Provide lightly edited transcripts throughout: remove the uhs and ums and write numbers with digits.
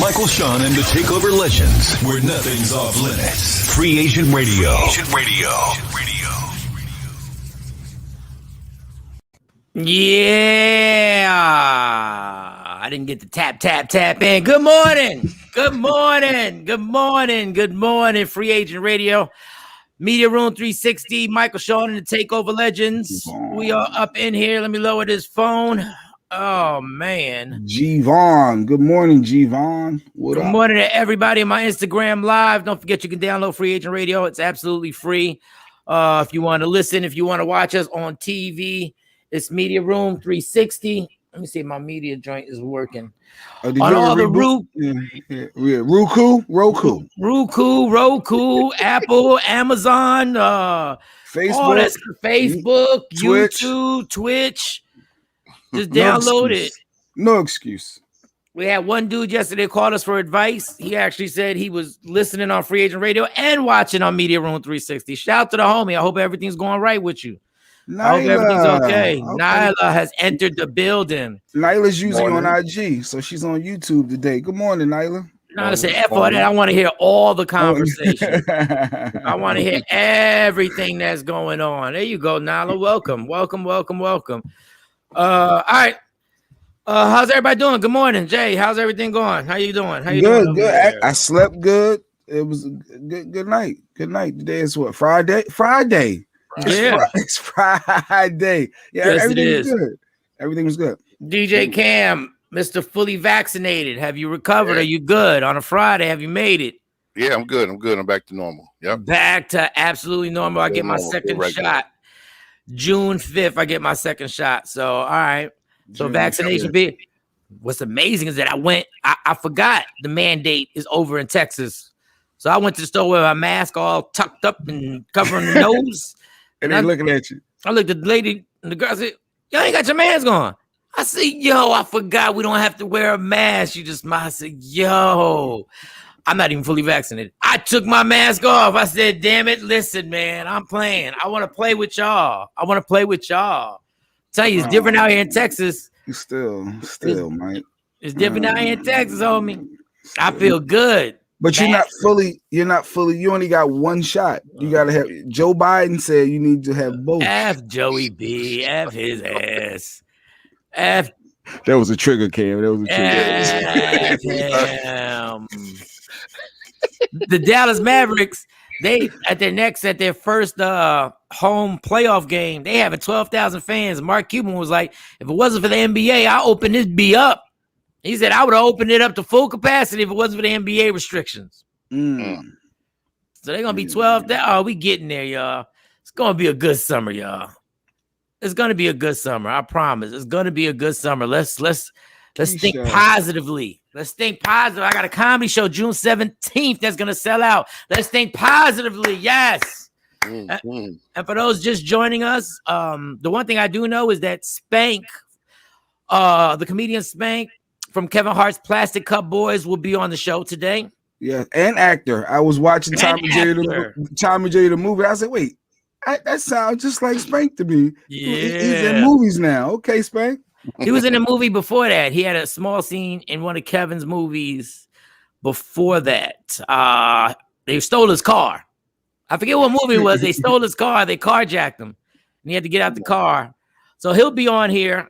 Michael, Shawn, and the Takeover legends, where nothing's off limits. Free Agent Radio. Yeah, I didn't get the tap in. Good morning. Free Agent Radio, Media Room 360. Michael, Shawn, and the Takeover legends. We are up in here. Let me lower this phone. Oh man, G-Von. Good morning, G-Von. What up? Good morning to everybody on my Instagram Live. Don't forget you can download Free Agent Radio. It's absolutely free. If you want to listen, if you want to watch us on TV, it's Media Room 360. Let me see if my media joint is working. On all the Roku, Apple, Amazon, Facebook, YouTube, Twitch. Just download it. No excuse. We had one dude yesterday called us for advice. He actually said he was listening on Free Agent Radio and watching on Media Room 360. Shout out to the homie. I hope everything's going right with you. Nyla. I hope everything's okay. Nyla has entered the building. Nyla's usually on IG, so she's on YouTube today. Good morning, Nyla. Nyla said, F all that. I want to hear all the conversation. I want to hear everything that's going on. There you go, Nyla. Welcome. All right. How's everybody doing? Good morning, Jay. How's everything going? How you doing? Good. I slept good. It was a good night. Good night. Today is what? Friday. It's Friday. Yeah, yes, everything was good. Everything was good. DJ Cam, Mr. Fully Vaccinated. Have you recovered? Yeah. Are you good? On a Friday, have you made it? Yeah, I'm good. I'm back to normal. Yep. Back to absolutely normal. I get my second shot. June 5th, I get my second shot. So, all right. So vaccination. What's amazing is that I forgot the mandate is over in Texas. So I went to the store with my mask all tucked up and covering the nose. And they're looking at you. I looked at the lady and the girl. I said, "Y'all ain't got your mask on." I said, "Yo, I forgot we don't have to wear a mask." I said, "Yo, I'm not even fully vaccinated." I took my mask off. I said, "Damn it, listen, man, I'm playing. I want to play with y'all. Tell you, it's different out here in Texas. Still, Mike. It's different out here in Texas, homie. I feel good. But you're not fully, you only got one shot. You got to have, Joe Biden said you need to have both. F Joey B, F his ass. That was a trigger, Cam. That was a trigger. F him. The Dallas Mavericks, at their first home playoff game, they having 12,000 fans. Mark Cuban was like, if it wasn't for the NBA, I'll open this B up. He said, I would have opened it up to full capacity if it wasn't for the NBA restrictions. So they're going to be 12. We getting there, y'all. It's going to be a good summer, y'all. It's going to be a good summer. I promise. It's going to be a good summer. Let's think positively. Let's think positive. I got a comedy show June 17th that's going to sell out. Let's think positively. Yes. And for those just joining us, the one thing I do know is that Spank, the comedian Spank, from Kevin Hart's Plastic Cup Boys will be on the show today. Yeah, and actor. I was watching Tom and Jerry the movie. I said, wait, that sounds just like Spank to me. Yeah. He's in movies now. Okay, Spank. He was in a movie before that. He had a small scene in one of Kevin's movies before that. They stole his car. I forget what movie it was. They stole his car. They carjacked him. And he had to get out the car. So he'll be on here.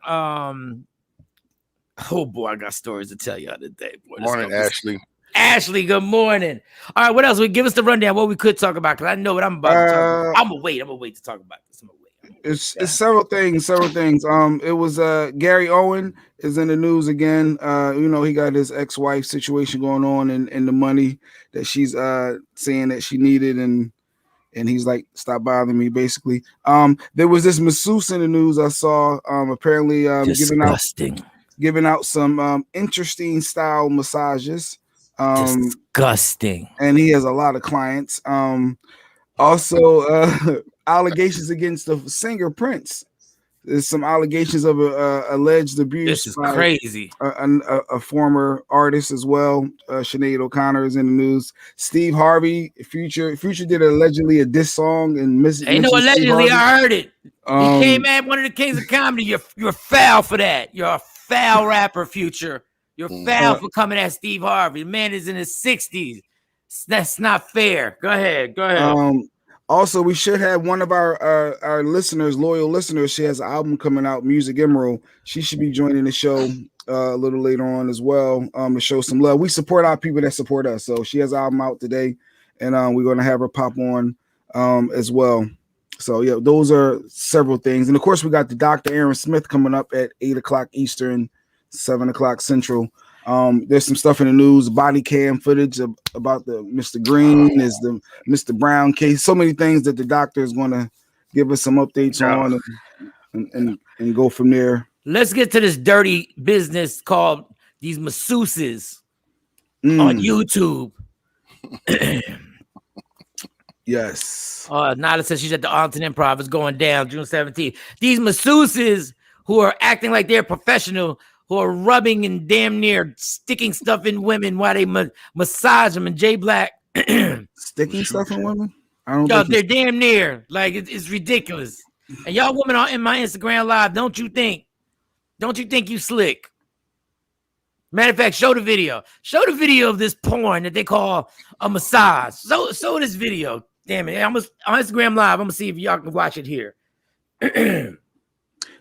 Oh boy, I got stories to tell y'all today. Boy, morning, Ashley. Ashley, good morning. All right, what else? Give us the rundown. What we could talk about, because I know what I'm about to talk about. I'm gonna wait to talk about this. It's several things. It was Gary Owen is in the news again. He got his ex-wife situation going on and the money that she's saying that she needed, and he's like, stop bothering me, basically. There was this masseuse in the news I saw, apparently giving out some interesting style massages. Disgusting. And he has a lot of clients. Also, allegations against the singer Prince. There's some allegations of alleged abuse. This is crazy. A former artist as well. Sinead O'Connor is in the news. Steve Harvey, Future did allegedly a diss song and ain't no allegedly. I heard it. He came at one of the kings of comedy. You're foul for that. You're a foul rapper, Future. You're foul for coming at Steve Harvey. The man is in his 60s. That's not fair. Go ahead. Also, we should have one of our listeners, loyal listeners. She has an album coming out, Music Emerald. She should be joining the show a little later on as well, to show some love. We support our people that support us. So she has an album out today, and we're going to have her pop on as well. So yeah, those are several things. And of course, we got the Dr. Aaron Smith coming up at 8:00 Eastern, 7:00 Central. There's some stuff in the news, body cam footage about the Mr. Green, is the Mr. Brown case. So many things that the doctor is going to give us some updates on and go from there. Let's get to this dirty business called these masseuses on YouTube. Yes. Nada says she's at the Arlington Improv. It's going down June 17th. These masseuses who are acting like they're professional, who are rubbing and damn near sticking stuff in women while they massage them. And Jay Black sticking stuff in women? I don't. Yo, they're damn near. Like it's ridiculous. And y'all women are in my Instagram live. Don't you think you slick? Matter of fact, show the video. Show the video of this porn that they call a massage. Show this video. Damn it. I'm on Instagram live. I'm gonna see if y'all can watch it here.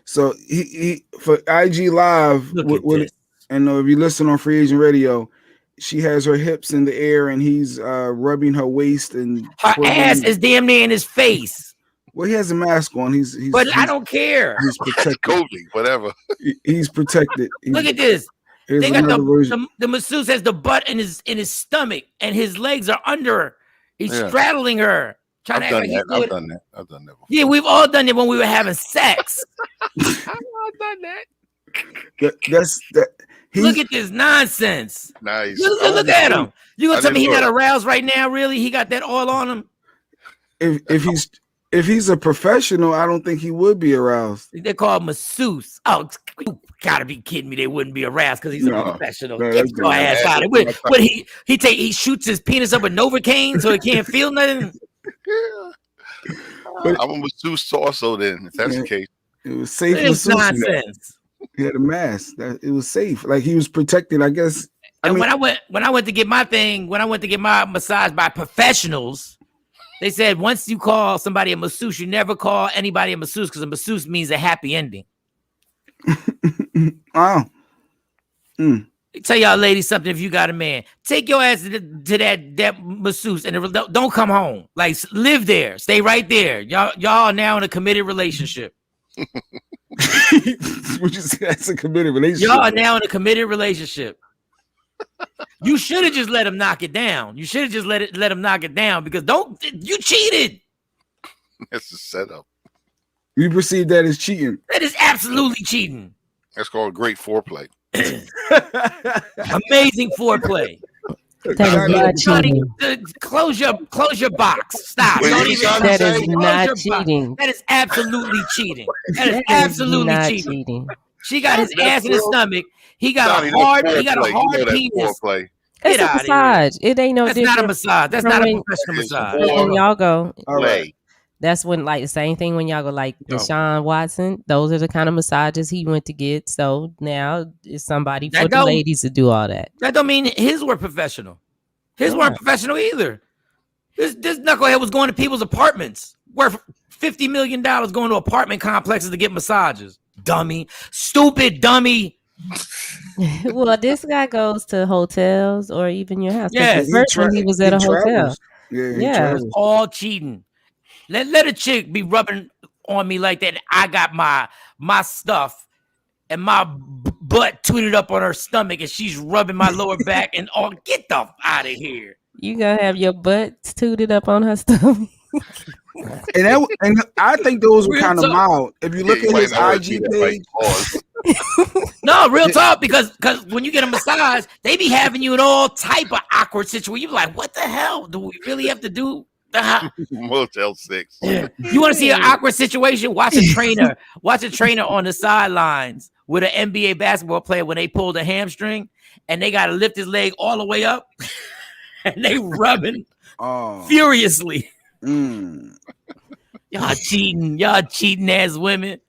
So he for IG live and if you listen on Free Agent Radio, she has her hips in the air and he's rubbing her waist and her ass is damn near in his face. Well, he has a mask on. But I don't care. He's protected. Kobe, whatever. He's protected. Look at this. They got the masseuse has the butt in his stomach and his legs are under her. He's straddling her. I've done that. I've done that before. Yeah, we've all done it when we were having sex. I've done that. Look at this nonsense. Nice. Look at him. You gonna tell me he not aroused right now? Really? He got that oil on him? If he's a professional, I don't think he would be aroused. They're called masseuse. Oh, you gotta be kidding me! They wouldn't be aroused because he's a professional. Get your ass out of it. But he shoots his penis up with Novocaine so he can't feel nothing. I'm a masseuse also. Then, if that's the case, it was safe. It's nonsense. He had a mask. It was safe. Like he was protected. I guess. When I went to get my massage by professionals. They said once you call somebody a masseuse, you never call anybody a masseuse because a masseuse means a happy ending. Wow. Tell y'all ladies something. If you got a man, take your ass to that masseuse and don't come home. Like live there, stay right there. Y'all are now in a committed relationship. That's a committed relationship. Y'all are now in a committed relationship. You should have just let him knock it down. You should have just let him knock it down because you cheated. That's a setup. You perceive that as cheating. That is absolutely cheating. That's called great foreplay. Amazing foreplay. That is not cheating. Close your box. Stop. That is not cheating. That is absolutely cheating. That is absolutely cheating. She got his ass in his stomach. He got a hard penis. It's a massage. It ain't no different. That's not a massage. That's not a professional massage. When y'all go, right. That's when like the same thing when y'all go like the Shawn Watson. Those are the kind of massages he went to get. So now it's somebody for the ladies to do all that. That don't mean his were professional. His weren't professional either. This knucklehead was going to people's apartments, worth $50 million going to apartment complexes to get massages. Dummy, stupid dummy. Well, this guy goes to hotels or even your house. Yes, first he was at a hotel. Yeah, it's all cheating. Let a chick be rubbing on me like that. I got my stuff and my butt tweeted up on her stomach, and she's rubbing my lower back and all. Get the f out of here. You gonna have your butt tooted up on her stomach? And I think those were kind of mild. If you look at his IG page. No, real talk, because when you get a massage, they be having you in all type of awkward situations. You're like, what the hell do we really have to do? Motel 6. You want to see an awkward situation? Watch a trainer on the sidelines with an NBA basketball player when they pull the hamstring and they got to lift his leg all the way up and they rubbing furiously. Y'all cheating ass women.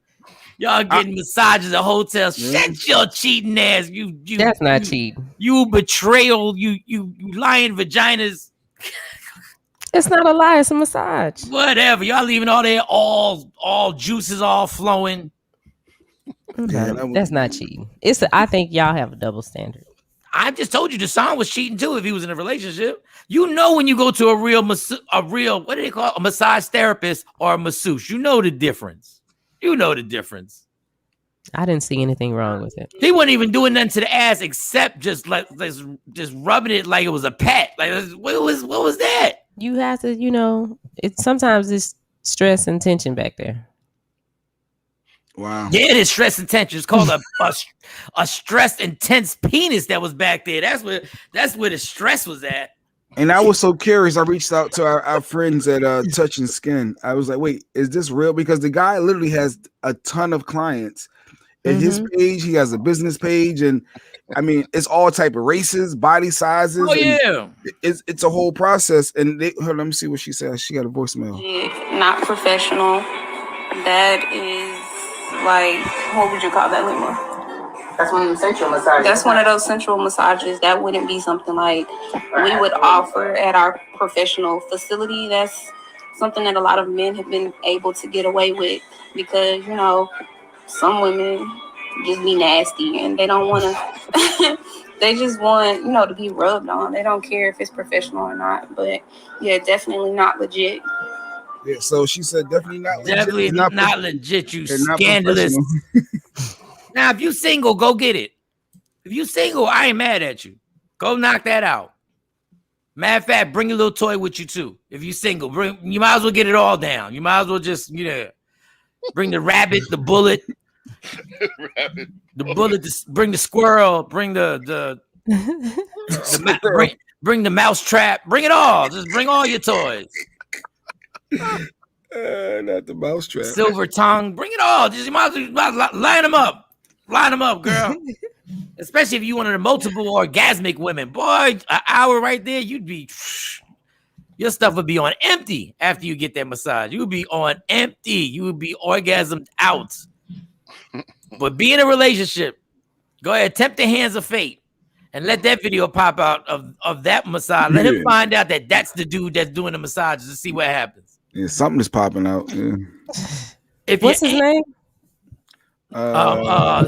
Y'all getting massages at hotels. Shut your cheating ass. You That's not cheating. You betrayal. You lying vaginas. It's not a lie. It's a massage. Whatever. Y'all leaving all there, all juices all flowing. That's not cheating. I think y'all have a double standard. I just told you Deshaun was cheating too if he was in a relationship. You know when you go to a real what do they call it? A massage therapist or a masseuse. You know the difference. You know the difference. I didn't see anything wrong with it. He wasn't even doing nothing to the ass except just rubbing it like it was a pet. Like what was that? You have to, sometimes it's stress and tension back there. Wow. Yeah, it is stress and tension. It's called a stress intense penis that was back there. That's where the stress was at. And I was so curious. I reached out to our friends at Touch and Skin. I was like, wait, is this real? Because the guy literally has a ton of clients. In his page, he has a business page, and I mean, it's all type of races, body sizes. Oh yeah, it's a whole process. And let me see what she says. She got a voicemail. Not professional. That is like, what would you call that, Lima? That's one of those sensual massages. That's one of those sensual massages. That wouldn't be something like we would offer at our professional facility. That's something that a lot of men have been able to get away with because, some women just be nasty and they don't want to, they just want, to be rubbed on. They don't care if it's professional or not. But yeah, definitely not legit. Yeah, so she said definitely not legit. Definitely not legit, you scandalous. Now, if you single, go get it. If you single, I ain't mad at you. Go knock that out. Matter of fact, bring a little toy with you too. If you single, you might as well get it all down. You might as well just, bring the rabbit, the bullet, bring the squirrel, bring bring the mouse trap, bring it all. Just bring all your toys. Not the mouse trap. Silver tongue, bring it all. Just you might as well line them up. Line them up, girl. Especially if you one of the multiple orgasmic women. Boy, an hour right there, your stuff would be on empty after you get that massage. You would be on empty. You would be orgasmed out. But be in a relationship. Go ahead, tempt the hands of fate. And let that video pop out of that massage. Let him find out that that's the dude that's doing the massages to see what happens. Yeah, something is popping out. Yeah. What's his name?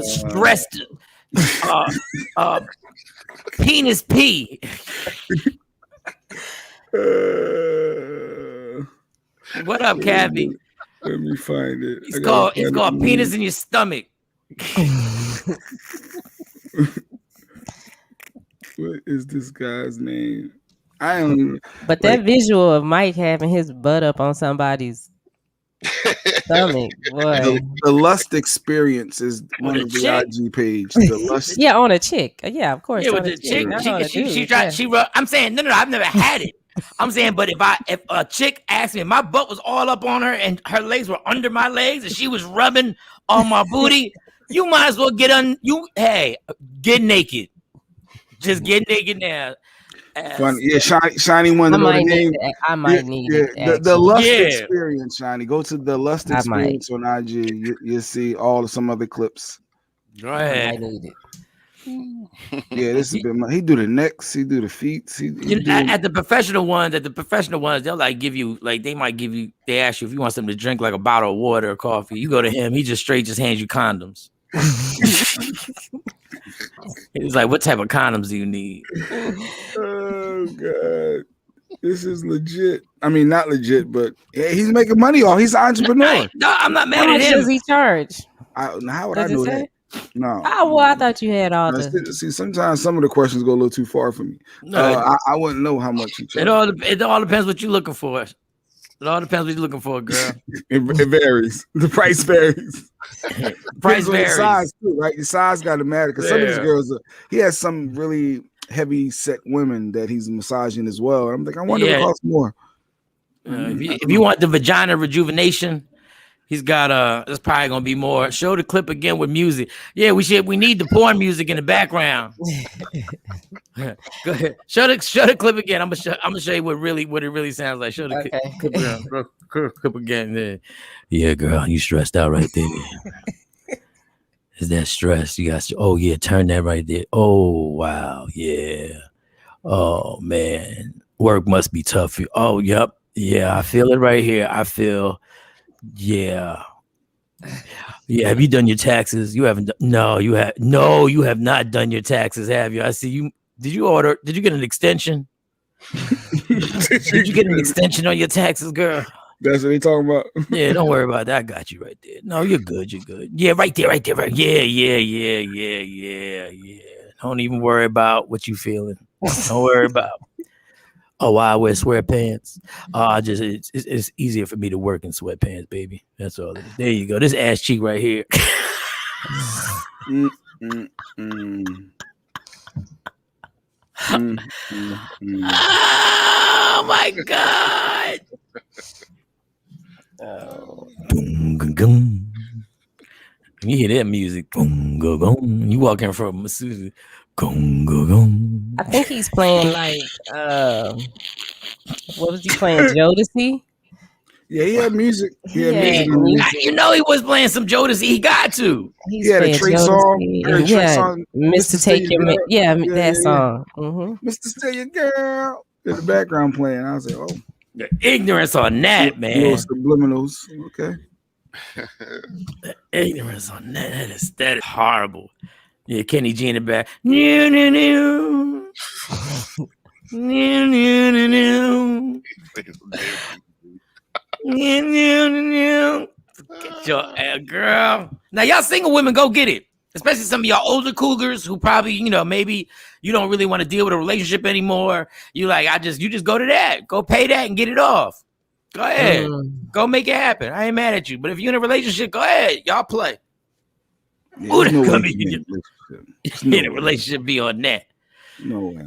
Stressed penis P. What up, Cabby? Let me find it. It's called penis in your stomach. What is this guy's name? I don't. But that visual of Mike having his butt up on somebody's stomach, boy. The lust experience is one of the IG page. The lust. Yeah, on a chick. Yeah, of course. Yeah, with the chick. She I'm saying no, I've never had it. I'm saying, but if a chick asked me, my butt was all up on her and her legs were under my legs and she was rubbing on my booty, you might as well get naked. Just get naked now. Funny. Yeah, Shiny one. I might need it. The lust experience, Shiny. Go to the lust experience on IG. You'll see some other clips. Go ahead. I need it. Yeah, this has been he do the necks, he do the feet. At the professional ones, they'll they ask you if you want something to drink, like a bottle of water or coffee. You go to him, he just hands you condoms. He's like, what type of condoms do you need? Oh God. This is legit. I mean, not legit, but he's making money off. He's an entrepreneur. No, I'm not mad at him. How much does he charge? How would I know that? No. Oh, well, I thought you had all the. See, sometimes some of the questions go a little too far for me. I wouldn't know how much you charge. It all depends what you're looking for. It all depends what you're looking for, girl. It varies. The price varies. Price varies. The size too, right? The size got to matter because some of these girls, he has some really heavy set women that he's massaging as well. I'm like, I wonder what costs more. If you want the vagina rejuvenation, he's got there's probably gonna be more. Show the clip again with music. Yeah, we need the porn music in the background. Go ahead. Show the clip again. I'm gonna show you what it really sounds like. Show the clip again. Yeah, girl, you stressed out right there. Is that stress? You got. Oh yeah, turn that right there. Oh wow, yeah. Oh man, work must be tough for you. Oh yep, yeah. I feel it right here. I feel. Yeah. Yeah. Have you done your taxes? You haven't. No, you have. No, you have not done your taxes, have you? I see you. Did you get an extension? Did you get an extension on your taxes, girl? That's what he talking about. Yeah, don't worry about that. I got you right there. No, you're good. You're good. Yeah, right there. Right. Yeah. Don't even worry about what you feeling. Don't worry about. Oh, I wear sweatpants. It's easier for me to work in sweatpants, baby. That's all it is. There you go. This ass cheek right here. Oh my God. You hear that music. You walking from Massachusetts. I think he's playing like what was he playing? Jodeci? Yeah, he had music. He had music. You know he was playing some Jodeci. He got to. He had a Trey song. Mr. Take Your that song. Mr. Stay Your Girl in the background playing. I was like, oh, the ignorance on that, man. Little subliminals. Okay. The ignorance on that is horrible. Yeah, Kenny G in the back. New. Get your girl. Now, y'all single women, go get it. Especially some of y'all older cougars who probably, maybe you don't really want to deal with a relationship anymore. You just go to that. Go pay that and get it off. Go ahead. Go make it happen. I ain't mad at you. But if you're in a relationship, go ahead. Y'all play. Yeah, In a relationship be on that. No way.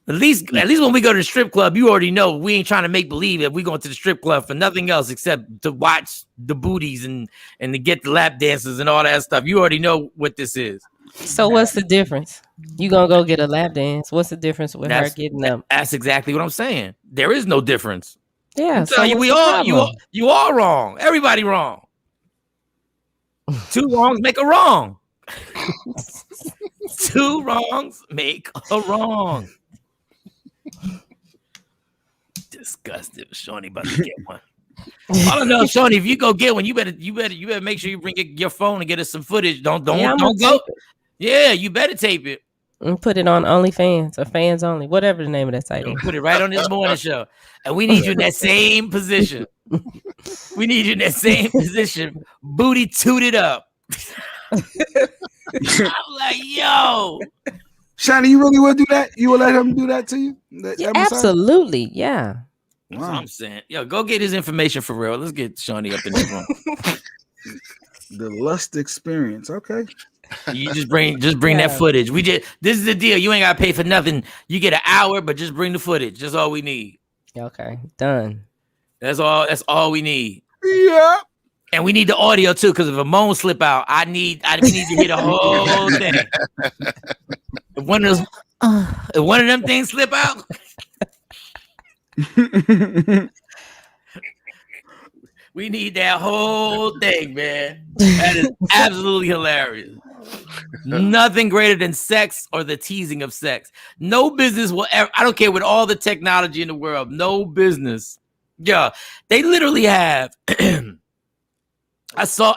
At least when we go to the strip club, you already know we ain't trying to make believe that we going to the strip club for nothing else except to watch the booties and to get the lap dances and all that stuff. You already know what this is. So what's the difference? You gonna go get a lap dance? What's the difference with her getting up? That's exactly what I'm saying. There is no difference. Yeah. So you all wrong. Everybody wrong. Two wrongs make a wrong. Two wrongs make a wrong. Disgusted. Shawnee about to get one. All I know, Shawnee, if you go get one, you better make sure you bring your phone and get us some footage. Don't go. Yeah, you better tape it. And put it on OnlyFans or Fans Only, whatever the name of that site is. Put it right on this morning show. And we need you in that same position. We need you in that same position. Booty tooted up. I'm like, yo. Shawnee, you really would do that? You would let him do that to you? Absolutely, yeah. That's what I'm saying. Yo, go get his information for real. Let's get Shawnee up in this room. The lust experience. Okay. You just bring that footage. This is the deal. You ain't gotta pay for nothing. You get an hour, but just bring the footage. That's all we need. Okay, done. That's all we need. Yeah. And we need the audio too, because if a moan slip out, we need to hear the whole thing. If one of them things slip out, we need that whole thing, man. That is absolutely hilarious. Nothing greater than sex or the teasing of sex. No business will ever, I don't care with all the technology in the world, no business. Yeah, they literally have, I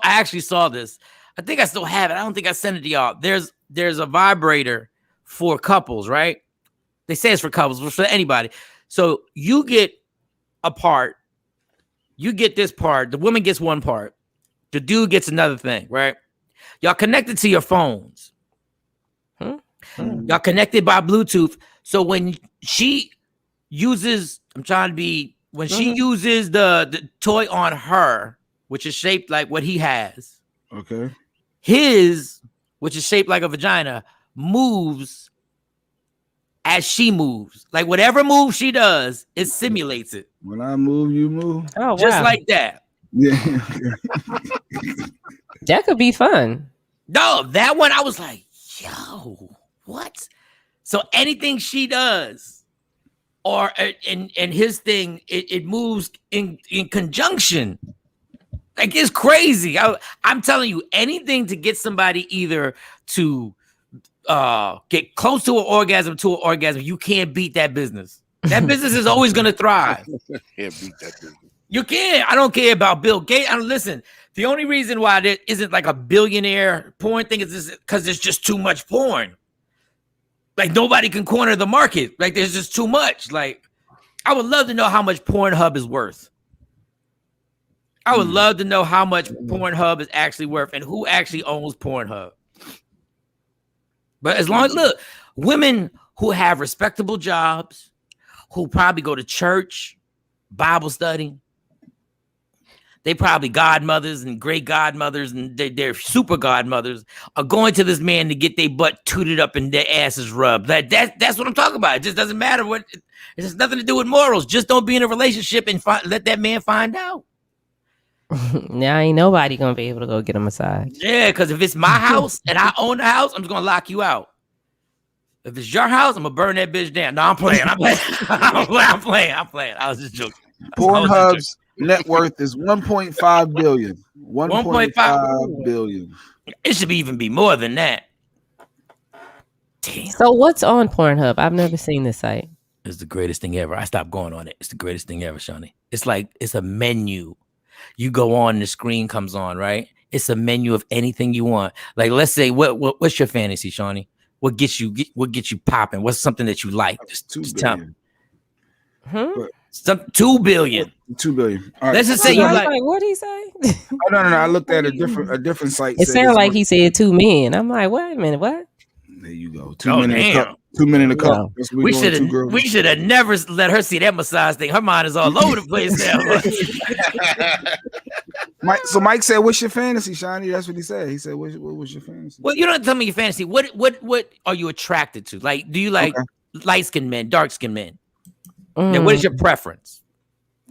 actually saw this. I think I still have it. I don't think I sent it to y'all. There's a vibrator for couples, right? They say it's for couples, but for anybody. So you get a part, you get this part, the woman gets one part, the dude gets another thing, right? Y'all connected to your phones. Y'all connected by Bluetooth. So when she uses, she uses the toy on her, which is shaped like what he has. Okay. His, which is shaped like a vagina, moves as she moves. Like whatever move she does, it simulates it. When I move, you move. Oh, just like that. Yeah. That could be fun. No, that one I was like, yo, what? So anything she does, or in his thing, it moves in conjunction. Like it's crazy. I'm telling you, anything to get somebody either to get close to an orgasm, you can't beat that business. That business is always going to thrive. Can't beat that business. You can't. I don't care about Bill Gates. Listen, the only reason why there isn't like a billionaire porn thing is because there's just too much porn. Like nobody can corner the market. Like there's just too much. Like I would love to know how much Pornhub is worth. I would love to know how much Pornhub is actually worth and who actually owns Pornhub. But as long as, look, women who have respectable jobs, who probably go to church, Bible study, they probably godmothers and great godmothers and they're super godmothers are going to this man to get their butt tooted up and their asses rubbed. That's what I'm talking about. It just doesn't matter what. It has nothing to do with morals. Just don't be in a relationship and let that man find out. Now ain't nobody gonna be able to go get a massage. Yeah, because if it's my house and I own the house, I'm just gonna lock you out. If it's your house, I'm gonna burn that bitch down. No, I'm playing. I'm playing. I was just joking. Pornhub's net worth is 1.5 billion. 1.5 billion. It should even be more than that. Damn. So what's on Pornhub? I've never seen this site. It's the greatest thing ever. I stopped going on it. It's the greatest thing ever, Shawnee. It's like it's a menu. You go on, the screen comes on, right? It's a menu of anything you want. Like, let's say, what's your fantasy, Shawnee? What gets you popping? What's something that you like? Just tell me. 2 billion. 2 billion. All right. Let's just say you like. What did he say? No. I looked at a different site. It sounded like he said 2 men. I'm like, wait a minute, what? There you go. 2 men in a cup. 2 men in a cup. We should have never let her see that massage thing. Her mind is all over the place now. Mike said, "What's your fantasy, Shawnee?" That's what he said. He said, "What was your fantasy?" Well, you don't tell me your fantasy. What are you attracted to? Like, do you like light-skinned men, dark-skinned men? Now, what is your preference?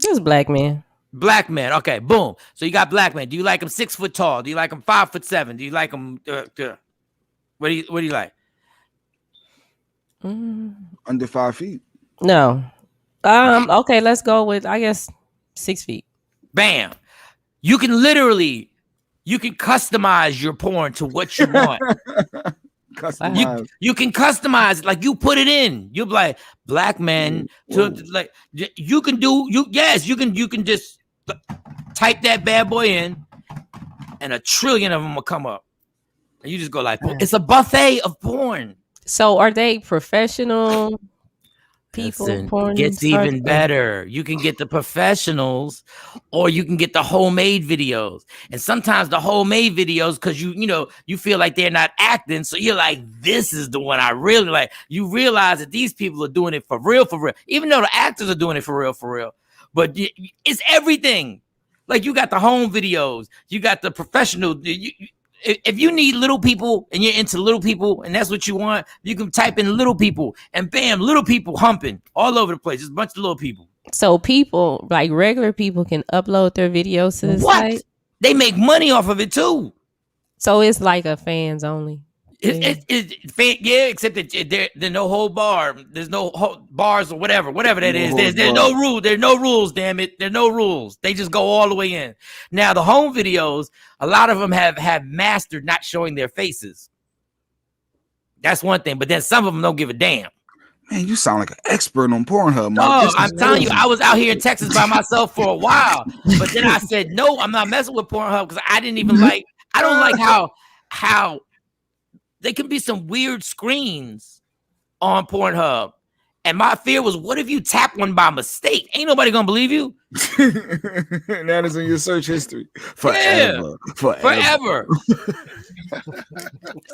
Just black men. Black men. Okay, boom. So you got black men. Do you like them 6 foot tall? Do you like them 5'7"? Do you like them? What do you like? Under 5 feet. No. Okay, let's go with, I guess, 6 feet. Bam. You can customize your porn to what you want. You can customize it. Like you put it in. You'll be like black men to like you can just type that bad boy in and 1 trillion of them will come up. And you just go like, it's a buffet of porn. So are they professional people? Listen, porn gets even better. You can get the professionals or you can get the homemade videos. And sometimes the homemade videos, because you feel like they're not acting. So you're like, this is the one I really like. You realize that these people are doing it for real. Even though the actors are doing it for real. But it's everything. Like you got the home videos. You got the professional. If you need little people and you're into little people and that's what you want, you can type in little people and bam, little people humping all over the place. There's a bunch of little people. So people, like regular people, can upload their videos to this site? They make money off of it too. So it's like a fans only. Except that there's no whole bar. There's no bars or whatever that is. There's no rule. There's no rules, damn it. There's no rules. They just go all the way in. Now, the home videos, a lot of them have mastered not showing their faces. That's one thing. But then some of them don't give a damn. Man, you sound like an expert on Pornhub, Mike. No, I'm telling you, I was out here in Texas by myself for a while. But then I said, no, I'm not messing with Pornhub because I didn't even I don't like how there can be some weird screens on Pornhub. And my fear was, what if you tap one by mistake? Ain't nobody gonna believe you. That is in your search history. Forever.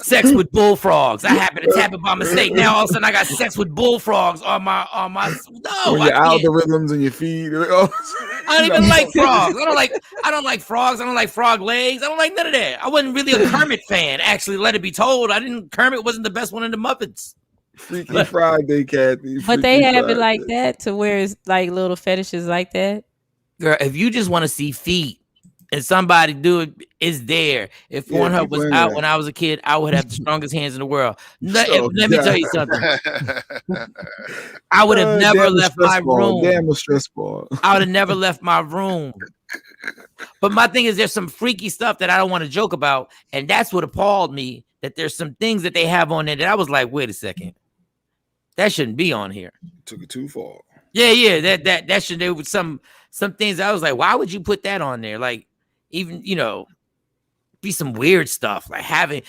Sex with bullfrogs. I happened to tap it by mistake. Now all of a sudden I got sex with bullfrogs on my no. Your algorithms and your feed. I don't even like frogs. I don't like frogs. I don't like frog legs. I don't like none of that. I wasn't really a Kermit fan, actually, let it be told. Kermit wasn't the best one in the Muppets. Freaky Friday, Kathy. But they have it like that to where it's like little fetishes like that. Girl, if you just want to see feet and somebody do it, it's there. If Pornhub was out when I was a kid, I would have the strongest hands in the world. Let me tell you something. I would have never left my room. Damn a stress ball. I would have never left my room But my thing is, there's some freaky stuff that I don't want to joke about, and that's what appalled me. That there's some things that they have on there that I was like, wait a second, that shouldn't be on here. Took it too far. Yeah. That should there was some things I was like, why would you put that on there? Like, even be some weird stuff like having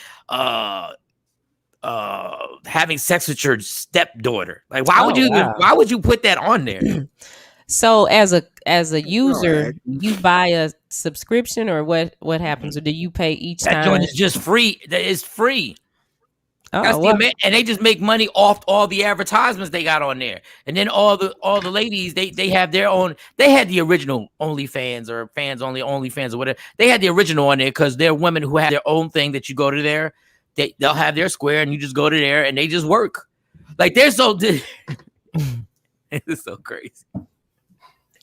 sex with your stepdaughter. Like, why would you put that on there? So as a user, you buy a subscription, or what happens, or do you pay each that time? joint is just free. That is free. Oh, And they just make money off all the advertisements they got on there. And then all the ladies, they have their own. They had the original OnlyFans or fans only OnlyFans or whatever. They had the original on there because they're women who have their own thing that you go to there. They'll have their square and you just go to there and they just work. Like they're so. It's so crazy.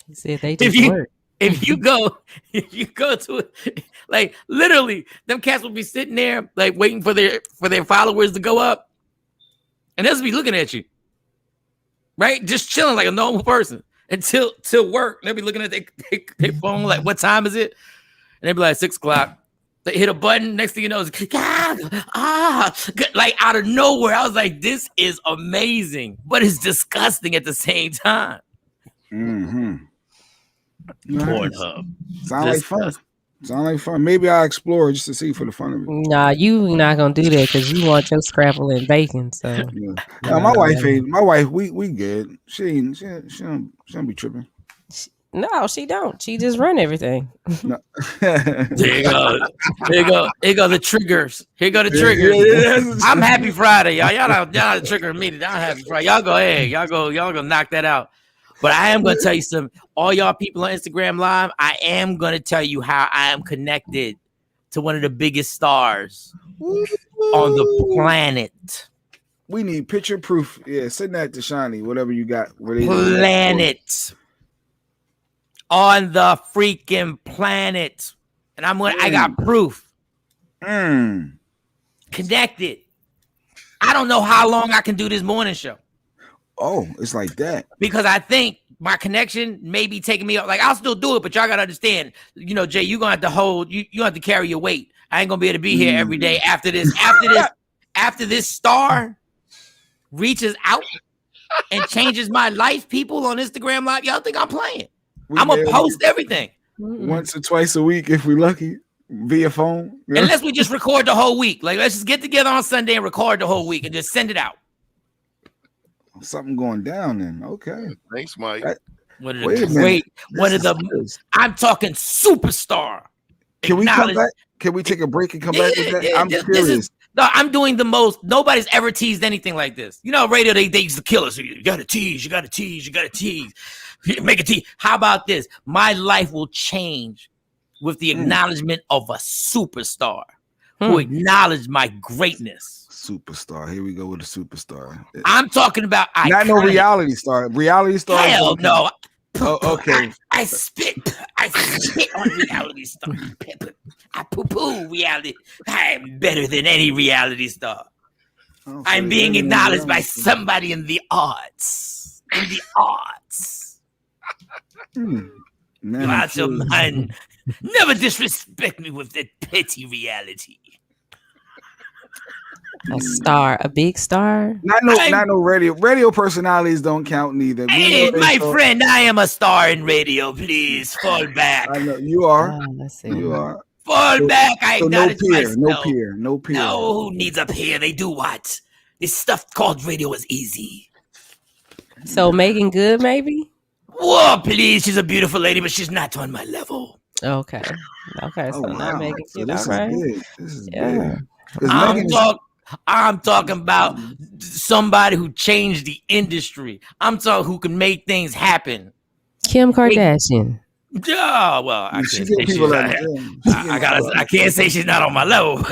He said they just work. If you go to it, like literally, them cats will be sitting there like waiting for their followers to go up, and they'll just be looking at you, right? Just chilling like a normal person until work. They'll be looking at their phone like, what time is it? And they'll be like 6 o'clock. They hit a button. Next thing you know, it's like out of nowhere. I was like, this is amazing, but it's disgusting at the same time. Mm-hmm. Pornhub. Sound like fun. Maybe I'll explore just to see for the fun of it. Nah, you not gonna do that because you want your scrapple and bacon. So yeah. My wife, we good. She don't be tripping. No, she don't. She just run everything. No. There you go. Here go the triggers. Here go the triggers. Yeah. I'm happy Friday, y'all. Y'all not triggering me. I'm happy Friday. Y'all go ahead. Y'all go knock that out. But I am going to tell you something. All y'all people on Instagram Live, I am going to tell you how I am connected to one of the biggest stars on the planet. We need picture proof. Yeah, send that to Shawnee, whatever you got. Planet. On the freaking planet. And I got proof. Connected. I don't know how long I can do this morning show. Oh, it's like that. Because I think my connection may be taking me up. Like, I'll still do it, but y'all gotta understand, Jay, you're gonna have to hold, you have to carry your weight. I ain't gonna be able to be here every day after this. After this star reaches out and changes my life, people on Instagram Live, y'all think I'm playing. I'm gonna post everything. Once or twice a week if we're lucky. Via phone. Unless we just record the whole week. Like, let's just get together on Sunday and record the whole week and just send it out. Something going down then. Okay. Thanks, Mike. I'm talking superstar. Can we come back? Can we take a break and come back with that? I'm curious. I'm doing the most. Nobody's ever teased anything like this. Radio, they used to kill us. You gotta tease. Make a tease. How about this? My life will change with the acknowledgement of a superstar who acknowledged my greatness. Superstar. Here we go with a superstar. I'm talking about not no reality star. Reality star. Hell no. Oh, okay. I spit on reality star. I poo reality. I'm better than any reality star. Oh, so I'm being acknowledged by somebody in the arts. Man, never disrespect me with that petty reality. A star, a big star. Not no radio. Radio personalities don't count neither. Hey, my friend, I am a star in radio. Please fall back. I know you are. Let's see. You are. Fall back. I acknowledge myself. No peer. No, who needs a peer? They do what? This stuff called radio is easy. So Megan Good, maybe? Whoa, please. She's a beautiful lady, but she's not on my level. Okay. So not Megan Good. All right. This is big. I'm talking about somebody who changed the industry. I'm talking who can make things happen. Kim Kardashian. Yeah, well, I can't say she's not on my level.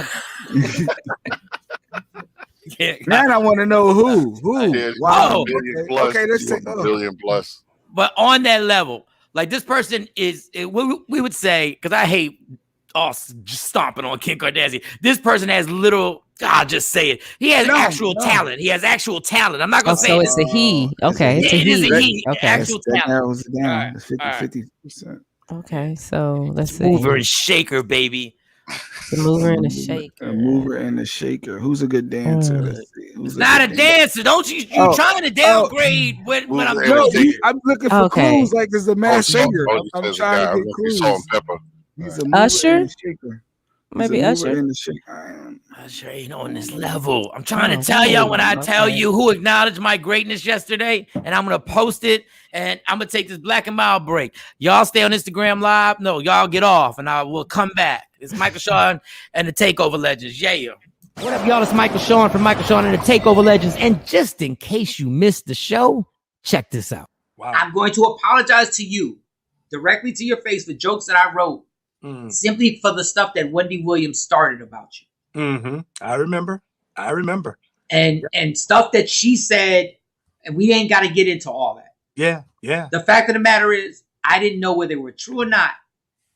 Man, I want to know who. Wow. Okay, let's take $1 billion plus. But on that level, like this person is, we would say, because I hate just stomping on Kim Kardashian. This person has little. I'll just say it. He has actual talent. He has actual talent. I'm not gonna say. So it's a he. Okay, it is a he. Okay, actual talent. That was down. 50%. Okay, so let's see. Mover and shaker, baby. The mover and a shaker. A mover and a shaker. Who's a good dancer? Let's see. Who's not a dancer. Don't you trying to downgrade what I'm doing? I'm looking for clues. Like it's a mass singer. I'm trying to get clues. He's a mover Usher? and a shaker. Maybe Usher. Usher ain't on this level. I'm trying to tell y'all when I tell you who acknowledged my greatness yesterday, and I'm gonna post it, and I'm gonna take this black and mild break. Y'all stay on Instagram Live. No, y'all get off, and I will come back. It's Michael Shawn and the Takeover Legends. Yeah. What up, y'all? It's Michael Shawn from Michael Shawn and the Takeover Legends. And just in case you missed the show, check this out. Wow. I'm going to apologize to you directly to your face for jokes that I wrote. Simply for the stuff that Wendy Williams started about you. Mm-hmm. I remember. And stuff that she said, and we ain't got to get into all that. Yeah. The fact of the matter is, I didn't know whether they were true or not.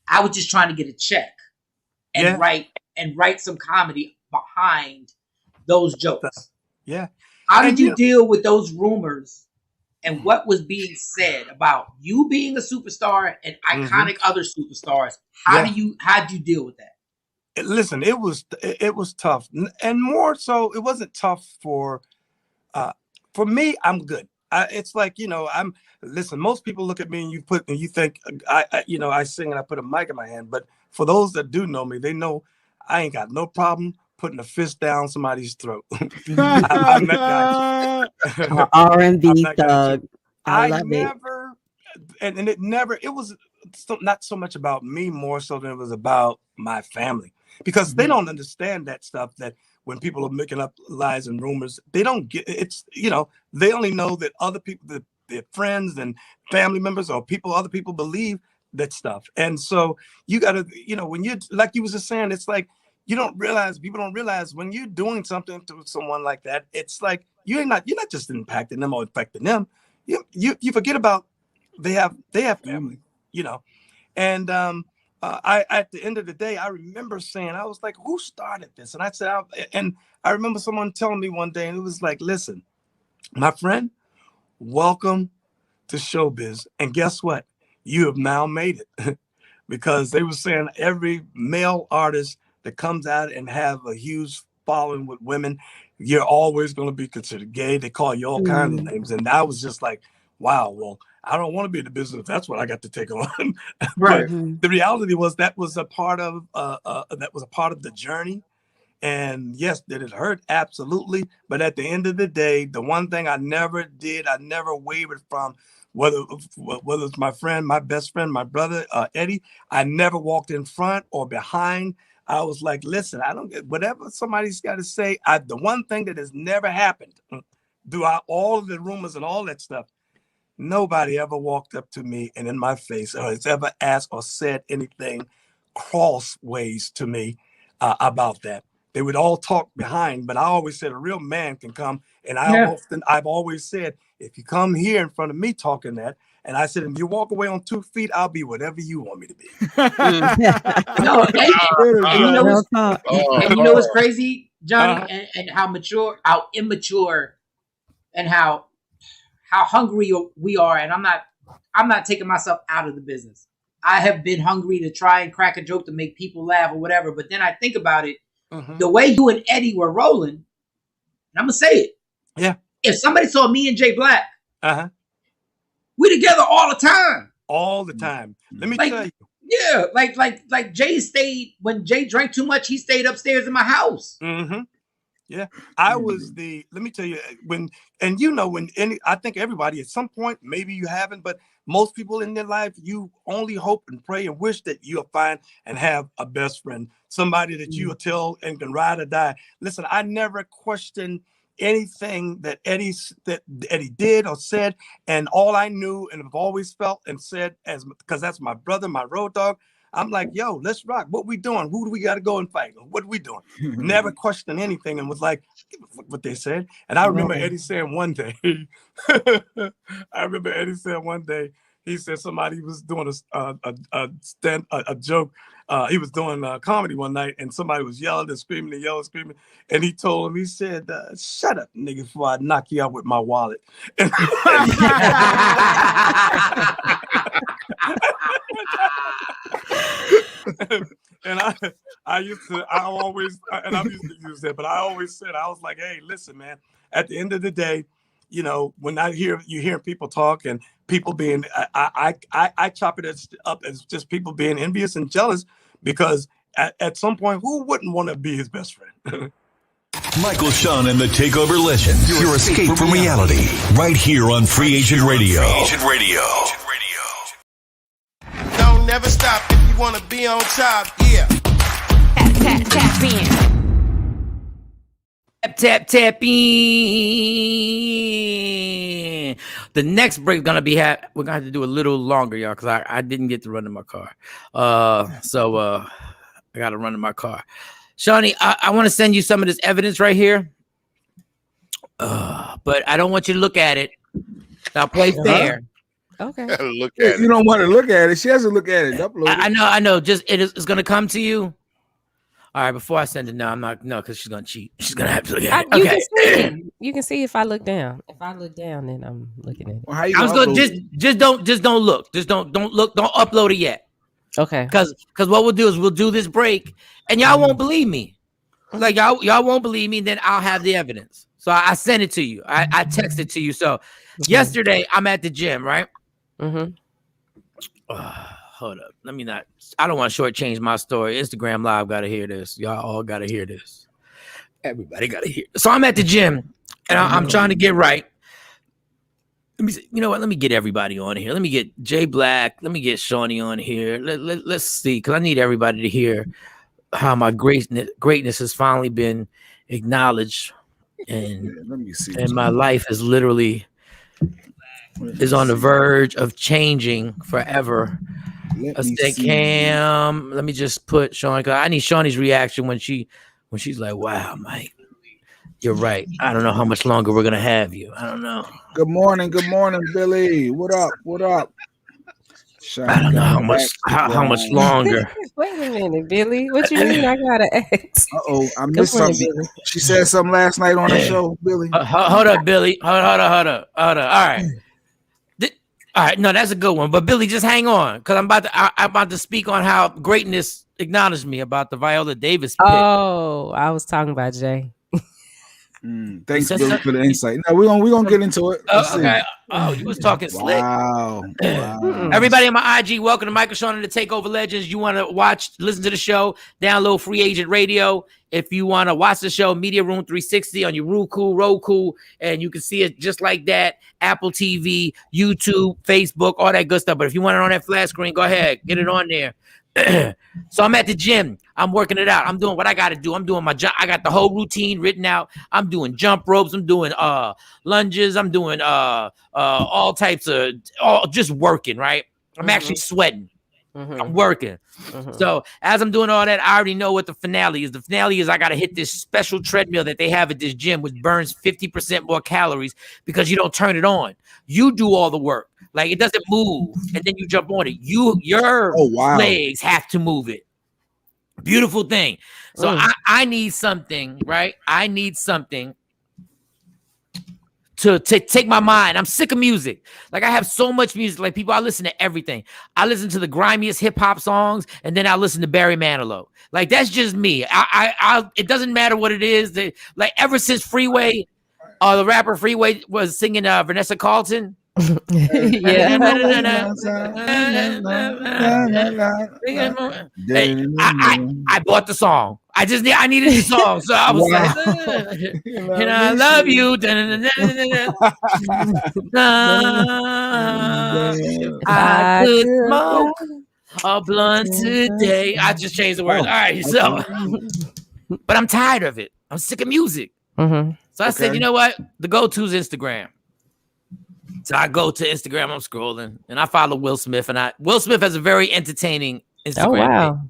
I was just trying to get a check and write some comedy behind those jokes. Yeah. How did you deal with those rumors and what was being said about you being a superstar and iconic other superstars? How'd you deal with that? Listen, it was tough, and more so, it wasn't tough for me. I'm good. It's like, listen. Most people look at me and you think I sing and I put a mic in my hand. But for those that do know me, they know I ain't got no problem putting a fist down somebody's throat. I'm that guy. R&B thug. I love never, it. And it was not so much about me, more so than it was about my family. Because they don't understand that stuff, that when people are making up lies and rumors, they don't get it's, they only know that other people, their friends and family members or other people believe that stuff. And so you got to, when you, like you was just saying, it's like, people don't realize when you're doing something to someone like that, it's like you're not just impacting them or affecting them. You forget about they have family, and I at the end of the day, I remember saying, I was like, who started this? And I said, I remember someone telling me one day, and it was like, listen, my friend, welcome to showbiz. And guess what? You have now made it. Because they were saying every male artist that comes out and have a huge following with women, you're always going to be considered gay. They call you all kinds of names. And I was just like, wow, well, I don't want to be in the business. That's what I got to take on. Right. But the reality was that was a part of the journey. And yes, did it hurt? Absolutely. But at the end of the day, the one thing I never wavered from, whether it's my friend, my best friend, my brother, Eddie, I never walked in front or behind. I was like, listen, I don't get whatever somebody's got to say. The one thing that has never happened throughout all of the rumors and all that stuff, nobody ever walked up to me and in my face or has ever asked or said anything crossways to me about that. They would all talk behind, but I always said a real man can come. And I've always said, if you come here in front of me talking that, and I said, if you walk away on 2 feet, I'll be whatever you want me to be. No, and you know what's crazy, Johnny, and how immature, and how hungry we are. And I'm not taking myself out of the business. I have been hungry to try and crack a joke to make people laugh or whatever. But then I think about it, the way you and Eddie were rolling, and I'm gonna say it. Yeah. If somebody saw me and Jay Black, we together all the time. All the time. Let me tell you. Yeah, like Jay stayed, when Jay drank too much, he stayed upstairs in my house. Yeah, I was let me tell you, I think everybody at some point, maybe you haven't, but most people in their life, you only hope and pray and wish that you'll find and have a best friend, somebody that you will tell and can ride or die. Listen, I never questioned anything that Eddie did or said, and all I knew and have always felt and said, because that's my brother, my road dog, I'm like, yo, let's rock. What we doing? Who do we got to go and fight? What are we doing? Never questioned anything and was like, what they said. And I remember Eddie saying one day, he said somebody was doing a joke. He was doing a comedy one night, and somebody was yelling and screaming and yelling and screaming. And he told him, he said, shut up, nigga, before I knock you out with my wallet. And I used to use that, but I always said, I was like, hey, listen, man, at the end of the day, you know, when you hear people talk and people being, I chop it up as just people being envious and jealous, because at some point, who wouldn't want to be his best friend? Michael, Shawn, and the Takeover Legends. Your escape from reality. Right here on Free Agent Radio. Don't never stop if you want to be on top. Yeah. Tap in. Tap in. The next break gonna be we're gonna have to do a little longer, y'all, because I didn't get to run in my car. So I gotta run in my car. Shawnee, I want to send you some of this evidence right here. But I don't want you to look at it. I'll play fair. Okay. Look at it. You don't want to look at it. She has to look at it. Upload it. I know. Just it's gonna come to you. All right, before I send it, no, I'm not. No, because she's gonna cheat. She's gonna have to look at it. Okay. You can see if I look down. If I look down, then I'm looking at it. Well, how you I was gonna gonna upload just don't look. Just don't look. Don't upload it yet. Okay. Because what we'll do is we'll do this break, and y'all won't believe me. Like y'all won't believe me. Then I'll have the evidence. So I sent it to you. I texted to you. So yesterday I'm at the gym, right? Mm-hmm. Hold up. Let me not. I don't want to shortchange my story. Instagram Live got to hear this. Y'all all got to hear this. Everybody got to hear. So I'm at the gym, and I'm trying to get right. Let me see. You know what? Let me get everybody on here. Let me get Jay Black. Let me get Shawnee on here. Let's see, because I need everybody to hear how my greatness has finally been acknowledged, and Let me see. and my life is literally is on the verge of changing forever. Let me see. Cam. Let me just put Shawn. I need Shawnee's reaction when she's like, "Wow, Mike, you're right. I don't know how much longer we're gonna have you. I don't know." Good morning, Billy. What up? I don't know how much longer. Wait a minute, Billy. What you mean? I gotta ask. I missed something. She said something last night on the show, Billy. Hold up, Billy. Hold up. All right. All right, no, that's a good one. But Billy, just hang on, because I'm about to speak on how greatness acknowledged me about the Viola Davis pick. Oh, I was talking about Jay. Thanks, Billy, for the insight. No, we're gonna get into it. Okay. Oh, you was talking slick. Wow. Everybody on my IG, welcome to Michael, Shawn, and the Takeover Legends. You want to listen to the show, download Free Agent Radio. If you want to watch the show, Media Room 360 on your Roku, and you can see it just like that. Apple TV, YouTube, Facebook, all that good stuff. But if you want it on that flat screen, go ahead, get it on there. So I'm at the gym. I'm working it out. I'm doing what I got to do. I'm doing my job. I got the whole routine written out. I'm doing jump ropes. I'm doing lunges. I'm doing all types of just working, right? I'm actually sweating. I'm working. So as I'm doing all that, I already know what the finale is. The finale is I got to hit this special treadmill that they have at this gym, which burns 50% more calories because you don't turn it on. You do all the work. Like, it doesn't move, and then you jump on it. Your legs have to move it. Beautiful thing. So I need something, right? I need something to take my mind. I'm sick of music. Like, I have so much music. Like, I listen to everything. I listen to the grimiest hip hop songs, and then I listen to Barry Manilow. Like, that's just me. It doesn't matter what it is. Like, ever since Freeway, the rapper Freeway was singing Vanessa Carlton. Yeah. I bought the song. I needed the song, so I was like, and I love you. I could smoke a blunt today. I just changed the words. All right, so, but I'm tired of it. I'm sick of music. So I said, you know what? The go-to is Instagram. So I go to Instagram, I'm scrolling, and I follow Will Smith, and Will Smith has a very entertaining Instagram. Oh, wow.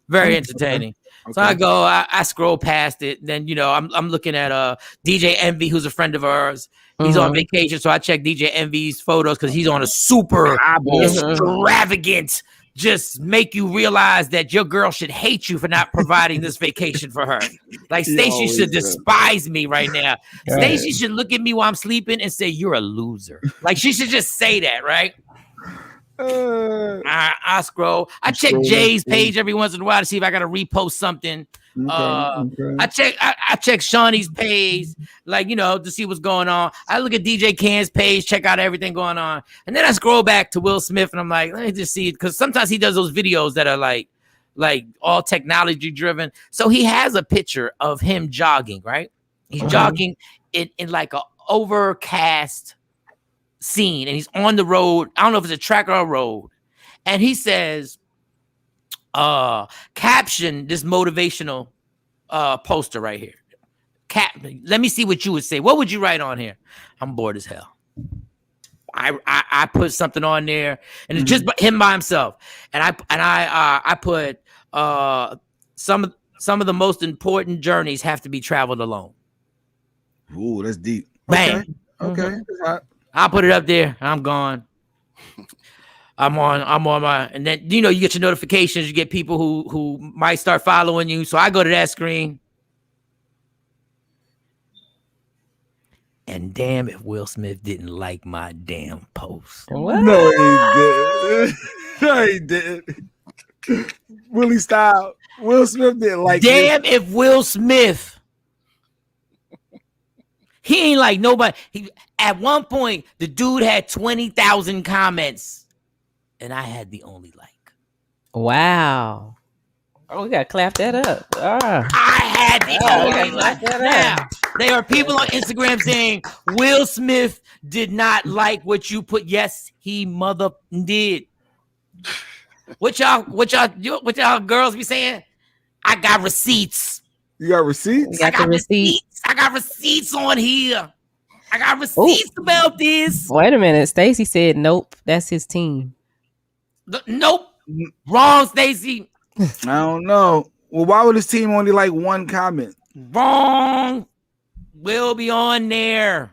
Very entertaining. Okay. So I go, I scroll past it. Then, I'm looking at DJ Envy, who's a friend of ours. He's on vacation, so I check DJ Envy's photos because he's on a super extravagant, just make you realize that your girl should hate you for not providing this vacation for her. Like, Stacey should despise me right now. Stacey should look at me while I'm sleeping and say, "You're a loser." Like, she should just say that, right? I scroll. I check Jay's page every once in a while to see if I got to repost something. Okay. I check Shawnee's page, like, you know, to see what's going on. I look at DJ Can's page, check out everything going on, and then I scroll back to Will Smith, and I'm like, let me just see, because sometimes he does those videos that are like all technology driven. So he has a picture of him jogging, right? He's jogging in like a overcast scene, and he's on the road. I don't know if it's a track or a road, and he says, caption this motivational poster right here. Let me see what you would say. What would you write on here? I'm bored as hell. I put something on there, and it's just him by himself, and I put some of the most important journeys have to be traveled alone. Ooh, that's deep. Bang. Okay. I'll put it up there. I'm gone. I'm on my, and then, you know, you get your notifications, you get people who might start following you. So I go to that screen. And damn if Will Smith didn't like my damn post. What? No, he didn't. No, he didn't. Willie style. Will Smith didn't like damn this. If Will Smith, he ain't like nobody. At one point, the dude had 20,000 comments, and I had the only like. Wow. Oh, we gotta clap that up. I had the only like. Now, there are people on Instagram saying Will Smith did not like what you put. Yes, he mother did. What y'all girls be saying? I got receipts. You got receipts? I got receipts. I got receipts on here. I got receipts about this. Wait a minute. Stacey said nope. That's his team. Nope. Wrong, Stacey. I don't know. Well, why would his team only like one comment? Wrong. Will be on there.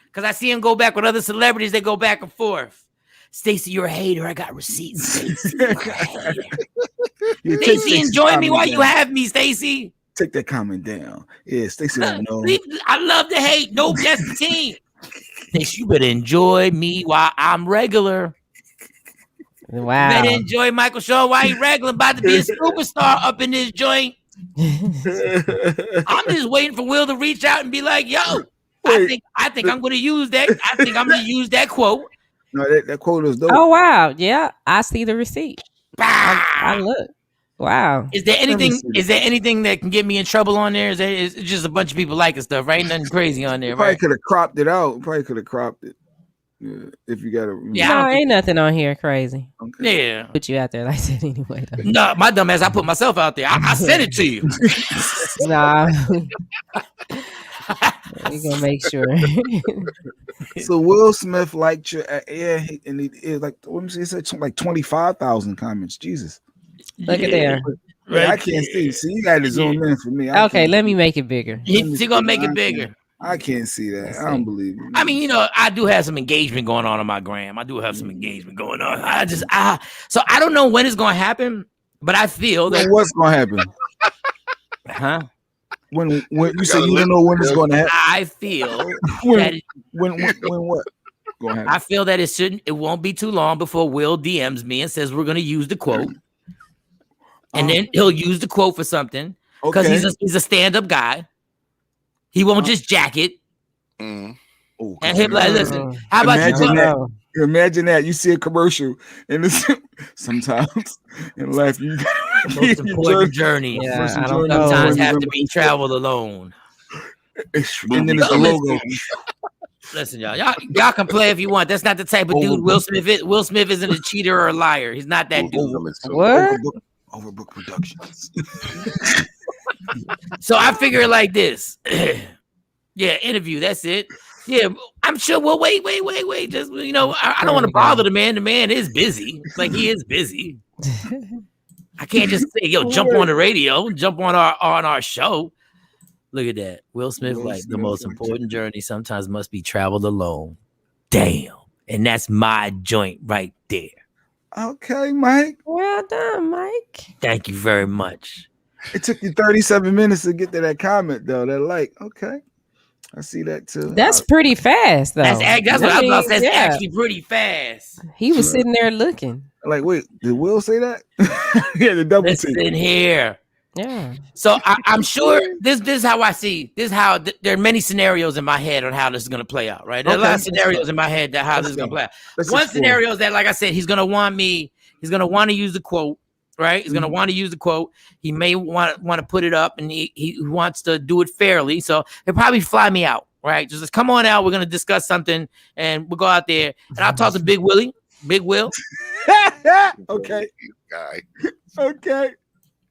Because I see him go back with other celebrities. They go back and forth. Stacey, you're a hater. I got receipts, Stacey. Stacey, enjoy me while you have me, Stacey. Take that comment down. Yeah, Stacey don't know. I love to hate. Nope, that's the team. Stacey, you better enjoy me while I'm regular. Wow. You better enjoy Michael Shawn while he's regular. About to be a superstar up in this joint. I'm just waiting for Will to reach out and be like, yo, I think I'm going to use that. I think I'm going to use that quote. No, that quote is dope. Oh, wow. Yeah, I see the receipt. I look. Wow. Is there anything that can get me in trouble on there? Is it just a bunch of people liking stuff, right? Nothing crazy on there, Probably right? could have cropped it out. Probably could have cropped it. Yeah, if you got to. Yeah, no, ain't nothing on here crazy. Okay. Yeah. Put you out there like that anyway, though. No, my dumb ass, I put myself out there. I sent it to you. Nah. We gonna make sure. So Will Smith liked your and he like, what did he say? Like 25,000 comments. Jesus. Look at there. Right. I can't see. See, you got to zoom in for me. Okay, let me make it bigger. He's gonna make it bigger. I can't see that. I don't believe it. I mean, you know, I do have some engagement going on my gram. I do have some engagement going on. So I don't know when it's going to happen, but I feel that what's going to happen? Huh? When you say you don't know when it's going to happen? I feel that when what? Going to happen? I feel that it won't be too long before Will DMs me and says we're going to use the quote, and then he'll use the quote for something because he's a stand-up guy. He won't just jack it. And he'll be like, listen, how about you? Imagine that. You see a commercial and it's sometimes in life you the most important journey. Yeah, sometimes have to be traveled alone. And then it's a logo. Listen, y'all can play if you want. That's not the type of dude Will Smith is. Will Smith isn't a cheater or a liar. He's not that dude. What? Overbook Productions. So I figure it like this. Yeah, interview. That's it. Yeah, I'm sure. Well, wait. Just, you know, I don't want to bother the man. The man is busy. Like, he is busy. I can't just say, yo, jump on the radio, jump on our show. Look at that. Will Smith, the most important journey sometimes must be traveled alone. Damn. And that's my joint right there. Okay, Mike. Well done, Mike. Thank you very much. It took you 37 minutes to get to that comment, though. That like, okay. I see that too. That's pretty fast, though. That's what I was about to say. That's actually pretty fast. He was sitting there looking. Like, wait, did Will say that? Yeah, the double Listen here. Yeah. So I'm sure this is how I see this. How there are many scenarios in my head on how this is going to play out. Right, there are a lot of scenarios in my head that how this is going to play out. One scenario is that, like I said, he's going to want me. He's going to want to use the quote. Right, he's going to want to use the quote. He may want to put it up, and he wants to do it fairly. So he'll probably fly me out. Right, just come on out. We're going to discuss something, and we'll go out there, and I'll talk to Big Willie. Big Will. Okay. Guy. Okay.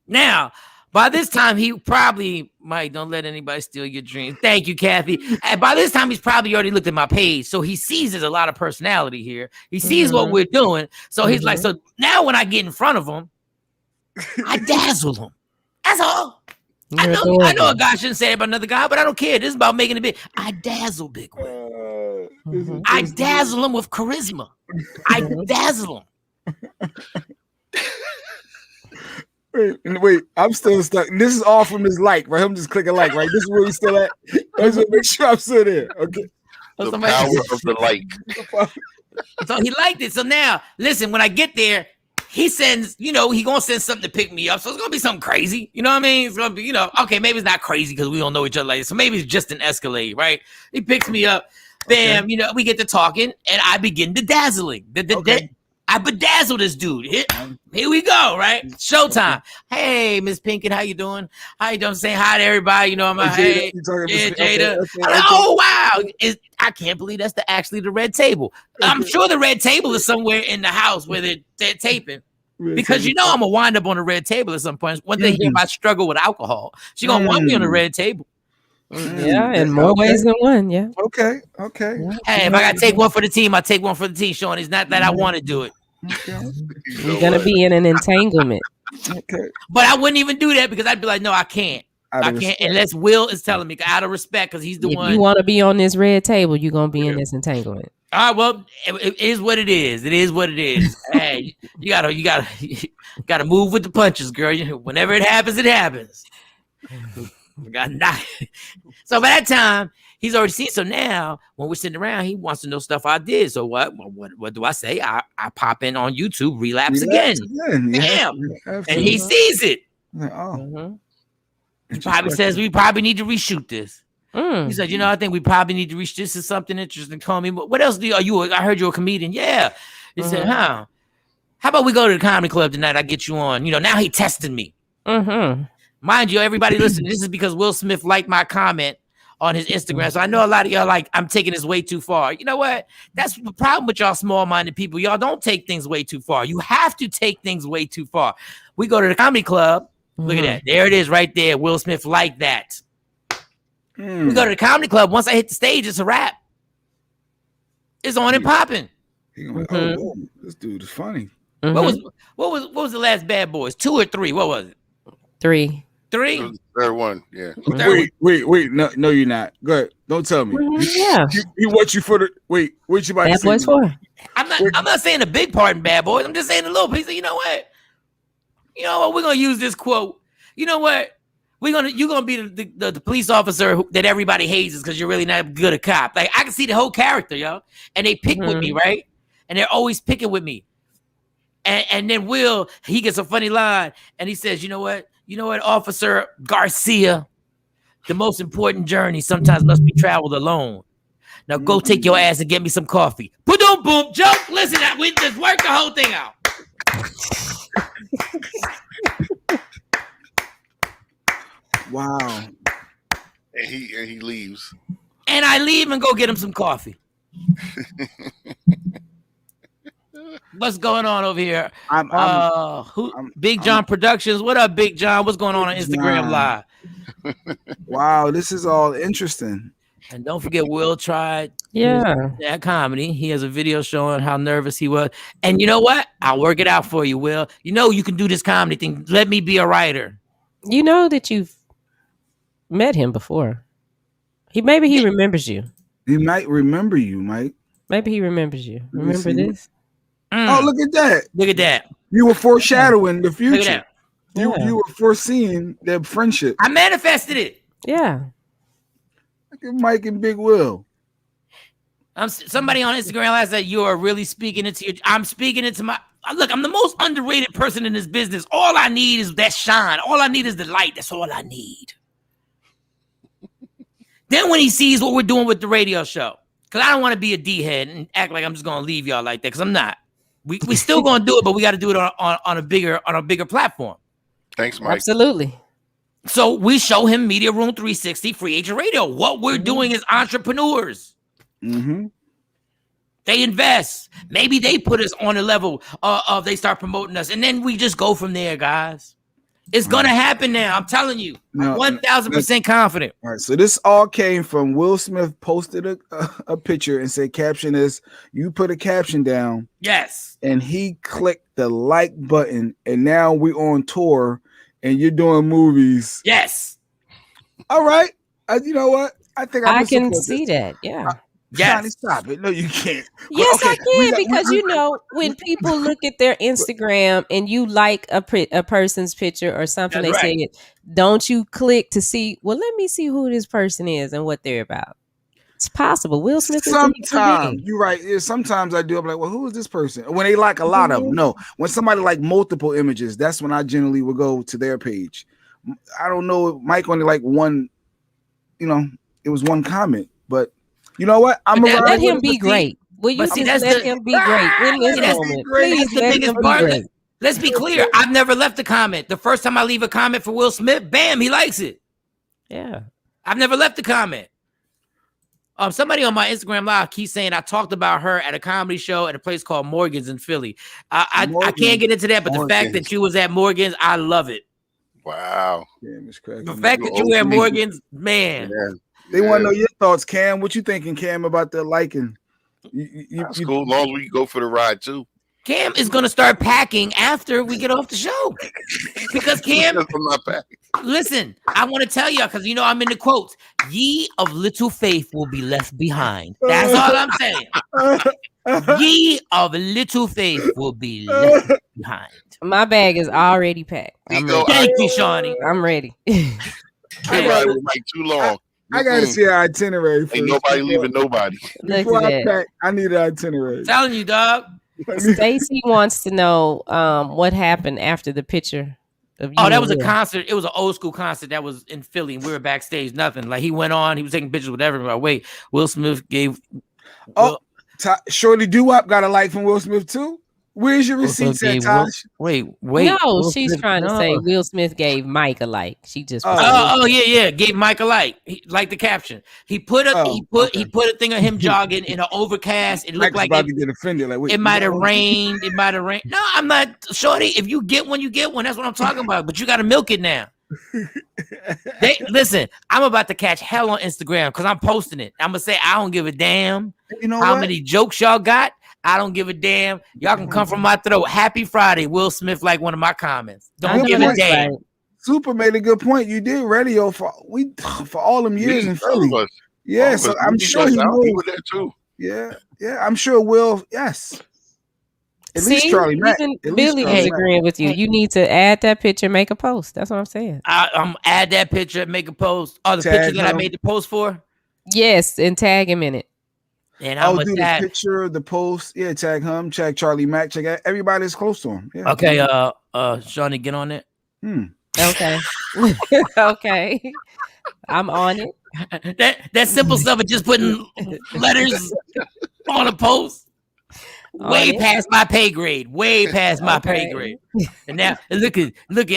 Now, by this time, he probably might. Don't let anybody steal your dreams. Thank you, Kathy. And by this time, he's probably already looked at my page, so he sees there's a lot of personality here. He sees what we're doing, so he's like, so now when I get in front of him, I dazzle him. That's all. I know a guy shouldn't say it about another guy, but I don't care. This is about making it big. I dazzle Big Will. I dazzle him with charisma. I dazzle him. Wait, I'm still stuck. This is all from his like, right? I'm just clicking like, right? This is where he's still at. I just want to make sure I'm still there. Okay. The power of the like. So he liked it. So now, listen, when I get there, he sends, he gonna send something to pick me up. So it's gonna be something crazy. You know what I mean? It's gonna be, okay, maybe it's not crazy because we don't know each other like this. So maybe it's just an Escalade, right? He picks me up. Bam, we get to talking, and I begin to dazzling. I bedazzle this dude. Here we go, right? Showtime. Hey, Miss Pinkett, how you doing? How you doing? Saying hi to everybody. I'm like, hey, Jada. Like, oh, wow. I can't believe that's actually the red table. I'm sure the red table is somewhere in the house where they're taping. Because I'm going to wind up on the red table at some point. One day if I struggle with alcohol, she's going to want me on the red table. Yeah, in more ways than one. Yeah. Okay. Hey, if I got to take one for the team, I take one for the team, Shawn. It's not that I want to do it. Okay. You're going to be in an entanglement. Okay. But I wouldn't even do that because I'd be like, no, I can't. I can't unless Will is telling me out of respect because he's the one. If you want to be on this red table, you're going to be in this entanglement. All right, well, it is what it is. It is what it is. Hey, you gotta move with the punches, girl. Whenever it happens, it happens. So by that time, he's already seen. So now, when we're sitting around, he wants to know stuff I did. So what do I say? I pop in on YouTube, relapse again. Damn, and he sees it. He probably says we probably need to reshoot this. He said, I think we probably need to reach. This is something interesting. Call me. What else I heard you're a comedian. Yeah. He said, how about we go to the comedy club tonight? I get you on. Now he tested me. Mind you, everybody listen, this is because Will Smith liked my comment on his Instagram. So I know a lot of y'all like, I'm taking this way too far. You know what? That's the problem with y'all small-minded people. Y'all don't take things way too far. You have to take things way too far. We go to the comedy club. Look at that. There it is right there. Will Smith liked that. We go to the comedy club. Once I hit the stage, it's a wrap. It's on and popping. Oh, this dude is funny. What was the last Bad Boys? 2 or 3? What was it? 3. 3? Third one, yeah. Wait. No, you're not. Go ahead. Don't tell me. Yeah. He wants you for the what you about Bad to say? Boys 4. I'm not saying a big part in Bad Boys. I'm just saying a little piece. You know what? We're gonna use this quote. You know what? You're gonna be the police officer that everybody hates because you're really not good a cop. Like I can see the whole character, yo, and they pick with me, right? And they're always picking with me. And then Will, he gets a funny line, and he says, "You know what, Officer Garcia, the most important journey sometimes must be traveled alone. Now go take your ass and get me some coffee." Boom, joke. Listen, we just work the whole thing out. Wow. And he leaves. And I leave and go get him some coffee. What's going on over here? Big John Productions. What up, Big John? What's going on Instagram Live? Wow, this is all interesting. And don't forget, Will tried that comedy. He has a video showing how nervous he was. And you know what? I'll work it out for you, Will. You can do this comedy thing. Let me be a writer. You know that you've met him before. Maybe he remembers you. He might remember you, Mike. Maybe he remembers you. Remember this? Oh, look at that. Look at that. You were foreshadowing the future. Look at that. You were foreseeing their friendship. I manifested it. Yeah. Look at Mike and Big Will. Somebody on Instagram last said you are really speaking into your. I'm speaking into my. Look, I'm the most underrated person in this business. All I need is that shine. All I need is the light. That's all I need. Then when he sees what we're doing with the radio show, because I don't want to be a D head and act like I'm just gonna leave y'all like that, because I'm not. We still gonna do it, but we got to do it on a bigger platform. Thanks, Mike. Absolutely. So we show him Media Room 360 Free Agent Radio. What we're doing is entrepreneurs. Mm-hmm. They invest. Maybe they put us on a level of they start promoting us, and then we just go from there, guys. It's gonna happen now. I'm telling you. I'm 1,000% confident. All right. So this all came from Will Smith posted a picture and said, "Caption is." You put a caption down. Yes. And he clicked the like button, and now we're on tour, and you're doing movies. Yes. All right. You know what? I think I can see that. Yeah. Johnny, stop it. No, you can't. Yes, Okay, I can, because you know, when people look at their Instagram and you like a person's picture or something, That's they right. said, don't you click to see, well, let me see who this person is and what they're about. It's possible. Will Smith is sometimes you're right. Yeah, sometimes I do. I'm like, well, who is this person? When they like a lot of them. No, when somebody like multiple images, that's when I generally will go to their page. I don't know. Mike only like one, it was one comment, but you know what? I'm gonna let him be great. Will you just let him be great in this moment? Please let him be great. Let's be clear. I've never left a comment. The first time I leave a comment for Will Smith, bam, he likes it. Yeah. I've never left a comment. Somebody on my Instagram live keeps saying I talked about her at a comedy show at a place called Morgan's in Philly. I can't get into that, but the fact that you was at Morgan's, I love it. Wow. Yeah, Miss Craig. The fact that you were at Morgan's, man. Yeah. They want to know your thoughts, Cam. What you thinking, Cam, about the liking? That's cool. As long as we can go for the ride too. Cam is going to start packing after we get off the show. Because Cam, listen, I want to tell you, because I'm in the quotes. Ye of little faith will be left behind. That's all I'm saying. Ye of little faith will be left behind. My bag is already packed. Thank you, Shawnee. I'm ready. That ride was like too long. I gotta see our itinerary first. Ain't nobody leaving nobody. Before I pack, I need an itinerary. Telling you, dog. Stacy wants to know what happened after the picture of you. Oh, that was a concert. It was an old school concert that was in Philly, and we were backstage. Nothing. Like he went on, he was taking pictures with everybody. Wait, Will Smith gave. Shorty Doo-Wop got a like from Will Smith too. Where's your receipts at, Tosh? Wait. No, she's trying to say Will Smith gave Mike a like. She just yeah, gave Mike a like. He liked the caption. He put a thing of him jogging in an overcast. It looked like about to get offended. Like, wait, it might have rained. It might have rained. No, I'm not, Shorty. If you get one, you get one. That's what I'm talking about. But you got to milk it now. Listen, I'm about to catch hell on Instagram because I'm posting it. I'm gonna say I don't give a damn how many jokes y'all got. I don't give a damn. Y'all can come from my throat. Happy Friday, Will Smith. Like one of my comments. Don't give a damn. Super made a good point. You did radio for all them years in Philly. Yeah, so I'm sure he knows that too. Yeah, I'm sure Will. Yes. At least Charlie Mack. Billy is agreeing with you. You need to add that picture, make a post. That's what I'm saying. I'm add that picture, make a post. Oh, the picture that I made the post for? Yes, and tag him in it. And I'm do the picture, the post. Yeah, tag him, tag Charlie Mack, check everybody that's close to him. Yeah. Okay, Shawnee, get on it. Okay. Okay. I'm on it. That simple stuff of just putting letters on a post. Way past my pay grade. Way past my pay grade. And now look at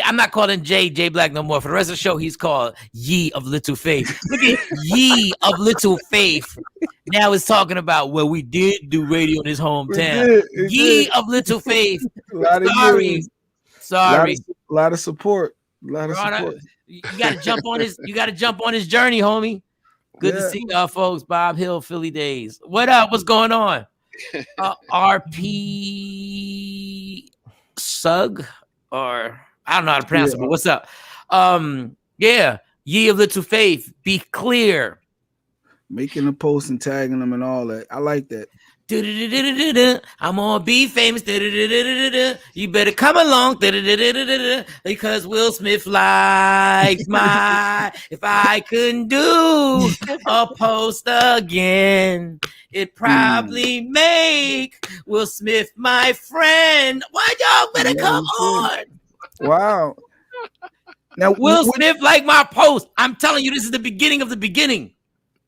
I'm not calling J Black no more. For the rest of the show, he's called Ye of Little Faith. Look at Ye of Little Faith. Now it's talking about we did do radio in his hometown. Ye of Little Faith. Sorry. A lot of support. You gotta jump on his journey, homie. Good to see y'all folks. Bob Hill, Philly days. What up? What's going on? RP Sug, or I don't know how to pronounce it, but what's up? Ye of Little Faith, be clear. Making a post and tagging them and all that. I like that. I'm gonna be famous. You better come along because Will Smith likes my. If I couldn't do a post again, it probably make Will Smith my friend. Why y'all better come on? Wow. Now Will Smith like my post. I'm telling you, this is the beginning of the beginning.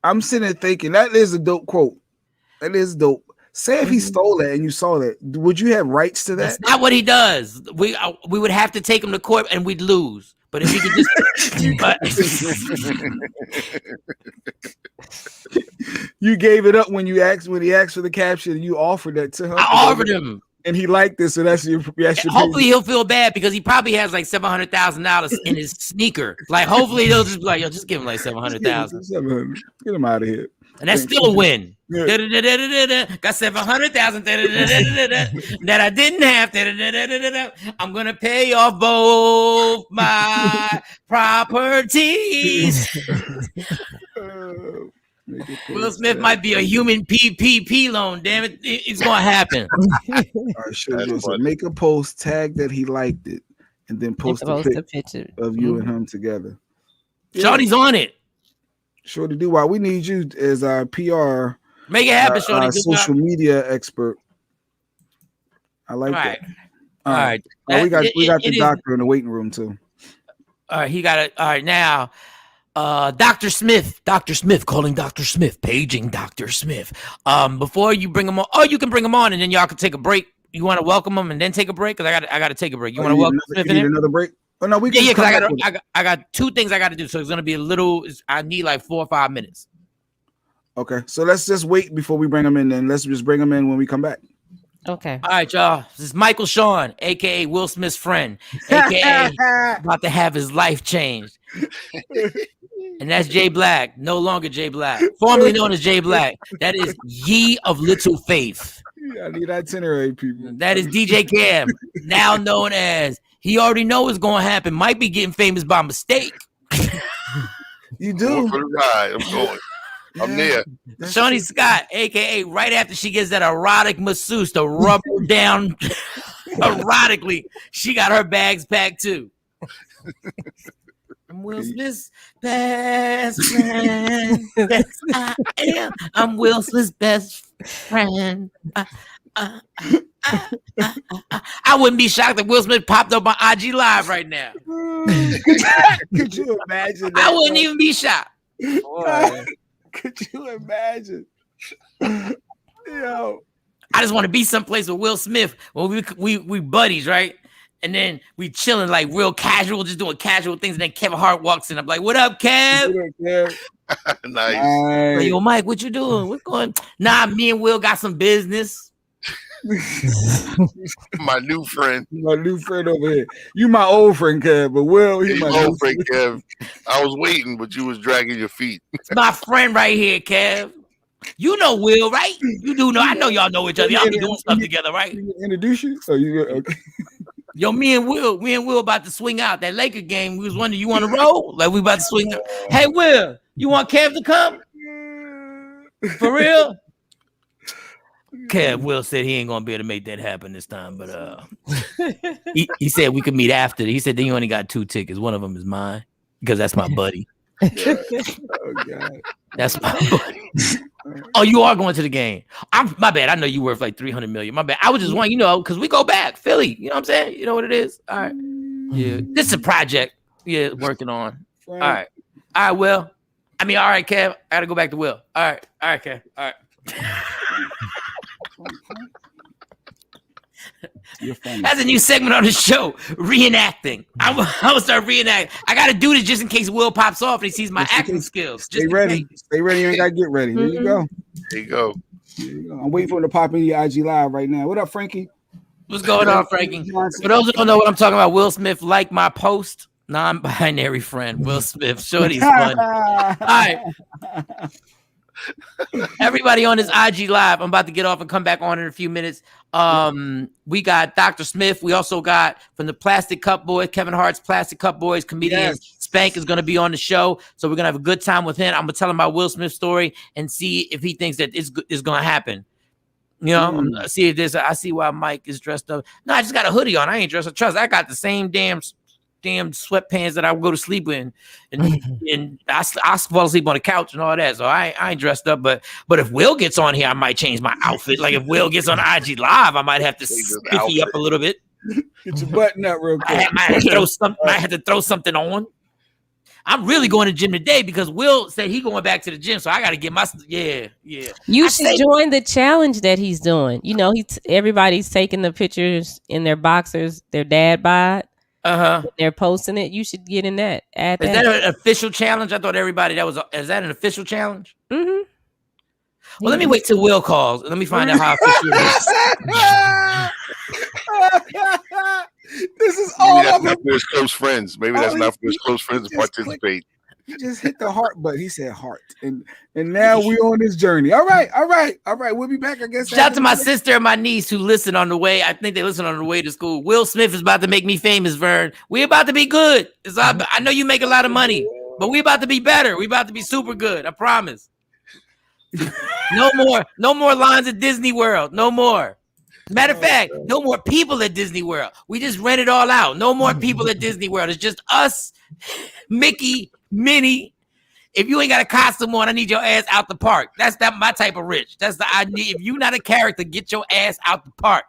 I'm sitting there thinking that is a dope quote. That is dope. Say if he stole that and you saw that, would you have rights to that? That's not what he does. We would have to take him to court and we'd lose. But if he could just, you gave it up when he asked for the caption. You offered that to him. I offered him, and he liked this. So that's your hopefully he'll feel bad because he probably has like $700,000 in his sneaker. Like hopefully they'll just be like, yo, just give him like $700,000. Get him out of here. And that's still a win. Yeah. Got 700,000 that I didn't have. I'm gonna pay off both my properties. Will Smith might be a human PPP loan. Damn it, it's gonna happen. All right, sure. So make a post, tag that he liked it, and then post a picture of you and him together. Shorty's on it. Shorty, do why we need you as our PR. Make it happen, Shorty. Social media expert. I like that. All right. We got the doctor in the waiting room too. All right, he got it. All right, now, Dr. Smith calling Dr. Smith, paging Dr. Smith. Before you bring him on, you can bring him on, and then y'all can take a break. You want to welcome him and then take a break? Because I got to take a break. You want to welcome Smith in? Another break? Oh no, we can. Yeah, because I got two things I got to do, so it's gonna be a little. I need like 4 or 5 minutes. Okay, so let's just wait before we bring him in. Then let's just bring him in when we come back. Okay. All right, y'all. This is Michael Shawn, aka Will Smith's friend, aka about to have his life changed. And that's Jay Black, no longer Jay Black, formerly known as Jay Black. That is Ye of Little Faith. I need itinerary, people. That is DJ Cam, now known as He Already Know What's Going to Happen. Might be getting famous by mistake. You do. Going for the ride. I'm going. I'm there. Shawnee Scott, aka right after she gets that erotic masseuse to rub her down erotically, she got her bags packed too. I'm Will Smith's best friend. Yes, I am. I'm Will Smith's best friend. I wouldn't be shocked if Will Smith popped up on IG Live right now. Could you imagine that? I wouldn't even be shocked. Could you imagine? Yo, I just want to be someplace with Will Smith when we buddies, right? And then we chilling like real casual, just doing casual things. And then Kevin Hart walks in. I'm like, "What up, Kev?" Nice. Like, yo, Mike, what you doing? What's going? Nah, me and Will got some business. My new friend over here. You my old friend, Kev, but Will, he's my old friend, Kev. I was waiting, but you was dragging your feet. It's my friend right here, Kev. You know Will, right? You do know. I know y'all know each other. Y'all be doing stuff together, right? Introduce you? Oh, you okay? Yo, me and Will about to swing out that Laker game. We was wondering, you want to roll? Like we about to swing out. Hey, Will, you want Kev to come? For real? Kev, Will said he ain't gonna be able to make that happen this time, but he said we could meet after. He said then you only got 2 tickets. One of them is mine because that's my buddy. Oh God, that's my buddy. Oh, you are going to the game. My bad. I know you worth like 300 million. My bad. I was just wanting, because we go back. Philly. You know what I'm saying? You know what it is? All right. Yeah. This is a project. Yeah, working on. All right. All right, Will. All right, Kev. I gotta go back to Will. All right, Kev. All right. You're funny. That's a new segment on the show. Reenacting. I'm gonna start reenacting. I gotta do this just in case Will pops off and he sees my acting skills. Stay ready. Stay ready. You ain't gotta get ready. There you go. There you go. I'm waiting for him to pop in your IG Live right now. What up, Frankie? What's going on, Frankie? For those who don't know what I'm talking about, Will Smith liked my post. Non-binary friend, Will Smith. Shorty's funny. All right. Everybody on this IG Live, I'm about to get off and come back on in a few minutes. We got Dr. Smith. We also got from the Plastic Cup Boys, Kevin Hart's Plastic Cup Boys, comedian Spank is going to be on the show. So we're going to have a good time with him. I'm going to tell him about Will Smith's story and see if he thinks that it's going to happen. You know, see if there's. I see why Mike is dressed up. No, I just got a hoodie on. I ain't dressed up. Trust, I got the same damn sweatpants that I go to sleep in, and I fall asleep on the couch and all that. So I ain't dressed up. But if Will gets on here, I might change my outfit. Like if Will gets on IG Live, I might have to spiffy up a little bit. Get your button up real quick. I had to throw something on. I'm really going to gym today because Will said he going back to the gym, so I got to get my You should join the challenge that he's doing. You know, everybody's taking the pictures in their boxers, their dad bod. They're posting it. You should get in that. Is that an official challenge? I thought everybody is that an official challenge? Mm-hmm. Well, let me wait till Will calls. Let me find out how official it is. This is all that's not for his close friends. Maybe that's not for his close friends to participate. He just hit the heart button. He said heart. And now we on this journey. All right. We'll be back, I guess. Shout out to my sister and my niece who listen on the way. I think they listen on the way to school. Will Smith is about to make me famous, Vern. We about to be good. I know you make a lot of money, but we about to be better. We about to be super good. I promise. No more lines at Disney World. No more. Matter of fact, no more people at Disney World. We just rent it all out. No more people at Disney World. It's just us, Mickey, Minnie. If you ain't got a costume on, I need your ass out the park. That's my type of rich. That's the idea. If you not a character, get your ass out the park.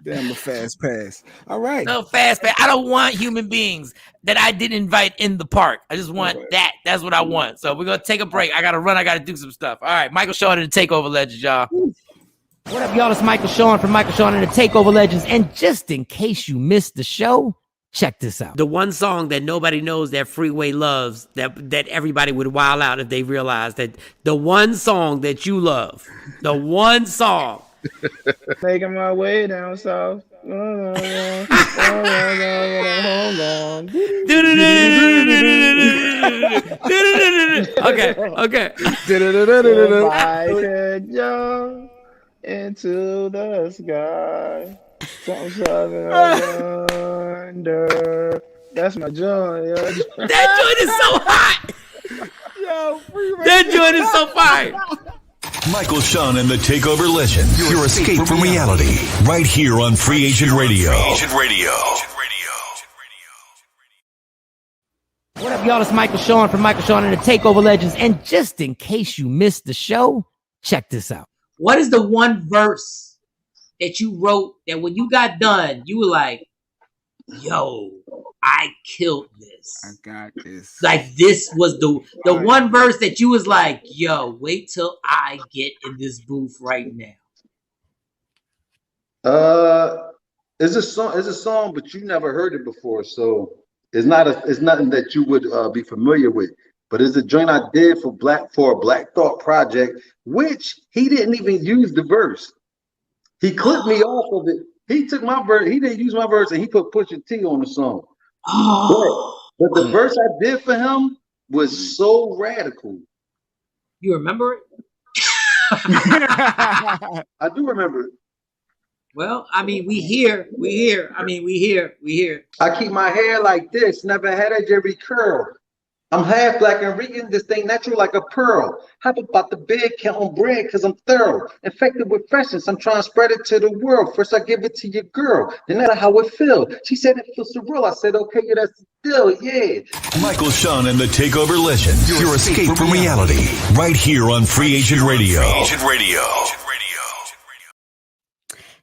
Damn, a fast pass. All right. No fast pass. I don't want human beings that I didn't invite in the park. I just want that. That's what I want. So we're gonna take a break. I gotta run. I gotta do some stuff. All right, Michael Shawn and the Takeover Legends, y'all. What up, y'all? It's Michael Shawn from Michael Shawn and the Takeover Legends. And just in case you missed the show, check this out. The one song that nobody knows that Freeway loves, that everybody would wild out if they realized that the one song that you love, the one song. Making my way down south. Okay. If I could jump into the sky. Something under. That's my joint. That joint is so hot. That joint is so fire. Michael Shawn and the Takeover Legends. Your escape from reality. Right here on Free Agent Radio. What up, y'all? It's Michael Shawn from Michael Shawn and the Takeover Legends. And just in case you missed the show, check this out. What is the one verse that you wrote that when you got done, you were like, yo, I killed this. I got this. Like this was the one verse that you was like, yo, wait till I get in this booth right now. It's a song, but you never heard it before, so it's nothing that you would be familiar with. But it's a joint I did for a Black Thought project, which he didn't even use the verse. He clipped me off of it. He took my verse. He didn't use my verse, and he put Pusha T on the song. But the verse I did for him was so radical. You remember it? I do remember it. Well, I mean, we hear. I keep my hair like this. Never had a Jerry curl. I'm half black and Rican, this thing natural like a pearl. Hop about the bed, count on bread, cause I'm thorough. Infected with freshness, I'm trying to spread it to the world. First I give it to your girl, then that's how it feel. She said it feels surreal. I said, okay, yeah, that's the deal, yeah. Michael Shawn and the Takeover Legends. Your escape from reality. Right here on Free Agent Radio.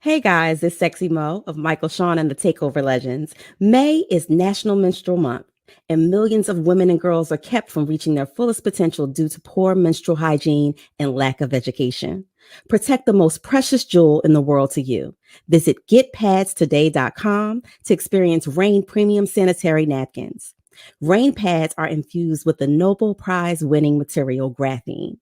Hey guys, it's Sexy Mo of Michael Shawn and the Takeover Legends. May is National Menstrual Month, and millions of women and girls are kept from reaching their fullest potential due to poor menstrual hygiene and lack of education. Protect the most precious jewel in the world to you. Visit getpadstoday.com to experience Rain Premium Sanitary Napkins. Rain pads are infused with the Nobel Prize-winning material graphene.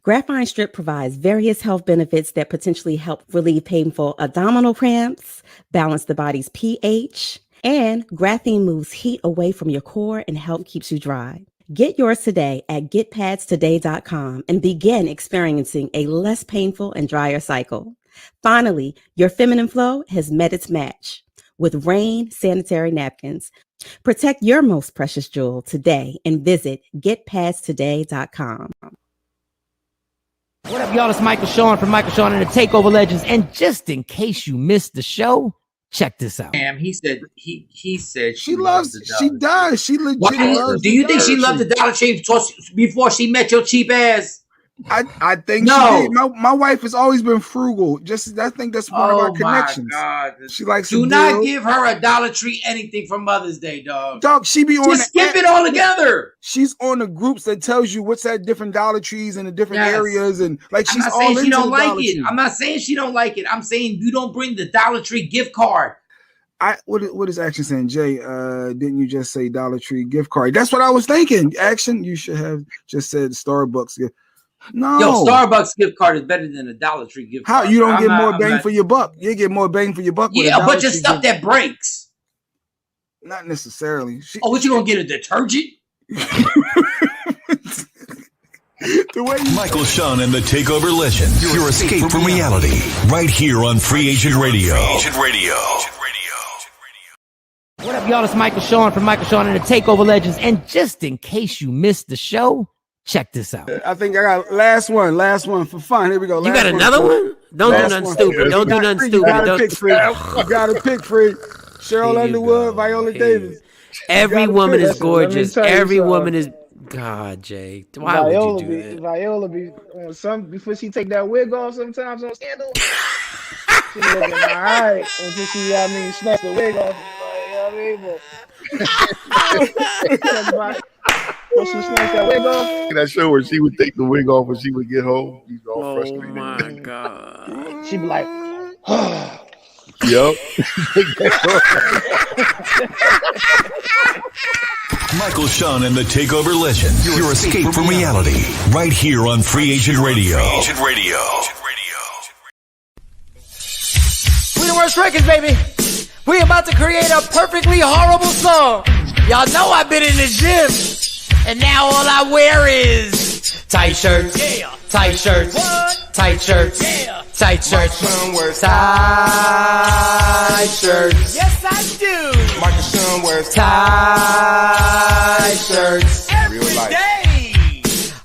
Graphene strip provides various health benefits that potentially help relieve painful abdominal cramps, balance the body's pH, and graphene moves heat away from your core and help keeps you dry. Get yours today at getpadstoday.com and begin experiencing a less painful and drier cycle. Finally, your feminine flow has met its match with Rain Sanitary Napkins. Protect your most precious jewel today and visit getpadstoday.com. What up, y'all? It's Michael Shawn from Michael Shawn and the Takeover Legends. And just in case you missed the show, check this out. He said she loves the Dollar Tree. She does. She legit loves. Do you think she loved the Dollar Tree before she met your cheap ass? I think she did. My wife has always been frugal. I think that's one of our connections. God. She likes do not give her a Dollar Tree anything for Mother's Day, dog. Dog, she be on. Just skip it all together. She's on the groups that tells you what's at different Dollar Trees in the different areas, and like she's I'm not all saying she into don't the like Dollar it. Tree. I'm not saying she don't like it. I'm saying you don't bring the Dollar Tree gift card. What is Action saying, Jay? Didn't you just say Dollar Tree gift card? That's what I was thinking. Action, you should have just said Starbucks gift. No, yo, Starbucks gift card is better than a Dollar Tree gift card. How you don't get more bang for your buck? You get more bang for your buck. Yeah, but just stuff that breaks. Not necessarily. What you gonna get, a detergent? Michael Shawn and the Takeover Legends. Your escape from reality. Right here on Free Agent Radio. What up, y'all? It's Michael Shawn from Michael Shawn and the Takeover Legends. And just in case you missed the show, check this out. I think I got last one for fun. Here we go. You got another one? Don't do nothing stupid. Don't do nothing stupid. You got to pick free. Cheryl Underwood, Viola Davis. Every woman is gorgeous. Every woman is. God, Jay. Why would you do that? Viola be before she take that wig off sometimes on Scandal. She looking all right until she, snatch the wig off. When she snatched that wig off. That show where she would take the wig off when she would get home. She's all frustrated. Oh my God. She'd be like, Yup. Michael Shawn and the Takeover Legends. Your escape from reality. Right here on Free Agent Radio. We the worst records, baby. We about to create a perfectly horrible song. Y'all know I've been in the gym, and now all I wear is tight shirts, tight shirts, tight shirts, tight shirts, tight shirts. Yes, I do. Michael Shawn wears tight shirts every day.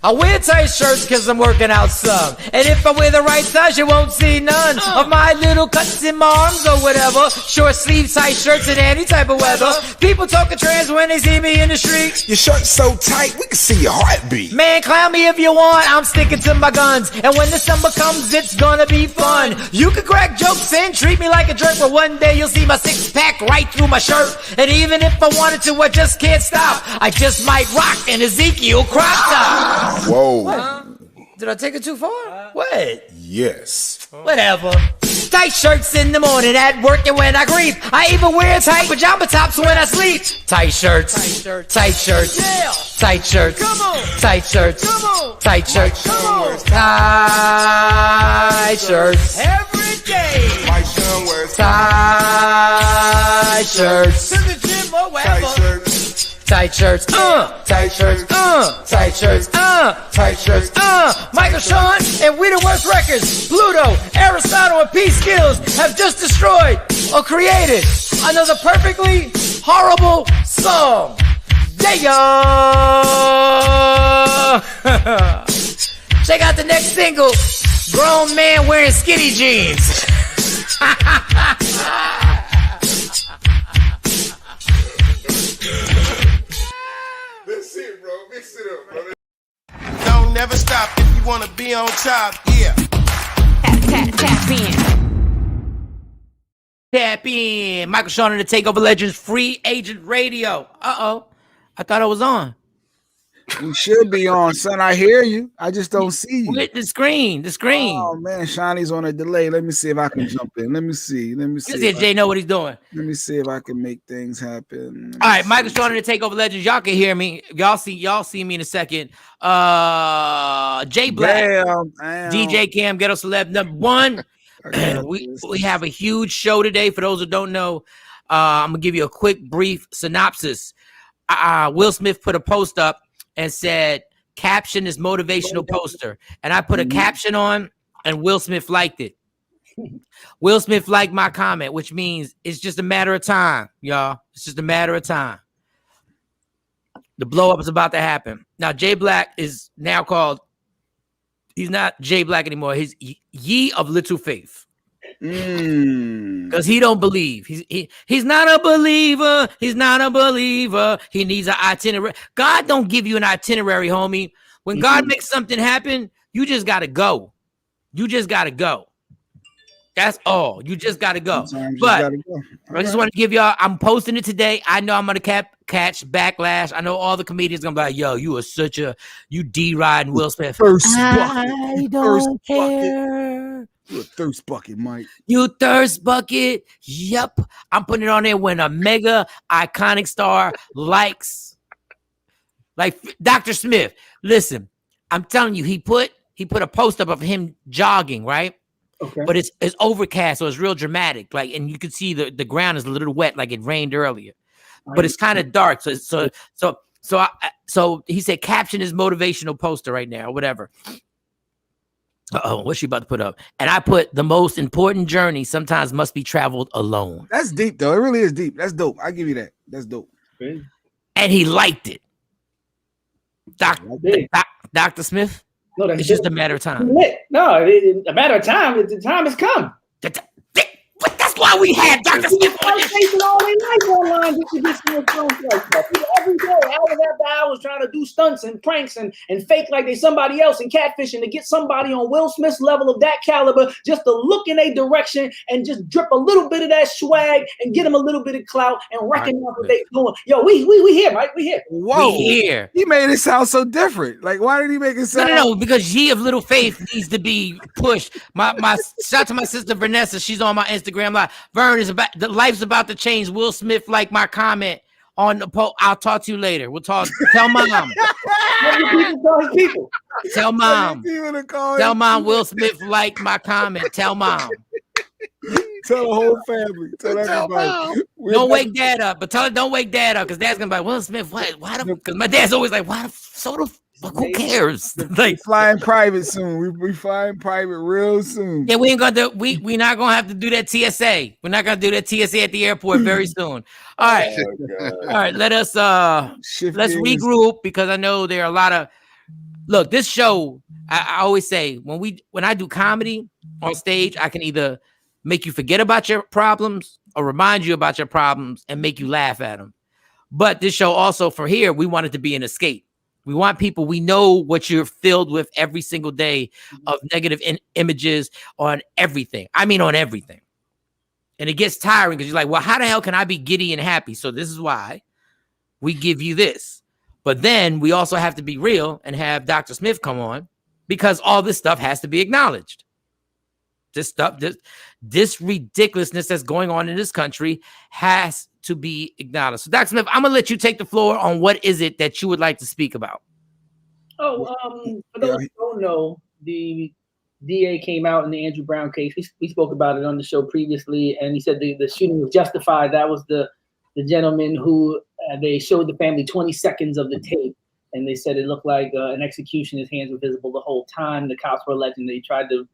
I wear tight shirts because I'm working out some. And if I wear the right size, you won't see none of my little cuts in my arms or whatever. Short sleeve tight shirts in any type of weather. People talking trans when they see me in the street. Your shirt's so tight, we can see your heartbeat. Man, clown me if you want, I'm sticking to my guns. And when the summer comes, it's gonna be fun. You can crack jokes and treat me like a jerk, but one day you'll see my six-pack right through my shirt. And even if I wanted to, I just can't stop. I just might rock an Ezekiel crop top. Whoa. Did I take it too far? What? Yes. Whatever. Tight shirts in the morning at work and when I grieve. I even wear tight pajama tops when I sleep. Tight shirts. Tight shirts. Yeah. Tight shirts. Come on. Tight shirts. Come on. Tight shirts. Come on. Tight shirts. Every day. Mike Shawn wears tight shirts. To the gym or wherever. tight shirts. Tight shirts, tight shirts, tight shirts, tight shirts, Michael Shawn and We the Worst Records, Pluto, Aristotle, and P Skills have just destroyed or created another perfectly horrible song. Yeah. Check out the next single, Grown Man Wearing Skinny Jeans. That's it, bro. Mix it up, brother. Don't never stop if you wanna be on top. Yeah. Tap in. Tap in. Michael Shawn and the Takeover Legends Free Agent Radio. Uh-oh. I thought I was on. You should be on, son. I hear you. I just don't see you. The screen. Oh man, Shawnee's on a delay. Let me see if I can jump in. Let me see. Let's see if Jay know what he's doing. Let me see if I can make things happen. All right, Michael Shawn and the Takeover Legends. Y'all can hear me. Y'all see me in a second. Jay Black, Damn. DJ Cam, Ghetto Celeb number 1. we have a huge show today. For those who don't know, I'm gonna give you a quick, brief synopsis. Will Smith put a post up and said, caption is motivational poster. And I put a caption on, and Will Smith liked it. Will Smith liked my comment, which means it's just a matter of time, y'all. It's just a matter of time. The blow up is about to happen. Now, Jay Black is now called He's not Jay Black anymore. He's Ye of Little Faith. Because he don't believe. He's not a believer. He's not a believer. He needs an itinerary. God don't give you an itinerary, homie. When God makes something happen, you just got to go. You just got to go. That's all. You just got to go. But I just want to give y'all, I'm posting it today. I know I'm going to catch backlash. I know all the comedians going to be like, yo, you are such a, you D-riding Will Smith. I don't care. You a thirst bucket, Mike. You thirst bucket. Yep. I'm putting it on there when a mega iconic star likes, like Dr. Smith. Listen, I'm telling you, he put a post up of him jogging, right? Okay. But it's overcast, so it's real dramatic. Like, and you can see the ground is a little wet, like it rained earlier. But it's kind of dark. So he said, caption his motivational poster right now, or whatever. What's she about to put up? And I put, the most important journey sometimes must be traveled alone. That's deep, though. It really is deep. That's dope. I give you that. That's dope. And he liked it. Dr. Smith? No, it's just a matter of time. No, a matter of time. The time has come. That's why we had Dr. Smith on this. All their life online just to get some stunts like that. Every day, hours after hours, trying to do stunts and pranks and fake like they somebody else and catfishing to get somebody on Will Smith's level of that caliber just to look in a direction and just drip a little bit of that swag and get them a little bit of clout and recognize what they doing. Yo, we here, Mike. We here. Whoa, we here. He made it sound so different. Like, why did he make it sound? No, because Ye of Little Faith needs to be pushed. My shout out to my sister Vanessa. She's on my Instagram live. Vern, is about the life's about to change. Will Smith like my comment on the post. I'll talk to you later. We'll talk. Tell mom. Tell mom. Tell mom Will Smith like my comment. Tell mom. Tell the whole family. Tell everybody. Don't wake dad up, but tell her don't wake dad up because dad's gonna be like, Will Smith, what? Why the? Because my dad's always like, why the? So the fuck? Who cares? Like, flying private soon. We flying private real soon. Yeah, we ain't gonna do. We not gonna have to do that TSA. We're not gonna do that TSA at the airport very soon. All right, all right. Let's regroup because I know there are a lot of. Look, this show. I always say when I do comedy on stage, I can either make you forget about your problems or remind you about your problems and make you laugh at them. But this show also, for here, we want it to be an escape. We want people, we know what you're filled with every single day of negative images on everything. I mean, on everything. And it gets tiring because you're like, well, how the hell can I be giddy and happy? So this is why we give you this. But then we also have to be real and have Dr. Smith come on because all this stuff has to be acknowledged. This stuff, this ridiculousness that's going on in this country has to be acknowledged. So, Dr. Smith, I'm gonna let you take the floor on what is it that you would like to speak about. For those who don't know, the DA came out in the Andrew Brown case. We spoke about it on the show previously, and he said the shooting was justified. That was the gentleman who they showed the family 20 seconds of the tape, and they said it looked like an execution. His hands were visible the whole time. The cops were alleging that he tried to,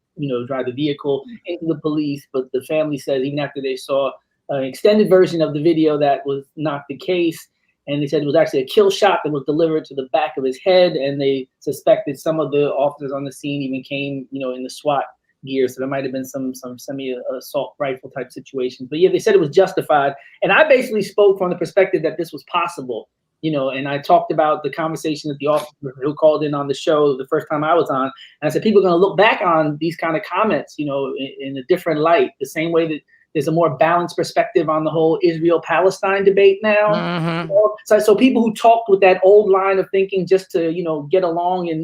drive the vehicle into the police, but the family said even after they saw an extended version of the video, that was not the case. And they said it was actually a kill shot that was delivered to the back of his head. And they suspected some of the officers on the scene even came, in the SWAT gear. So there might have been some semi-assault rifle type situations. But yeah, they said it was justified. And I basically spoke from the perspective that this was possible. And I talked about the conversation that the officer who called in on the show the first time I was on. And I said, people are going to look back on these kind of comments, in a different light, the same way that there's a more balanced perspective on the whole Israel-Palestine debate now. Mm-hmm. So people who talked with that old line of thinking just to, get along and,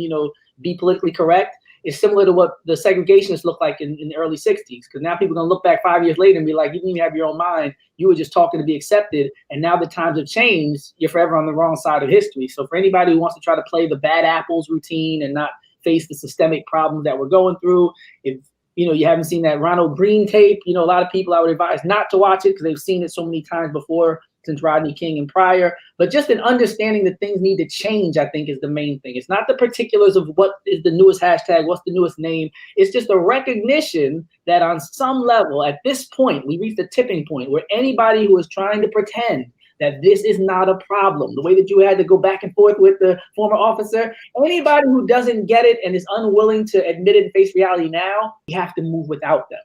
be politically correct is similar to what the segregationists looked like in the early 60s. Because now people are going to look back 5 years later and be like, you didn't even have your own mind. You were just talking to be accepted. And now the times have changed. You're forever on the wrong side of history. So for anybody who wants to try to play the bad apples routine and not face the systemic problems that we're going through, if you haven't seen that Ronald Green tape, a lot of people I would advise not to watch it because they've seen it so many times before since Rodney King and prior. But just an understanding that things need to change, I think, is the main thing. It's not the particulars of what is the newest hashtag, what's the newest name. It's just a recognition that on some level, at this point, we reached a tipping point where anybody who is trying to pretend that this is not a problem. The way that you had to go back and forth with the former officer, anybody who doesn't get it and is unwilling to admit it and face reality now, you have to move without them.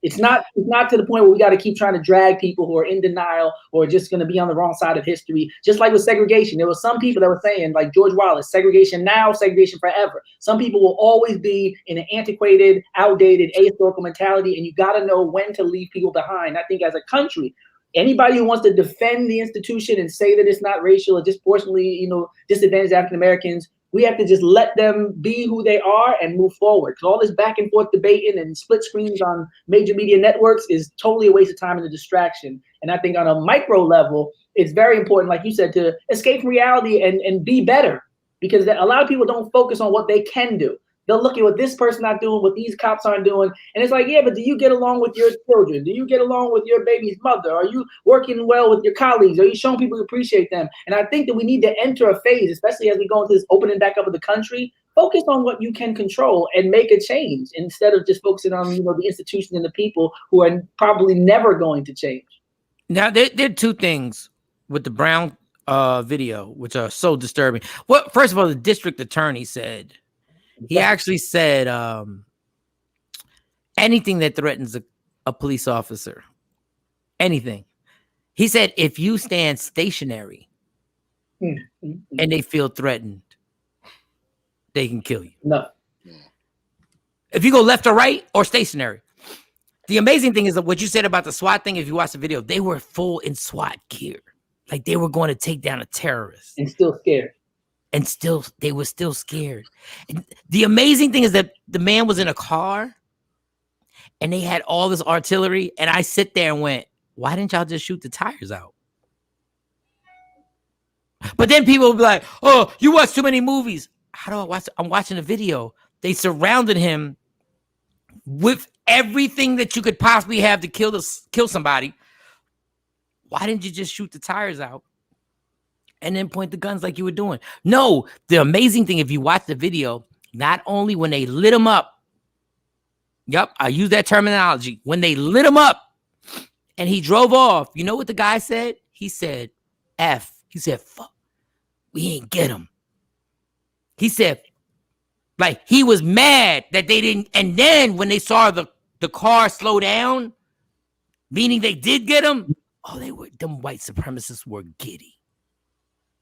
It's not to the point where we got to keep trying to drag people who are in denial or just going to be on the wrong side of history. Just like with segregation, there were some people that were saying, like George Wallace, segregation now, segregation forever. Some people will always be in an antiquated, outdated, ahistorical mentality, and you got to know when to leave people behind. I think as a country, anybody who wants to defend the institution and say that it's not racial or disproportionately, disadvantaged African Americans, we have to just let them be who they are and move forward. Because all this back and forth debating and split screens on major media networks is totally a waste of time and a distraction. And I think on a micro level, it's very important, like you said, to escape from reality and be better. Because a lot of people don't focus on what they can do. They'll look at what this person not doing, what these cops aren't doing. And it's like, yeah, but do you get along with your children? Do you get along with your baby's mother? Are you working well with your colleagues? Are you showing people you appreciate them? And I think that we need to enter a phase, especially as we go into this opening back up of the country, focus on what you can control and make a change instead of just focusing on, the institution and the people who are probably never going to change. Now, there are two things with the Brown video, which are so disturbing. Well, first of all, the district attorney said, he actually said anything that threatens a police officer, anything. He said, if you stand stationary and they feel threatened, they can kill you. No. If you go left or right or stationary. The amazing thing is that what you said about the SWAT thing, if you watch the video, they were full in SWAT gear. Like they were going to take down a terrorist. And still scared. And they were still scared. And the amazing thing is that the man was in a car and they had all this artillery. And I sit there and went, why didn't y'all just shoot the tires out? But then people will be like, oh, you watch too many movies. How do I watch? I'm watching a video. They surrounded him with everything that you could possibly have to kill somebody. Why didn't you just shoot the tires out? And then point the guns like you were doing. No, the amazing thing, if you watch the video, not only when they lit him up, I use that terminology, when they lit him up and he drove off, you know what the guy said? He said, F. He said, fuck, we ain't get him. He said, like, he was mad that they didn't. And then when they saw the car slow down, meaning they did get him, them white supremacists were giddy.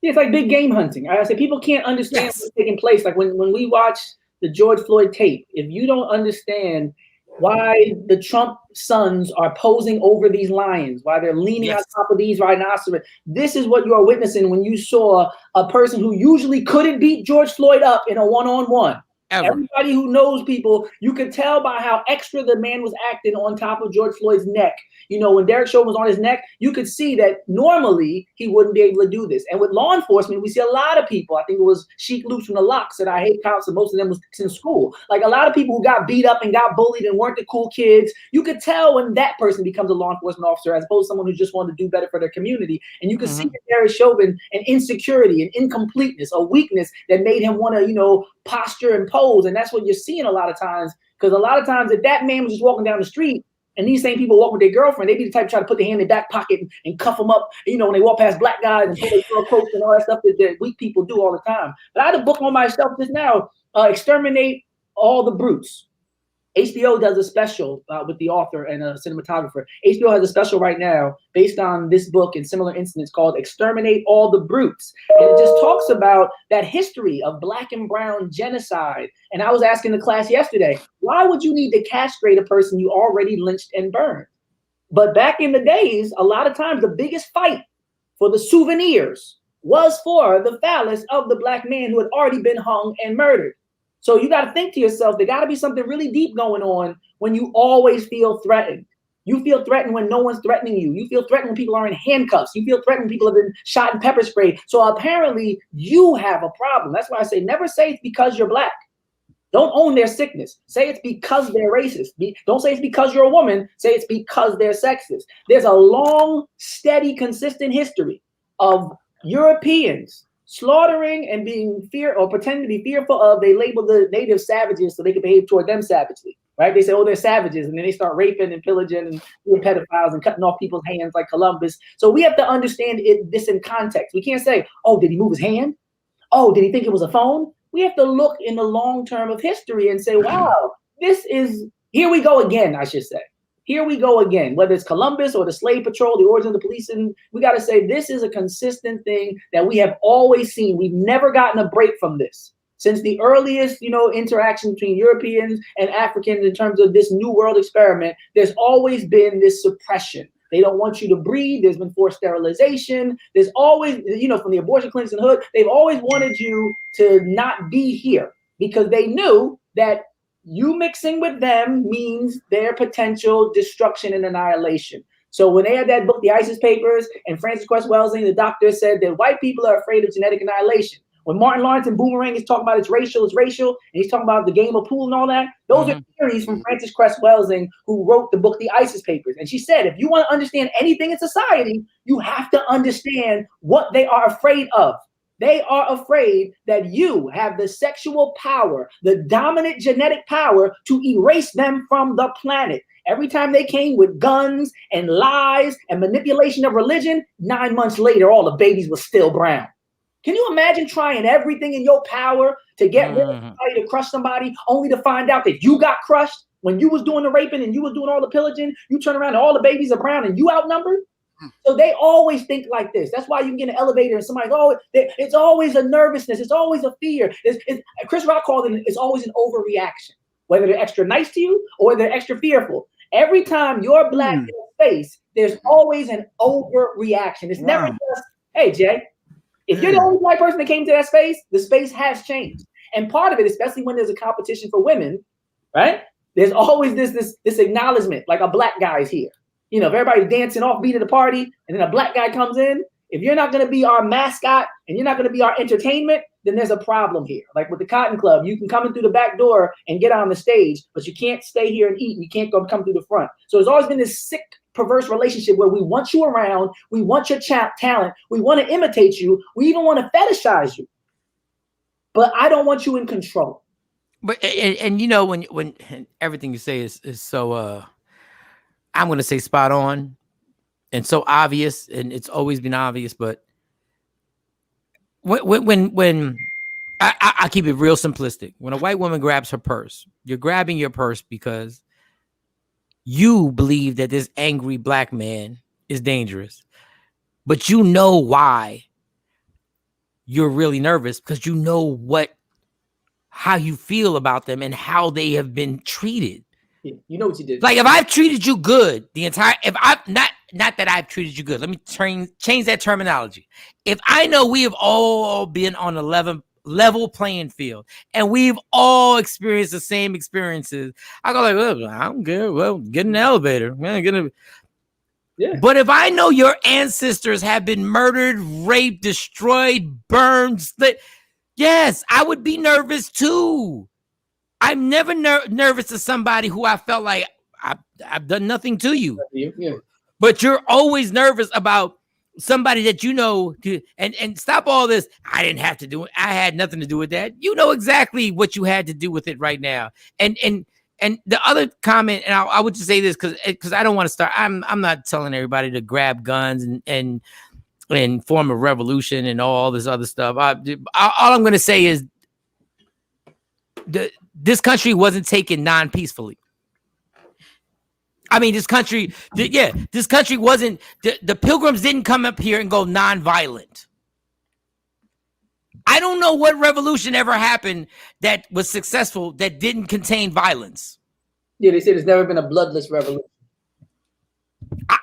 It's like big game hunting. I say people can't understand what's taking place. Like when we watch the George Floyd tape, if you don't understand why the Trump sons are posing over these lions, why they're leaning on top of these rhinoceros, this is what you are witnessing when you saw a person who usually couldn't beat George Floyd up in a one-on-one. Everybody who knows people, you could tell by how extra the man was acting on top of George Floyd's neck. When Derek Chauvin was on his neck, you could see that normally he wouldn't be able to do this. And with law enforcement, we see a lot of people. I think it was Sheik Luke from the Locks said, I hate cops, and most of them was in school. Like a lot of people who got beat up and got bullied and weren't the cool kids. You could tell when that person becomes a law enforcement officer as opposed to someone who just wanted to do better for their community. And you could see in Derek Chauvin an insecurity, an incompleteness, a weakness that made him want to, posture and pose. And that's what you're seeing a lot of times. Because a lot of times if that man was just walking down the street and these same people walk with their girlfriend, they'd be the type to try to put their hand in their back pocket and cuff them up, when they walk past black guys and pull their fur coats and all that stuff that weak people do all the time. But I had a book on my shelf just now, Exterminate All the Brutes. HBO does a special with the author and a cinematographer. HBO has a special right now based on this book and similar incidents called Exterminate All the Brutes. And it just talks about that history of black and brown genocide. And I was asking the class yesterday, why would you need to castrate a person you already lynched and burned? But back in the days, a lot of times the biggest fight for the souvenirs was for the phallus of the black man who had already been hung and murdered. So you got to think to yourself, there got to be something really deep going on when you always feel threatened. You feel threatened when no one's threatening you. You feel threatened when people are in handcuffs. You feel threatened when people have been shot in pepper spray. So apparently you have a problem. That's why I say never say it's because you're black. Don't own their sickness. Say it's because they're racist. Don't say it's because you're a woman. Say it's because they're sexist. There's a long, steady, consistent history of Europeans slaughtering and being pretending to be fearful of. They label the native savages so they can behave toward them savagely. right? They say, oh, they're savages, and then they start raping and pillaging and being pedophiles and cutting off people's hands like Columbus. So we have to understand this in context. We can't say, oh, did he move his hand? Oh, did he think it was a phone? We have to look in the long term of history and say, wow, here we go again, I should say. Here we go again, whether it's Columbus or the slave patrol, the origin of the police, and we got to say this is a consistent thing that we have always seen. We've never gotten a break from this. Since the earliest, interaction between Europeans and Africans in terms of this new world experiment, there's always been this suppression. They don't want you to breed. There's been forced sterilization. There's always, from the abortion clinics in the hood, they've always wanted you to not be here because they knew that you mixing with them means their potential destruction and annihilation. So when they had that book, The ISIS Papers, and Francis Cress Welsing, the doctor said that white people are afraid of genetic annihilation. When Martin Lawrence and Boomerang is talking about it's racial, and he's talking about the game of pool and all that, those are theories from Francis Cress Welsing, who wrote the book, The ISIS Papers. And she said, if you want to understand anything in society, you have to understand what they are afraid of. They are afraid that you have the sexual power, the dominant genetic power to erase them from the planet. Every time they came with guns and lies and manipulation of religion, 9 months later, all the babies were still brown. Can you imagine trying everything in your power to get rid of somebody, to crush somebody, only to find out that you got crushed when you was doing the raping and you was doing all the pillaging? You turn around and all the babies are brown and you outnumbered? So they always think like this. That's why you can get in an elevator and somebody's, it's always a nervousness. It's always a fear. Chris Rock called it, it's always an overreaction, whether they're extra nice to you or they're extra fearful. Every time you're black in the face, there's always an overreaction. It's never just, hey, Jay, if you're the only black person that came to that space, the space has changed. And part of it, especially when there's a competition for women, right? There's always this acknowledgement, like a black guy's here. If everybody's dancing off beat at the party and then a black guy comes in, if you're not going to be our mascot and you're not going to be our entertainment, then there's a problem here. Like with the Cotton Club, you can come in through the back door and get on the stage, but you can't stay here and eat. You can't come through the front. So there's always been this sick, perverse relationship where we want you around, we want your talent, we want to imitate you, we even want to fetishize you, but I don't want you in control. But when everything you say is so I'm going to say spot on and so obvious, and it's always been obvious, but when I keep it real simplistic, when a white woman grabs her purse, you're grabbing your purse because you believe that this angry black man is dangerous, but you know why you're really nervous, because you know how you feel about them and how they have been treated. You know what you did. Like if I've treated you good if I've not that I've treated you good, let me change that terminology. If I know we have all been on a level playing field and we've all experienced the same experiences, I go like, well, I don't care. Well, get in the elevator. Yeah. But if I know your ancestors have been murdered, raped, destroyed, burned, split, yes, I would be nervous too. I'm never nervous to somebody who I felt like I've done nothing to you. Yeah. But you're always nervous about somebody that and stop all this. I didn't have to do it. I had nothing to do with that. You know exactly what you had to do with it right now. And the other comment, and I would just say this because I don't want to start. I'm not telling everybody to grab guns and form a revolution and all this other stuff. All I'm going to say is this country wasn't taken non-peacefully. I mean, this country wasn't, the Pilgrims didn't come up here and go non-violent. I don't know what revolution ever happened that was successful that didn't contain violence. Yeah, they say there's never been a bloodless revolution.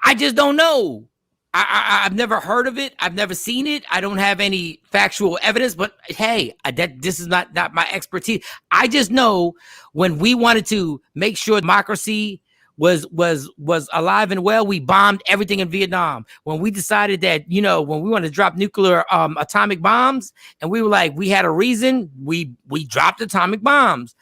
I just don't know. I've never heard of it. I've never seen it. I don't have any factual evidence, but hey, this is not my expertise. I just know when we wanted to make sure democracy was alive and well, we bombed everything in Vietnam. When we decided that, when we wanted to drop nuclear atomic bombs, and we were like, we had a reason, we dropped atomic bombs.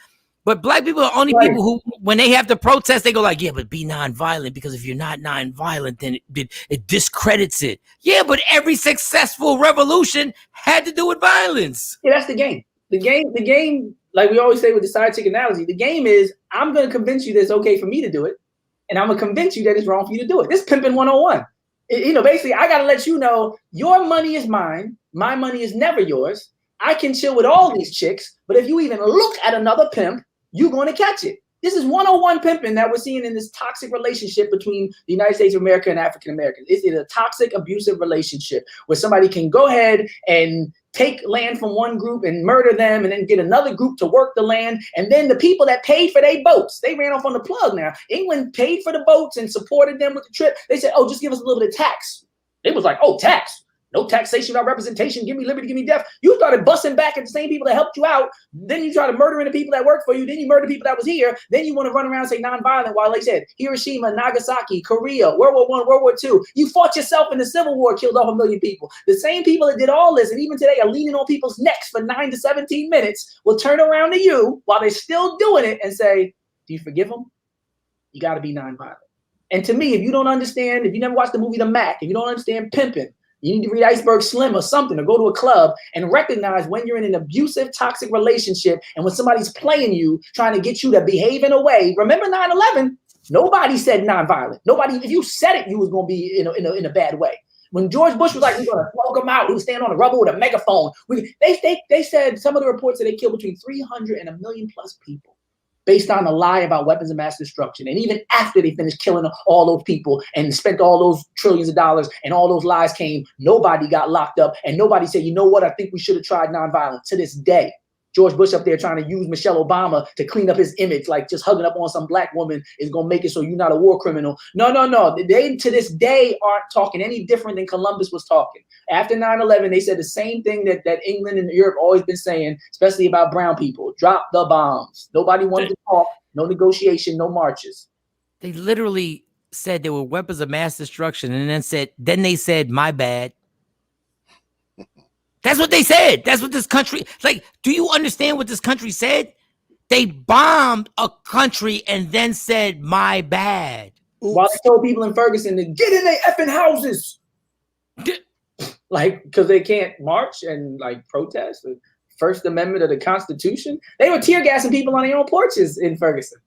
But black people are only people who, when they have to protest, they go like, yeah, but be nonviolent, because if you're not nonviolent, then it discredits it. Yeah, but every successful revolution had to do with violence. Yeah, that's the game. The game like we always say with the side chick analogy, the game is I'm going to convince you that it's okay for me to do it, and I'm going to convince you that it's wrong for you to do it. This pimping 101. Basically, I got to let you know your money is mine. My money is never yours. I can chill with all these chicks, but if you even look at another pimp, you're going to catch it. This is 101 pimping that we're seeing in this toxic relationship between the United States of America and African Americans. It's a toxic, abusive relationship where somebody can go ahead and take land from one group and murder them and then get another group to work the land. And then the people that paid for their boats, they ran off on the plug now. England paid for the boats and supported them with the trip. They said, oh, just give us a little bit of tax. It was like, oh, tax. No taxation, no representation. Give me liberty, give me death. You started busting back at the same people that helped you out. Then you try to murdering the people that worked for you. Then you murder people that was here. Then you want to run around and say nonviolent while they said Hiroshima, Nagasaki, Korea, World War I, World War II. You fought yourself in the Civil War, killed off 1 million people. The same people that did all this and even today are leaning on people's necks for 9 to 17 minutes will turn around to you while they're still doing it and say, do you forgive them? You got to be nonviolent. And to me, if you don't understand, if you never watched the movie The Mac, if you don't understand pimping, you need to read Iceberg Slim or something, or go to a club and recognize when you're in an abusive, toxic relationship and when somebody's playing you, trying to get you to behave in a way. Remember 9/11? Nobody said nonviolent. Nobody, if you said it, you was going to be in a bad way. When George Bush was like, we're going to smoke him out, he was standing on the rubber with a megaphone. They said some of the reports that they killed between 300 and 1 million plus people, based on a lie about weapons of mass destruction. And even after they finished killing all those people and spent all those trillions of dollars and all those lies came, nobody got locked up and nobody said, you know what, I think we should have tried nonviolence. To this day, George Bush up there trying to use Michelle Obama to clean up his image, like just hugging up on some black woman is going to make it so you're not a war criminal. No. They, to this day, aren't talking any different than Columbus was talking. After 9/11, they said the same thing that England and Europe always been saying, especially about brown people. Drop the bombs. Nobody wanted to talk. No negotiation, no marches. They literally said they were weapons of mass destruction and then they said, my bad. That's what they said. That's what this country, like, do you understand what this country said? They bombed a country and then said, my bad. While they told people in Ferguson to get in their effing houses. Like, because they can't march and like protest the First Amendment of the Constitution. They were tear gassing people on their own porches in Ferguson.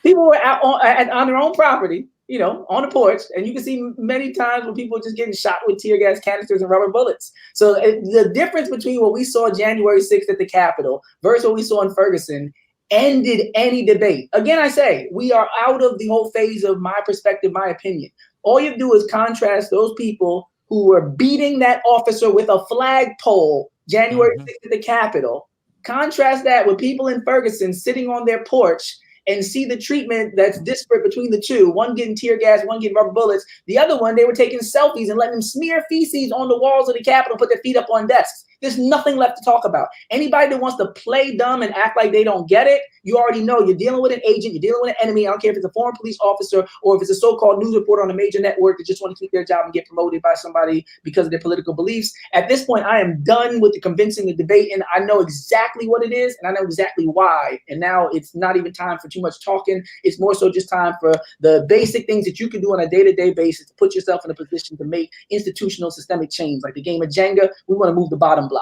People were out on their own property, on the porch, and you can see many times when people are just getting shot with tear gas canisters and rubber bullets. So the difference between what we saw January 6th at the Capitol versus what we saw in Ferguson ended any debate. Again, I say, we are out of the whole phase of my perspective, my opinion. All you do is contrast those people who were beating that officer with a flagpole January 6th at the Capitol. Contrast that with people in Ferguson sitting on their porch and see the treatment that's disparate between the two. One getting tear gas, one getting rubber bullets. The other one, they were taking selfies and letting them smear feces on the walls of the Capitol, put their feet up on desks. There's nothing left to talk about. Anybody that wants to play dumb and act like they don't get it, you already know you're dealing with an agent, you're dealing with an enemy. I don't care if it's a foreign police officer or if it's a so-called news reporter on a major network that just want to keep their job and get promoted by somebody because of their political beliefs. At this point, I am done with the convincing, the debate, and I know exactly what it is and I know exactly why. And now it's not even time for too much talking. It's more so just time for the basic things that you can do on a day-to-day basis to put yourself in a position to make institutional systemic change. Like the game of Jenga, we want to move the bottom block.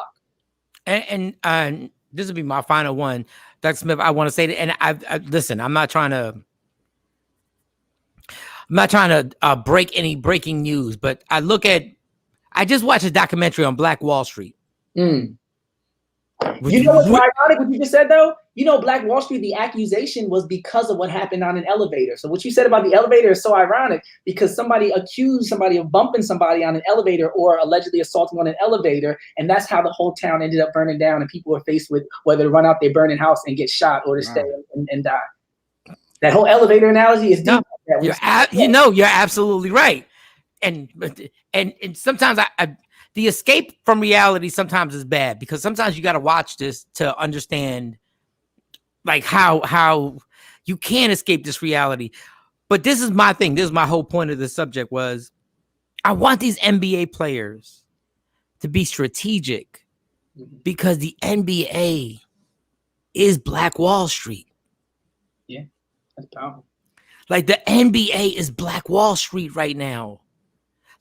And this will be my final one, Dr. Smith. I want to say that, and I listen. I'm not trying to break any breaking news, but I just watched a documentary on Black Wall Street. You know what's ironic what you just said though? Black Wall Street, the accusation was because of what happened on an elevator. So what you said about the elevator is so ironic because somebody accused somebody of bumping somebody on an elevator or allegedly assaulting on an elevator. And that's how the whole town ended up burning down and people were faced with whether to run out their burning house and get shot or to stay and die. That whole elevator analogy is deep. You're absolutely right. And sometimes the escape from reality sometimes is bad because sometimes you got to watch this to understand like how you can't escape this reality. But this is my thing. This is my whole point of the subject was I want these NBA players to be strategic because the NBA is Black Wall Street. Yeah, that's powerful. Like the NBA is Black Wall Street right now.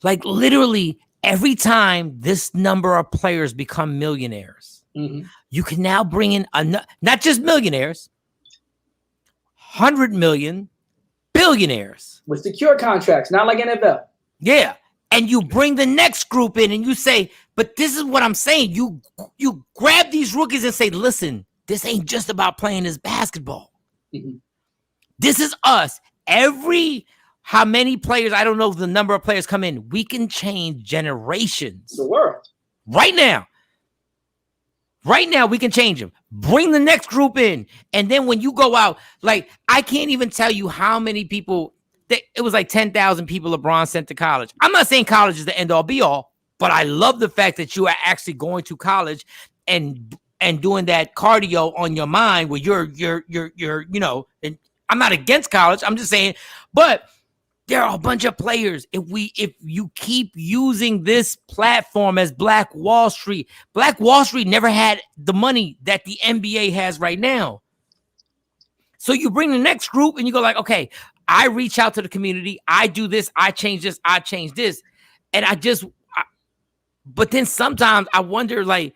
Like literally every time this number of players become millionaires, You can now bring in not just millionaires, 100 million billionaires with secure contracts, not like NFL. Yeah. And you bring the next group in and you say, but this is what I'm saying. You grab these rookies and say, listen, this ain't just about playing this basketball. This is us. How many players, I don't know the number of players come in. We can change generations. The world. Right now. Right now, we can change them. Bring the next group in. And then when you go out, like, I can't even tell you how many people, it was like 10,000 people LeBron sent to college. I'm not saying college is the end all be all, but I love the fact that you are actually going to college and doing that cardio on your mind where you're and I'm not against college. I'm just saying, but there are a bunch of players. If you keep using this platform as Black Wall Street never had the money that the NBA has right now. So you bring the next group and you go like, okay, I reach out to the community. I do this. I change this. I change this. And but then sometimes I wonder like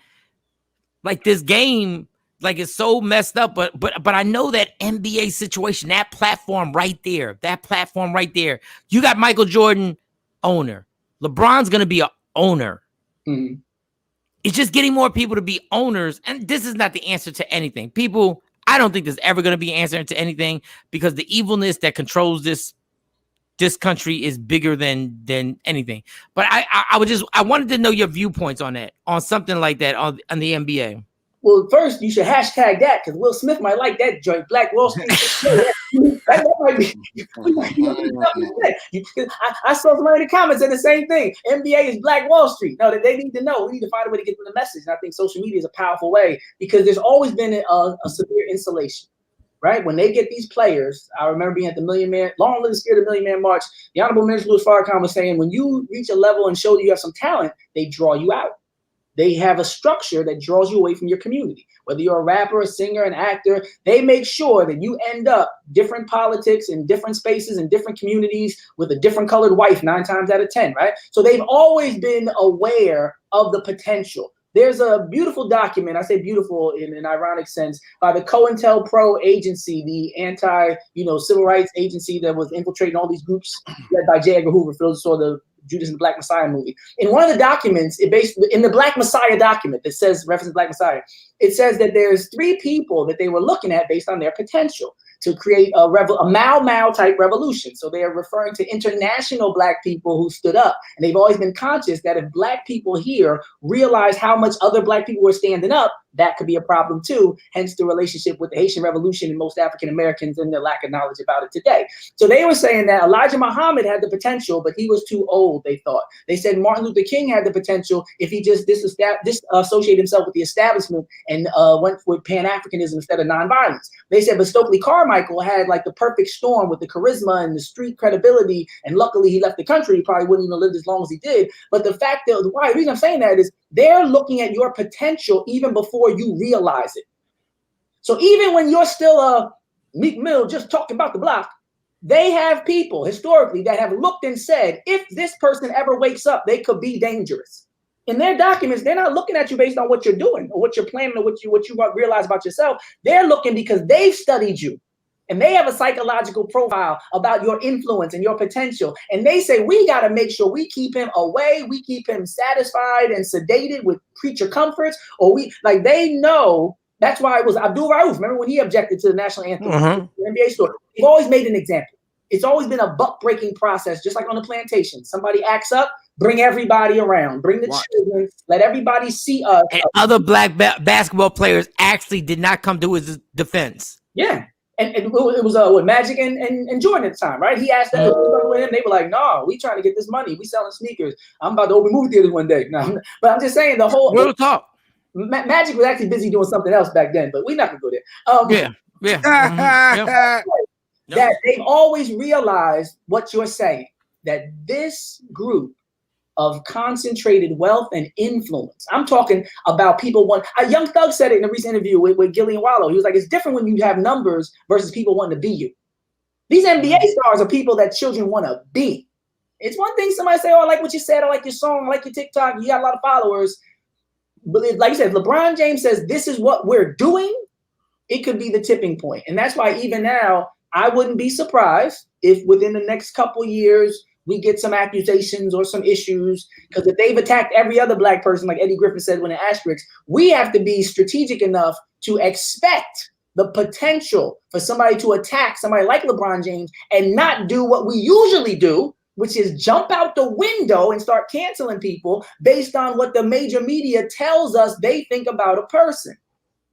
this game, like it's so messed up, but I know that NBA situation, that platform right there, you got Michael Jordan, owner. LeBron's going to be an owner. It's just getting more people to be owners. And this is not the answer to anything. People, I don't think there's ever going to be an answer to anything because the evilness that controls this country is bigger than anything. But I wanted to know your viewpoints on that, on something like that on the NBA. Well, first you should hashtag that because Will Smith might like that joint. Black Wall Street. that might be. I saw somebody in the comments said the same thing. NBA is Black Wall Street. No, they need to know. We need to find a way to get them the message. And I think social media is a powerful way because there's always been a severe insulation. Right? When they get these players, I remember being at the Long Live the Spirit of Million Man March. The Honorable Minister Louis Farrakhan was saying, when you reach a level and show that you have some talent, they draw you out. They have a structure that draws you away from your community. Whether you're a rapper, a singer, an actor, they make sure that you end up different politics in different spaces in different communities with a different colored wife 9 times out of 10, right? So they've always been aware of the potential. There's a beautiful document, I say beautiful in an ironic sense, by the COINTELPRO agency, the anti-civil rights agency that was infiltrating all these groups led by J. Edgar Hoover. For those who saw the Judas and the Black Messiah movie. In one of the documents, in the Black Messiah document that says, reference Black Messiah, it says that there's 3 people that they were looking at based on their potential to create a Mau Mau type revolution. So they are referring to international Black people who stood up. And they've always been conscious that if Black people here realize how much other Black people were standing up, that could be a problem too. Hence the relationship with the Haitian Revolution and most African Americans and their lack of knowledge about it today. So they were saying that Elijah Muhammad had the potential, but he was too old, they thought. They said Martin Luther King had the potential if he just disassociated himself with the establishment and went with Pan-Africanism instead of nonviolence. They said, but Stokely Carmichael had like the perfect storm with the charisma and the street credibility. And luckily he left the country. He probably wouldn't even lived as long as he did. But the fact that, the reason I'm saying that is they're looking at your potential even before you realize it. So even when you're still a Meek Mill just talking about the block, they have people historically that have looked and said, if this person ever wakes up, they could be dangerous. In their documents, they're not looking at you based on what you're doing or what you're planning or what you realize about yourself. They're looking because they've studied you. And they have a psychological profile about your influence and your potential. And they say, we got to make sure we keep him away. We keep him satisfied and sedated with creature comforts. Or they know. That's why it was Abdul Rauf. Remember when he objected to the national anthem, the NBA store? They've always made an example. It's always been a buck-breaking process, just like on the plantation. Somebody acts up, bring everybody around. Bring the children. Let everybody see us. And other Black basketball players actually did not come to his defense. Yeah. And it was with Magic and Jordan at the time, right? He asked them with him. They were like, "No, we trying to get this money. We selling sneakers. I'm about to open movie theaters one day." No, but I'm just saying the whole real talk. Magic was actually busy doing something else back then, but we're not gonna go there. That they've always realized what you're saying. That this group of concentrated wealth and influence. I'm talking about people Young Thug said it in a recent interview with Gillian Wallow. He was like, it's different when you have numbers versus people wanting to be you. These NBA stars are people that children want to be. It's one thing somebody say, oh, I like what you said. I like your song. I like your TikTok. You got a lot of followers. like you said, if LeBron James says this is what we're doing, it could be the tipping point. And that's why even now, I wouldn't be surprised if within the next couple years we get some accusations or some issues. Because if they've attacked every other black person, like Eddie Griffin said when in Asterix, we have to be strategic enough to expect the potential for somebody to attack somebody like LeBron James and not do what we usually do, which is jump out the window and start canceling people based on what the major media tells us they think about a person.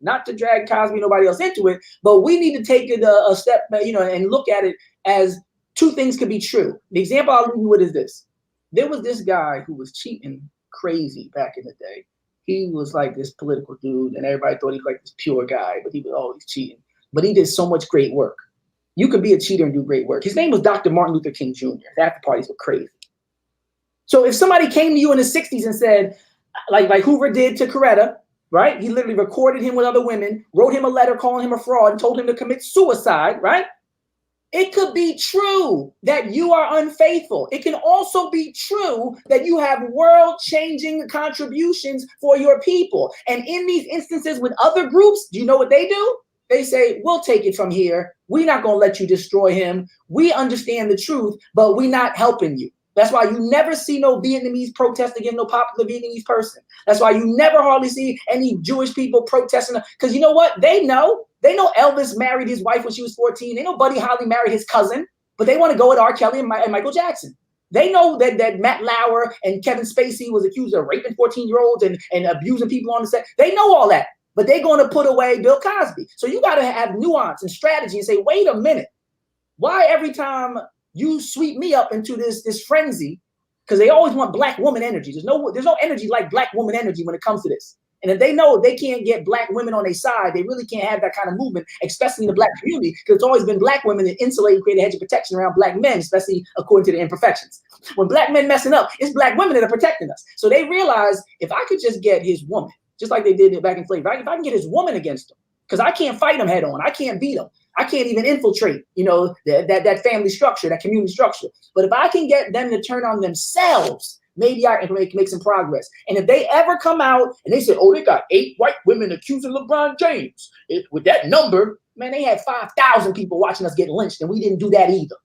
Not to drag Cosby, nobody else into it, but we need to take it a step, and look at it as two things could be true. The example I'll leave you with is this. There was this guy who was cheating crazy back in the day. He was like this political dude, and everybody thought he was like this pure guy, but he was always cheating. But he did so much great work. You could be a cheater and do great work. His name was Dr. Martin Luther King Jr. His after parties were crazy. So if somebody came to you in the 60s and said, like Hoover did to Coretta, right? He literally recorded him with other women, wrote him a letter calling him a fraud, and told him to commit suicide, right? It could be true that you are unfaithful. It can also be true that you have world-changing contributions for your people. And in these instances with other groups, do you know what they do? They say, we'll take it from here. We're not going to let you destroy him. We understand the truth, but we're not helping you. That's why you never see no Vietnamese protest against no popular Vietnamese person. That's why you never hardly see any Jewish people protesting. Because you know what? They know Elvis married his wife when she was 14. They know Buddy Holly married his cousin, but they want to go at R. Kelly and Michael Jackson. They know that Matt Lauer and Kevin Spacey was accused of raping 14-year-olds and abusing people on the set. They know all that, but they're going to put away Bill Cosby. So you got to have nuance and strategy and say, wait a minute. Why every time you sweep me up into this frenzy, because they always want black woman energy. There's no energy like black woman energy when it comes to this. And if they know they can't get black women on their side, they really can't have that kind of movement, especially in the black community, because it's always been black women that insulate and create a hedge of protection around black men, especially according to the imperfections. When black men messing up, it's black women that are protecting us. So they realize if I could just get his woman, just like they did it back in slavery, if I can get his woman against him, because I can't fight him head on, I can't beat him. I can't even infiltrate, that family structure, that community structure. But if I can get them to turn on themselves, maybe I can make some progress. And if they ever come out and they say, oh, they got 8 white women accusing LeBron James, with that number, man, they had 5,000 people watching us get lynched, and we didn't do that either.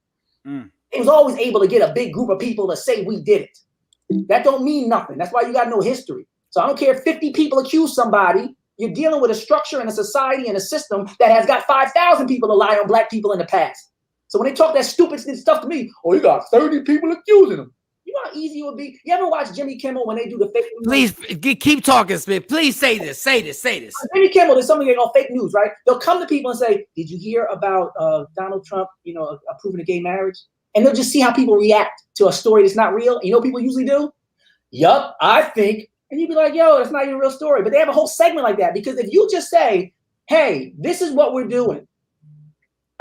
It was always able to get a big group of people to say we did it. That don't mean nothing. That's why you got to know history. So I don't care if 50 people accuse somebody. You're dealing with a structure and a society and a system that has got 5,000 people to lie on black people in the past. So when they talk that stupid stuff to me, oh, you got 30 people accusing them. You know how easy it would be? You ever watch Jimmy Kimmel when they do the fake news? Please keep talking, Smith. Please say this. Jimmy Kimmel, there's something on fake news, right? They'll come to people and say, did you hear about Donald Trump, approving a gay marriage? And they'll just see how people react to a story that's not real. And you know what people usually do? Yup, I think. And you'd be like, yo, that's not even a real story. But they have a whole segment like that. Because if you just say, hey, this is what we're doing,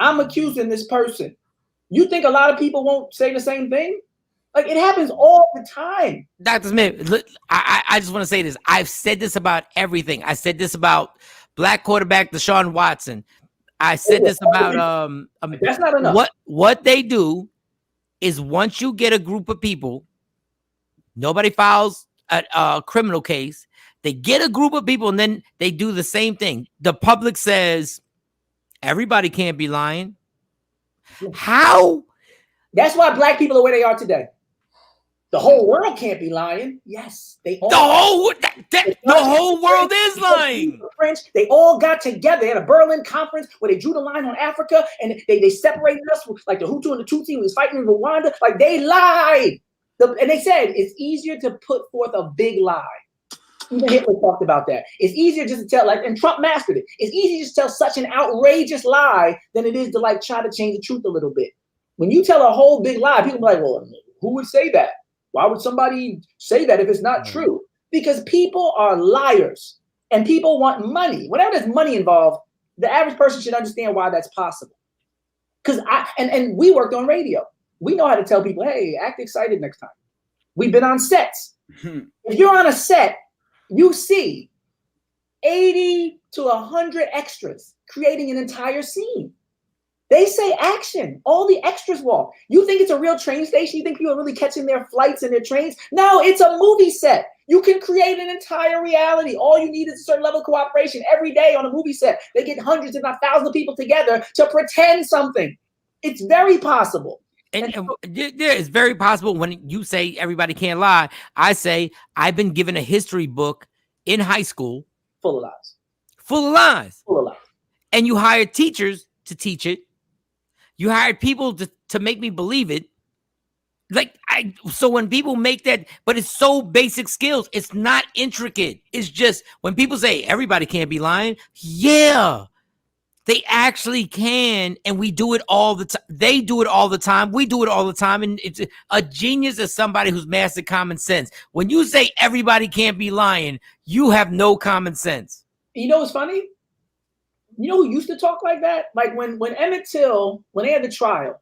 I'm accusing this person, you think a lot of people won't say the same thing? Like, it happens all the time. Dr. Smith, look, I just want to say this. I've said this about everything. I said this about black quarterback Deshaun Watson. I said this about that's not enough. What they do is once you get a group of people, nobody files a criminal case, they get a group of people and then they do the same thing. The public says everybody can't be lying. How? That's why black people are where they are today. The whole world can't be lying. Yes, they all. The whole world is lying. French, they all got together. They had a Berlin conference where they drew the line on Africa and they separated us, like the Hutu and the Tutsi was fighting in Rwanda. Like, they lied. And they said it's easier to put forth a big lie. Even Hitler talked about that. It's easier just to tell, and Trump mastered it. It's easier to tell such an outrageous lie than it is to try to change the truth a little bit. When you tell a whole big lie, people are like, well, who would say that? Why would somebody say that if it's not true? Because people are liars and people want money. Whenever there's money involved, the average person should understand why that's possible. Because and we worked on radio. We know how to tell people, hey, act excited next time. We've been on sets. If you're on a set, you see 80 to 100 extras creating an entire scene. They say action. All the extras walk. You think it's a real train station? You think people are really catching their flights and their trains? No, it's a movie set. You can create an entire reality. All you need is a certain level of cooperation. Every day on a movie set, they get hundreds, if not thousands of people together to pretend something. It's very possible. And it's very possible. When you say everybody can't lie, I say I've been given a history book in high school. Full of lies. Full of lies. Full of lies. And you hired teachers to teach it. You hired people to make me believe it. So when people make that, but it's so basic skills, it's not intricate. It's just when people say everybody can't be lying, yeah, they actually can, and we do it all the time. They do it all the time. We do it all the time, and it's a genius is somebody who's mastered common sense. When you say everybody can't be lying, you have no common sense. You know what's funny? You know who used to talk like that? Like when Emmett Till, when they had the trial,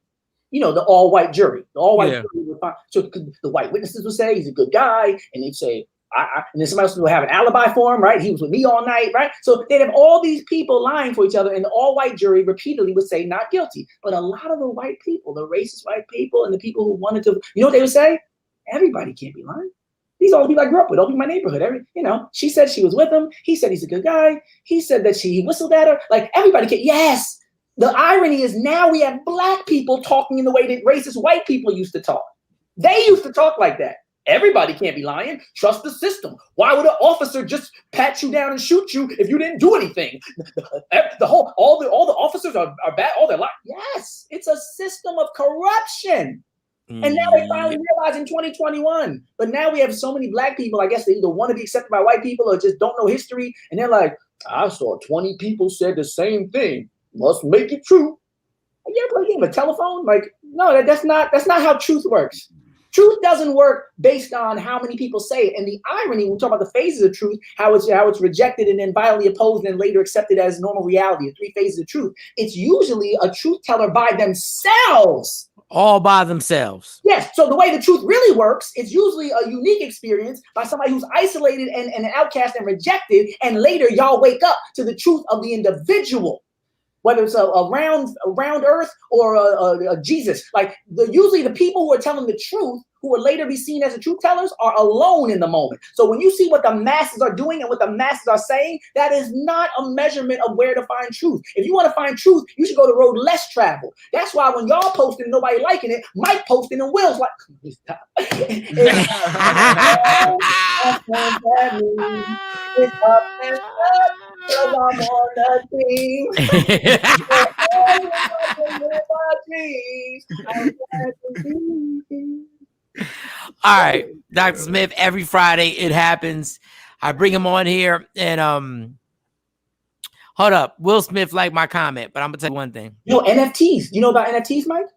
you know, the all-white jury. The all-white jury would find, so the white witnesses would say he's a good guy, and they'd say, and then somebody else would have an alibi for him, right? He was with me all night, right? So they'd have all these people lying for each other, and the all-white jury repeatedly would say not guilty. But a lot of the white people, the racist white people, and the people who wanted to, you know what they would say? Everybody can't be lying. These are all the people I grew up with, all in my neighborhood. She said she was with him. He said he's a good guy. He said that he whistled at her. Like, everybody can. Yes. The irony is now we have black people talking in the way that racist white people used to talk. They used to talk like that. Everybody can't be lying. Trust the system. Why would an officer just pat you down and shoot you if you didn't do anything? All the officers are bad. All they're lying. Yes, it's a system of corruption. And now they finally realize in 2021. But now we have so many black people, I guess they either want to be accepted by white people or just don't know history. And they're like, I saw 20 people said the same thing. Must make it true. You ever play a game of telephone? Like, no, that's not how truth works. Truth doesn't work based on how many people say it. And the irony, when we talk about the phases of truth, how it's rejected and then violently opposed and then later accepted as normal reality, the 3 phases of truth. It's usually a truth teller by themselves. All by themselves. Yes. So the way the truth really works is usually a unique experience by somebody who's isolated and an outcast and rejected. And later y'all wake up to the truth of the individual, whether it's a round earth or a Jesus. Like usually the people who are telling the truth, who will later be seen as the truth tellers, are alone in the moment. So when you see what the masses are doing and what the masses are saying, that is not a measurement of where to find truth. If you want to find truth, you should go to road less traveled. That's why when y'all posting, nobody liking it, Mike posting and Will's like, stop. It's up and up. Cause I'm on the team. All right, Dr. Smith, every Friday it happens. I bring him on here and hold up. Will Smith liked my comment, but I'm gonna tell you one thing. Yo, NFTs. You know about NFTs, Mike?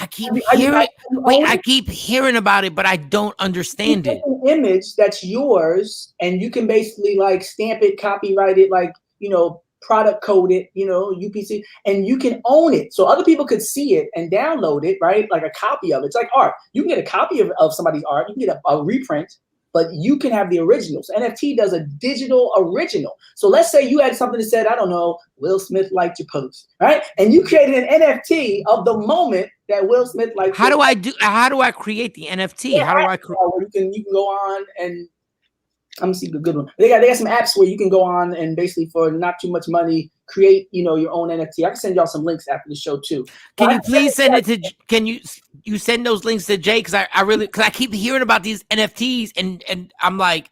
I keep hearing about it, but I don't understand it. An image that's yours, and you can basically like stamp it, copyright it, like, you know, product code it, you know, UPC, and you can own it. So other people could see it and download it, right? Like a copy of it. It's like art. You can get a copy of somebody's art. You can get a reprint, but you can have the originals. NFT does a digital original. So let's say you had something that said, I don't know, Will Smith liked your post, right? And you created an NFT of the moment that Will Smith liked. How do I create the NFT? Yeah, how do I create? You can go on and I'm gonna see the good one. They got some apps where you can go on and basically for not too much money create, you know, your own NFT. I can send y'all some links after the show too. Can you please send it to? Can you send those links to Jay? Because I keep hearing about these NFTs and I'm like,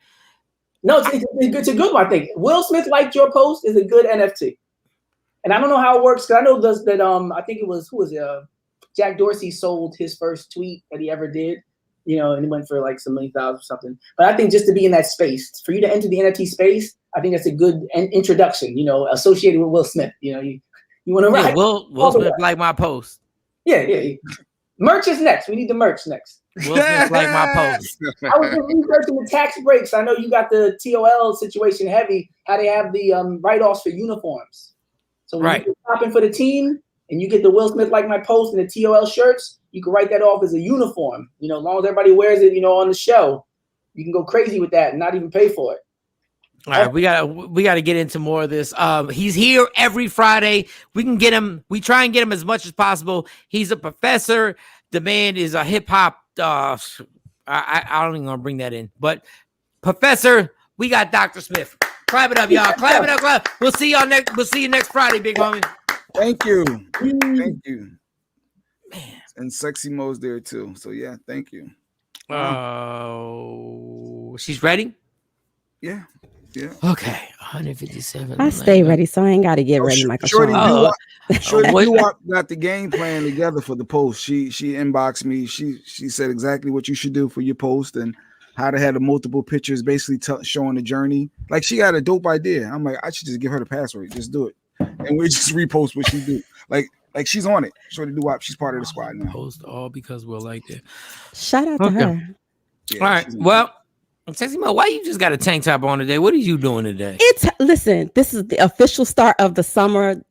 no, it's a good one. I think Will Smith liked your post is a good NFT, and I don't know how it works because I know that I think it was Jack Dorsey sold his first tweet that he ever did. You know, and it went for like some $1 million or something. But I think just to be in that space, for you to enter the NFT space, I think that's a good introduction, you know, associated with Will Smith. You know, you want to write. Will Smith like my post. Yeah. Merch is next. We need the merch next. Will Smith like my post. I was just researching the tax breaks. I know you got the TOL situation heavy, how they have the write-offs for uniforms. So when you're shopping for the team and you get the Will Smith like my post and the TOL shirts, you can write that off as a uniform. You know, as long as everybody wears it, you know, on the show, you can go crazy with that and not even pay for it. All right, we gotta get into more of this. He's here every Friday. We can get him. We try and get him as much as possible. He's a professor. The man is a hip hop. I don't even gonna bring that in, but professor, we got Dr. Smith. Clap it up, y'all. Clap it up. Clap. We'll see y'all next. We'll see you next Friday, big homie. Thank you. Thank you. Man, and Sexy Mo's there too. So yeah, thank you. She's ready. Yeah. Yeah. Okay. 157. I stay ready, so I ain't got to get ready, Michael. Shorty Shawn. got the game plan together for the post. She inboxed me. She said exactly what you should do for your post and how to have the multiple pictures, basically showing the journey. Like she had a dope idea. I'm like, I should just give her the password. Just do it, and we just repost what she do. Like she's on it. Shorty Doo-Wop. She's part of the squad now. Post all because we're like that. Shout out to her. Yeah, all right. Well. Sexy Mo, why you just got a tank top on today? What are you doing today? Listen, this is the official start of the summer.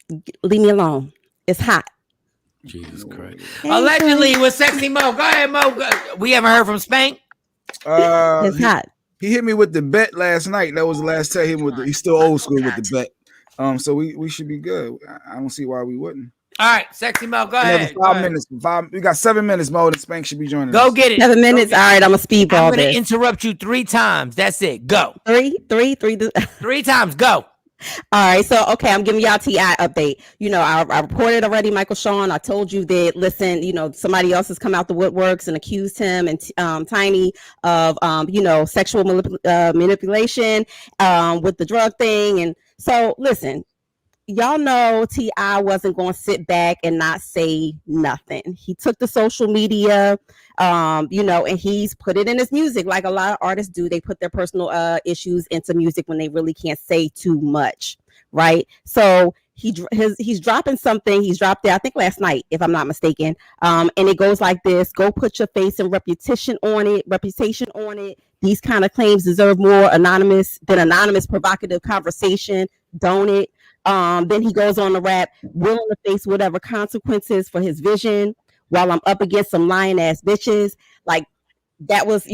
Leave me alone. It's hot. Jesus Christ. Allegedly with Sexy Mo. Go ahead, Mo. We haven't heard from Spank. It's hot. He hit me with the bet last night. That was the last time him with he's still old school with the bet. So we should be good. I don't see why we wouldn't. All right, Sexy Mo, go ahead. 5 minutes. We got 7 minutes, Mo, and Spank should be joining us. Go get it. 7 minutes. All right, I'm a speedball. I'm going to interrupt you 3 times. That's it. Go. Three. 3 times. Go. All right, so okay, I'm giving y'all TI update. You know, I reported already, Michael Shawn. I told you that. Listen, you know, somebody else has come out the woodworks and accused him and Tiny of, sexual manipulation with the drug thing. And so, listen. Y'all know T.I. wasn't going to sit back and not say nothing. He took the social media, and he's put it in his music like a lot of artists do. They put their personal issues into music when they really can't say too much, right? So he's dropping something. He's dropped it, I think, last night, if I'm not mistaken. And it goes like this: go put your face and reputation on it. These kind of claims deserve more anonymous provocative conversation, don't it? Then he goes on to rap, willing to face whatever consequences for his vision while I'm up against some lying ass bitches. Like that was,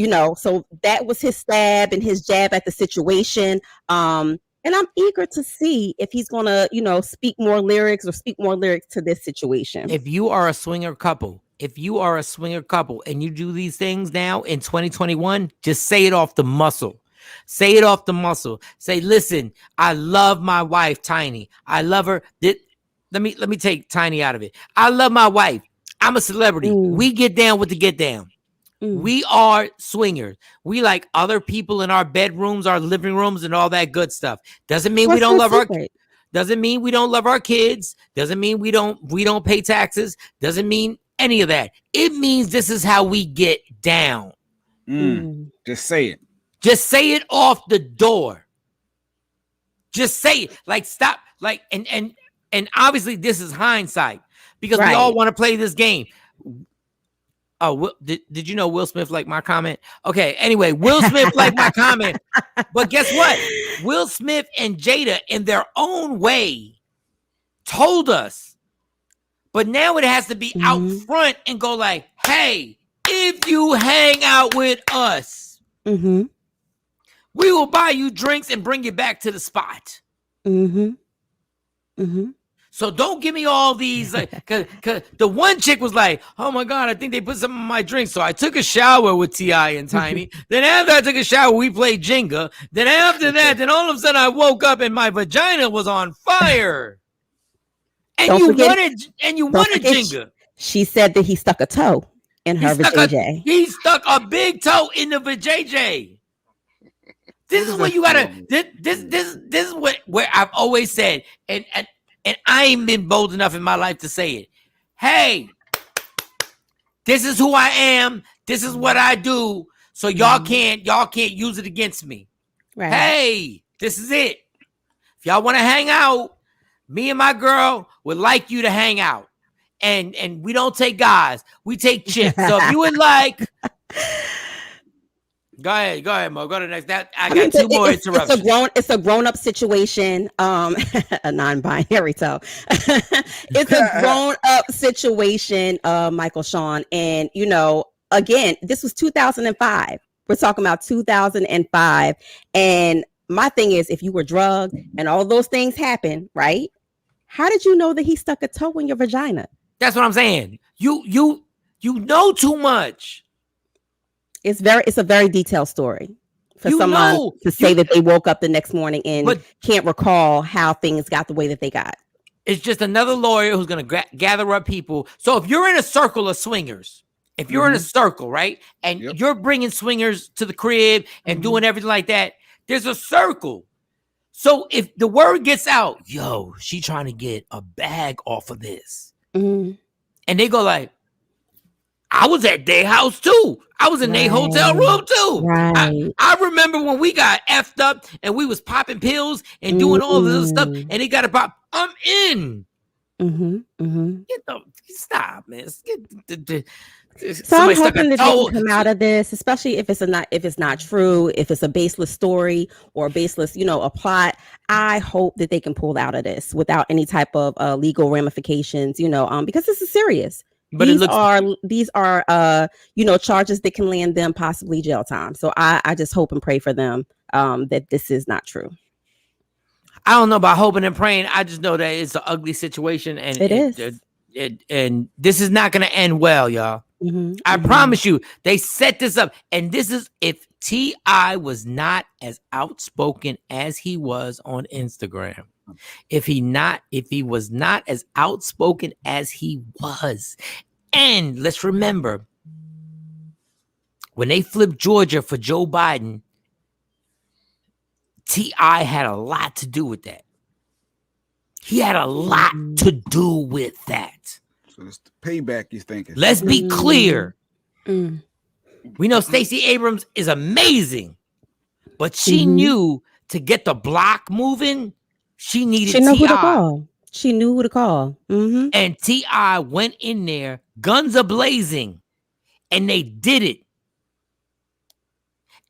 so that was his stab and his jab at the situation. And I'm eager to see if he's going to, speak more lyrics to this situation. If you are a swinger couple and you do these things now in 2021, just say it off the muscle. Say it off the muscle. Say, listen, I love my wife, Tiny. I love her. Let me take Tiny out of it. I love my wife. I'm a celebrity. We get down with the get down. We are swingers. We like other people in our bedrooms, our living rooms, and all that good stuff. Doesn't mean we don't love our kids. Doesn't mean we don't love our kids. Doesn't mean we don't pay taxes. Doesn't mean any of that. It means this is how we get down. Just say it. Just say it off the door. Just say it. Like, stop. Like, and obviously this is hindsight because we all want to play this game. Oh, did you know Will Smith liked my comment? Okay. Anyway, Will Smith liked my comment. But guess what? Will Smith and Jada, in their own way, told us. But now it has to be out front and go like, hey, if you hang out with us, we will buy you drinks and bring you back to the spot. So don't give me all these, like, cause the one chick was like, oh my God, I think they put some in my drink. So I took a shower with T.I. and Tiny. Then after I took a shower, we played Jenga. Then after that, then all of a sudden I woke up and my vagina was on fire. And you wanted Jenga. She said that he stuck a toe in her vajayjay. He stuck a big toe in the vajayjay. This is what you gotta. This is where I've always said, and I ain't been bold enough in my life to say it. Hey, this is who I am. This is what I do. So y'all can't use it against me. Right. Hey, this is it. If y'all want to hang out, me and my girl would like you to hang out. And we don't take guys. We take chicks. So if you would like. Go ahead, Mo. Go to the next. I got two more interruptions. It's a grown-up situation. A non-binary toe. It's a grown-up situation, Michael Shawn. And again, this was 2005. We're talking about 2005. And my thing is, if you were drugged and all those things happen, right? How did you know that he stuck a toe in your vagina? That's what I'm saying. You know too much. It's a very detailed story for someone to say that they woke up the next morning and can't recall how things got the way that they got. It's just another lawyer who's going to gather up people. So if you're in a circle of swingers, if you're in a circle, right, and you're bringing swingers to the crib and doing everything like that, there's a circle. So if the word gets out, yo, she trying to get a bag off of this, and they go like, I was at their house too. I was in their hotel room too. Right. I remember when we got effed up and we was popping pills and doing all this stuff, and they got to pop. I'm in. Stop, man. So I'm hoping that they can come out of this, especially if it's not true, if it's a baseless story or a baseless, a plot. I hope that they can pull out of this without any type of legal ramifications, because this is serious. But these are charges that can land them possibly jail time. So I just hope and pray for them that this is not true. I don't know about hoping and praying. I just know that it's an ugly situation, and it is. And this is not going to end well, y'all. I promise you. They set this up, and this is if T.I. was not as outspoken as he was on Instagram. If he was not as outspoken as he was. And let's remember, when they flipped Georgia for Joe Biden, T.I. had a lot to do with that. He had a lot to do with that. So it's the payback you're thinking. Let's be clear. We know Stacey Abrams is amazing, but she knew to get the block moving, she needed T.I. Who to call. She knew who to call. And T.I. went in there, guns a blazing, and they did it.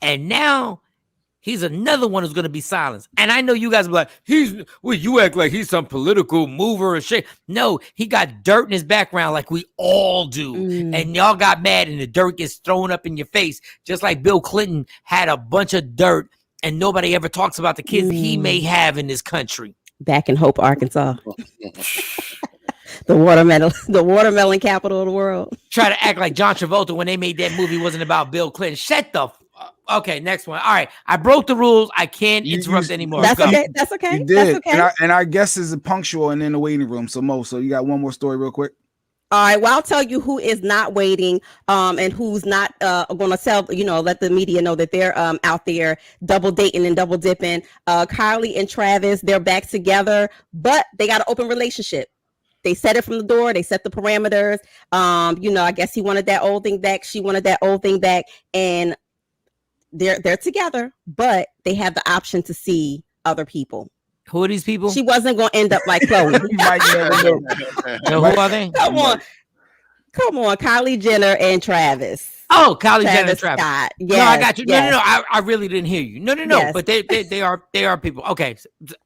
And now he's another one who's going to be silenced. And I know you guys are like, you act like he's some political mover or shit. No, he got dirt in his background like we all do. And y'all got mad and the dirt gets thrown up in your face. Just like Bill Clinton had a bunch of dirt and nobody ever talks about the kids he may have in this country. Back in Hope, Arkansas. The watermelon capital of the world. Try to act like John Travolta when they made that movie wasn't about Bill Clinton. Shut the okay, next one. All right, I broke the rules. I can't interrupt anymore. That's okay. That's okay. You did. That's okay. And our guest is punctual and in the waiting room. So Mo, you got one more story real quick? All right. Well, I'll tell you who is not waiting, and who's not going to let the media know that they're out there double dating and double dipping. Kylie and Travis, they're back together, but they got an open relationship. They set it from the door. They set the parameters. I guess he wanted that old thing back. She wanted that old thing back, and they're together, but they have the option to see other people. Who are these people? She wasn't going to end up like Chloe. You might never know. Who are they? Come on, Kylie Jenner and Travis. Oh, Kylie Jenner and Travis. Scott. Yes, no, I got you. No. I really didn't hear you. No. Yes. But they are people. Okay,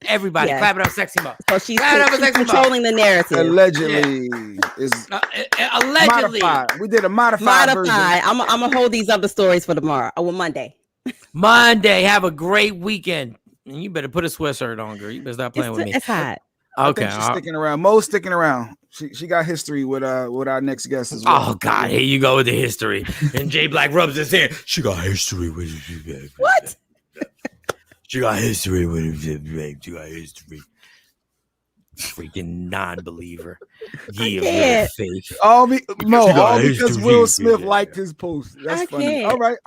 everybody, clap it up, sexy Mo. So she's controlling the narrative. Allegedly, allegedly. Modified. We did a modified version. I'm gonna hold these other stories for tomorrow. Monday. Monday. Have a great weekend. And you better put a sweatshirt on, girl. You better stop playing with me. It's hot. Okay, she's sticking around. Mo's sticking around. She got history with our next guest as well. Oh God, here you go with the history. And Jay Black rubs his hand. She got history with it. What? She got history with it. She got history. Freaking non-believer. Yeah, fake. All because Will Smith liked his post. That's funny. All right.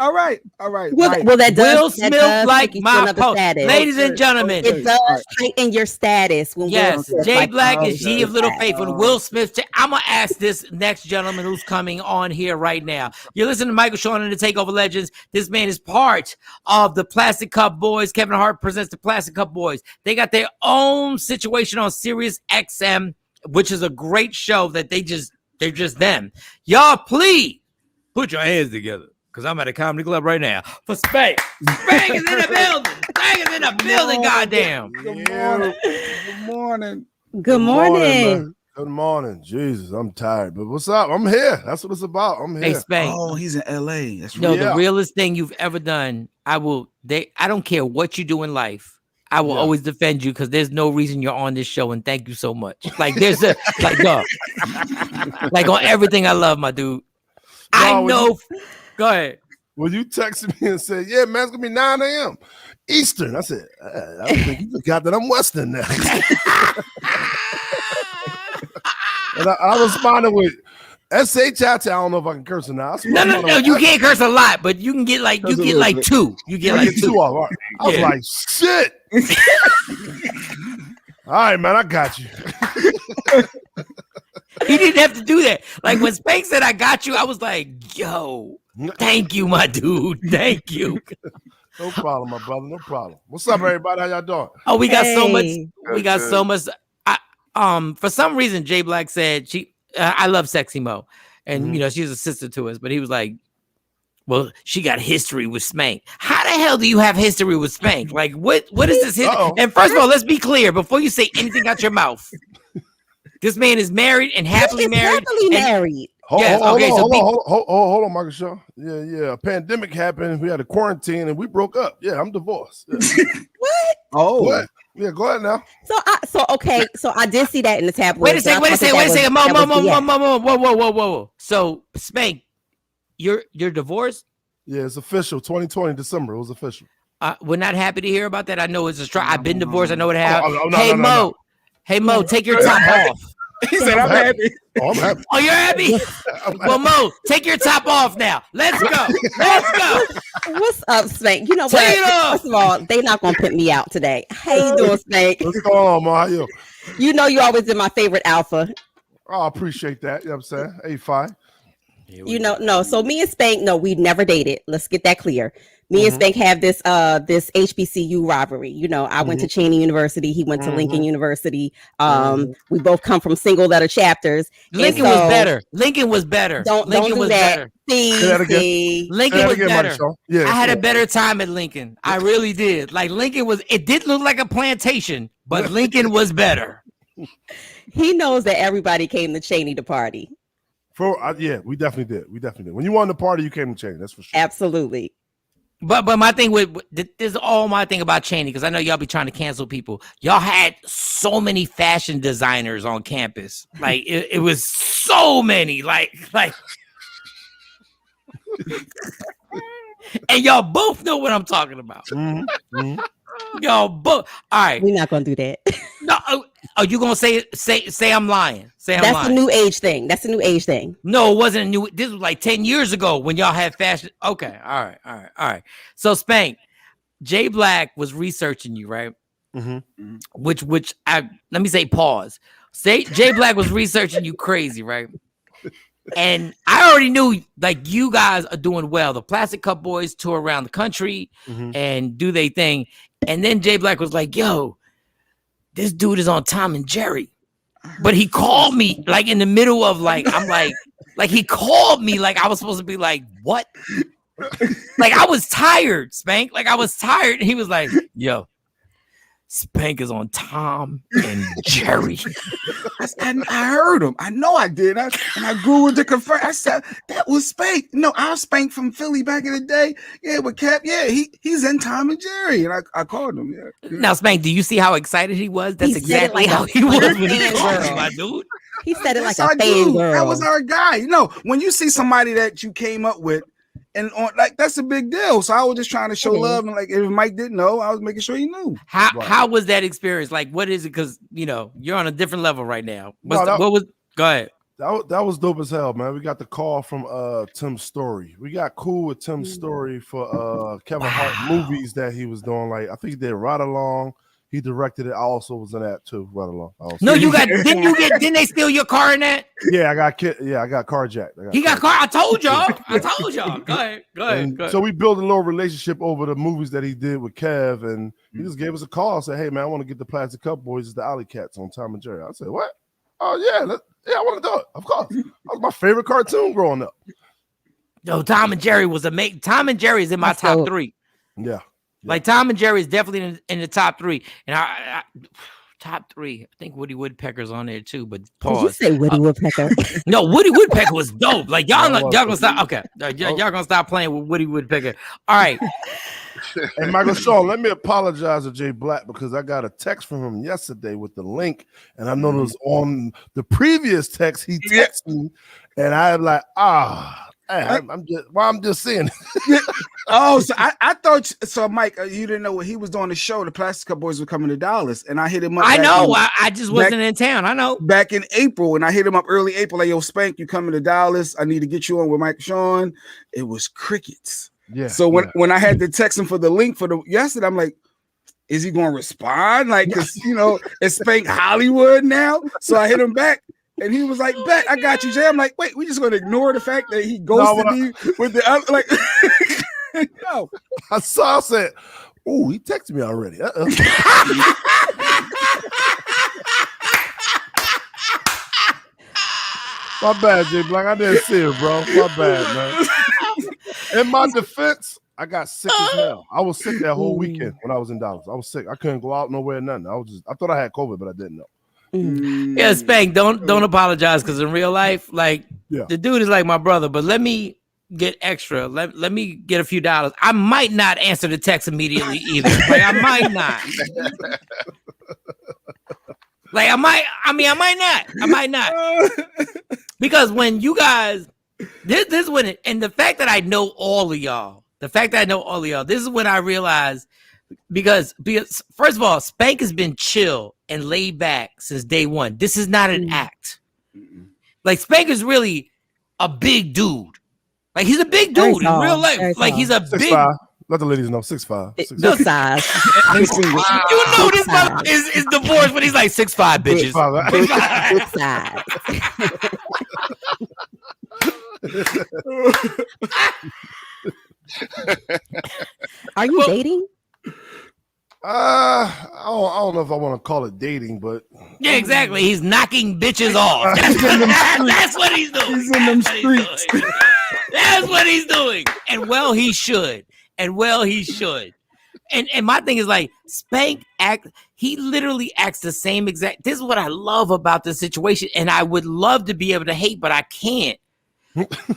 Well, that Will Smith liked my post. Status. Ladies and gentlemen, it does heighten your status. When yes, Jay Black is G of Little Faith. When Will Smith, I'm gonna ask this next gentleman who's coming on here right now. You're listening to Michael Shawn and the Takeover Legends. This man is part of the Plastic Cup Boys. Kevin Hart presents the Plastic Cup Boys. They got their own situation on Sirius XM, which is a great show that they're just them. Y'all, please put your hands together because I'm at a comedy club right now for Spank. Spank is in the building. Spank is in the building. Goddamn. Good morning. Good morning. Good morning. Jesus, I'm tired. But what's up? I'm here. That's what it's about. I'm here. Hey, Spank. Oh, he's in LA. That's No, the realest thing you've ever done. I don't care what you do in life. I will always defend you because there's no reason you're on this show, and thank you so much. Like there's a no, like on everything I love, my dude. I know. Go ahead. When you texted me and said, "Yeah, man, it's gonna be 9 a.m. Eastern," I said, "I think you forgot that I'm Western now." And I responded with SHIT. I don't know if I can curse or not. No. You can't curse a lot, but you can get like two. You get like two off. Right. I was like, shit. All right, man, I got you. He didn't have to do that. Like when Spank said, "I got you," I was like, "Yo, thank you, my dude. Thank you." No problem, my brother. No problem. What's up, everybody? How y'all doing? Oh, we got so much. We got so much. For some reason, Jay Black said I love Sexy Mo, and you know she's a sister to us. But he was like, "Well, she got history with Spank. How the hell do you have history with Spank? Like, what is this history?" And first of all, let's be clear before you say anything out your mouth. This man is married and happily married. Hold on, Michael Shawn. Yeah. A pandemic happened. We had a quarantine, and we broke up. Yeah, I'm divorced. Yeah. What? Oh, what? Yeah, go ahead now. So I did see that in the tabloids. Wait a second. Whoa. So Spank, you're divorced? Yeah, it's official. 2020 December. It was official. We're not happy to hear about that. I know it's a struggle. I've been divorced. I know what happened. Hey Mo, take your top off. He said, "I'm happy." Oh, I'm happy. Oh, you're happy? Well, Mo, take your top off now. Let's go. What's up, Spank? You know what? Take it off. First of all, they not gonna pimp me out today. How you doing, Spank? What's going on, Mo? How you? You know you always been my favorite alpha. Oh, I appreciate that. You know what I'm saying? A5. You know, no. So me and Spank, no, we never dated. Let's get that clear. Me and Spank have this HBCU rivalry. You know, I went to Cheney University. He went to Lincoln University. We both come from single letter chapters. Lincoln was better. Lincoln was better. Don't do that. Better. Lincoln was better. Yeah, I had a better time at Lincoln. I really did. Like Lincoln was. It did look like a plantation, but Lincoln was better. He knows that everybody came to Cheney to party. Yeah, we definitely did. When you wanted to party, you came to Cheney. That's for sure. Absolutely. But my thing this is all my thing about Cheney, because I know y'all be trying to cancel people. Y'all had so many fashion designers on campus. Like it was so many. Like and y'all both know what I'm talking about. Y'all both. All right. We're not gonna do that. No. Are you gonna say I'm lying? That's the new age thing. No, it wasn't a new. This was like 10 years ago when y'all had fashion. Okay. All right. So Spank, Jay Black was researching you, right? Which let me say pause. Jay Black was researching you crazy, right? And I already knew like you guys are doing well. The Plastic Cup Boys tour around the country and do they thing. And then Jay Black was like, "Yo, this dude is on Tom and Jerry." But he called me like in the middle of like, I'm like he called me like I was supposed to be like, what? Like I was tired, Spank. Like I was tired. And he was like, "Yo, Spank is on Tom and Jerry." And I heard him. I know I did. And I Googled to confirm. I said, that was Spank. No, I was Spank from Philly back in the day. Yeah, with Cap. Yeah, he's in Tom and Jerry. And I called him. Yeah. Now, Spank, do you see how excited he was? That's exactly how he was when he called me, my dude. He said it like a fan girl. That was our guy. You know, when you see somebody that you came up with, and on like that's a big deal. So I was just trying to show love, and like if Mike didn't know, I was making sure he knew. How was that experience? Like, what is it? Because you know you're on a different level right now. Go ahead. That was dope as hell, man. We got the call from Tim Story. We got cool with Tim Story for Kevin Hart movies that he was doing. Like I think he did Ride Along. He directed it. I also was in that too. Ride Along. No, didn't they steal your car in that? Yeah, I got carjacked. He got car. I told y'all. Go ahead. So we built a little relationship over the movies that he did with Kev, and he just gave us a call and said, "Hey man, I want to get the Plastic Cup Boys as the Alley Cats on Tom and Jerry." I said, "What? Oh yeah, I want to do it. Of course." That was my favorite cartoon growing up. No, Tom and Jerry was amazing. Tom and Jerry is in my top 3. Yeah. Like Tom and Jerry is definitely in the top 3. And top 3. I think Woody Woodpecker's on there too, but Did you pause. say Woody Woodpecker? No, Woody Woodpecker was dope. Like y'all gonna stop. Okay, Oh. y'all gonna stop playing with Woody Woodpecker. All right. And Michael Shawn, let me apologize to Jay Black because I got a text from him yesterday with the link, and I noticed on the previous text he texted me, and I'm like, I'm just saying. Oh, so I thought so, Mike. You didn't know when he was doing the show. The Plastic Cup Boys were coming to Dallas, and I hit him up. I know. I just wasn't in town. I know. Back in April, and I hit him up early April. Like, yo, Spank, you coming to Dallas? I need to get you on with Mike Shawn. It was crickets. Yeah. So when I had to text him for the link for the yesterday, I'm like, is he going to respond? Like, because it's Spank Hollywood now. So I hit him back. And he was like, bet, I got you, Jay. I'm like, wait, we just going to ignore the fact that he ghosted me with the other, like, no. I said, oh, he texted me already. My bad, Jay Black. I didn't see it, bro. My bad, man. In my defense, I got sick as hell. I was sick that whole weekend when I was in Dallas. I was sick. I couldn't go out nowhere, nothing. I thought I had COVID, but I didn't know. Yeah, Spank, don't apologize, because in real life, like the dude is like my brother, but let me get extra. Let me get a few dollars. I might not answer the text immediately either. Like I might not. Like I might not. Because when you guys this is when and the fact that I know all of y'all, this is when I realized because first of all, Spank has been chill and laid back since day one. This is not an act. Like Spank is really a big dude. Like he's a big dude in real life. Like he's a 6'5". big. Let the ladies know 6'5". Big size. You know this brother is divorced, but he's like 6'5", bitches. Big size. Are you dating? I don't know if I want to call it dating, but yeah, exactly. He's knocking bitches off. That's what he's doing. He's in them streets. That's what he's doing. And well, he should. And my thing is like Spank he literally acts the same exact. This is what I love about this situation. And I would love to be able to hate, but I can't.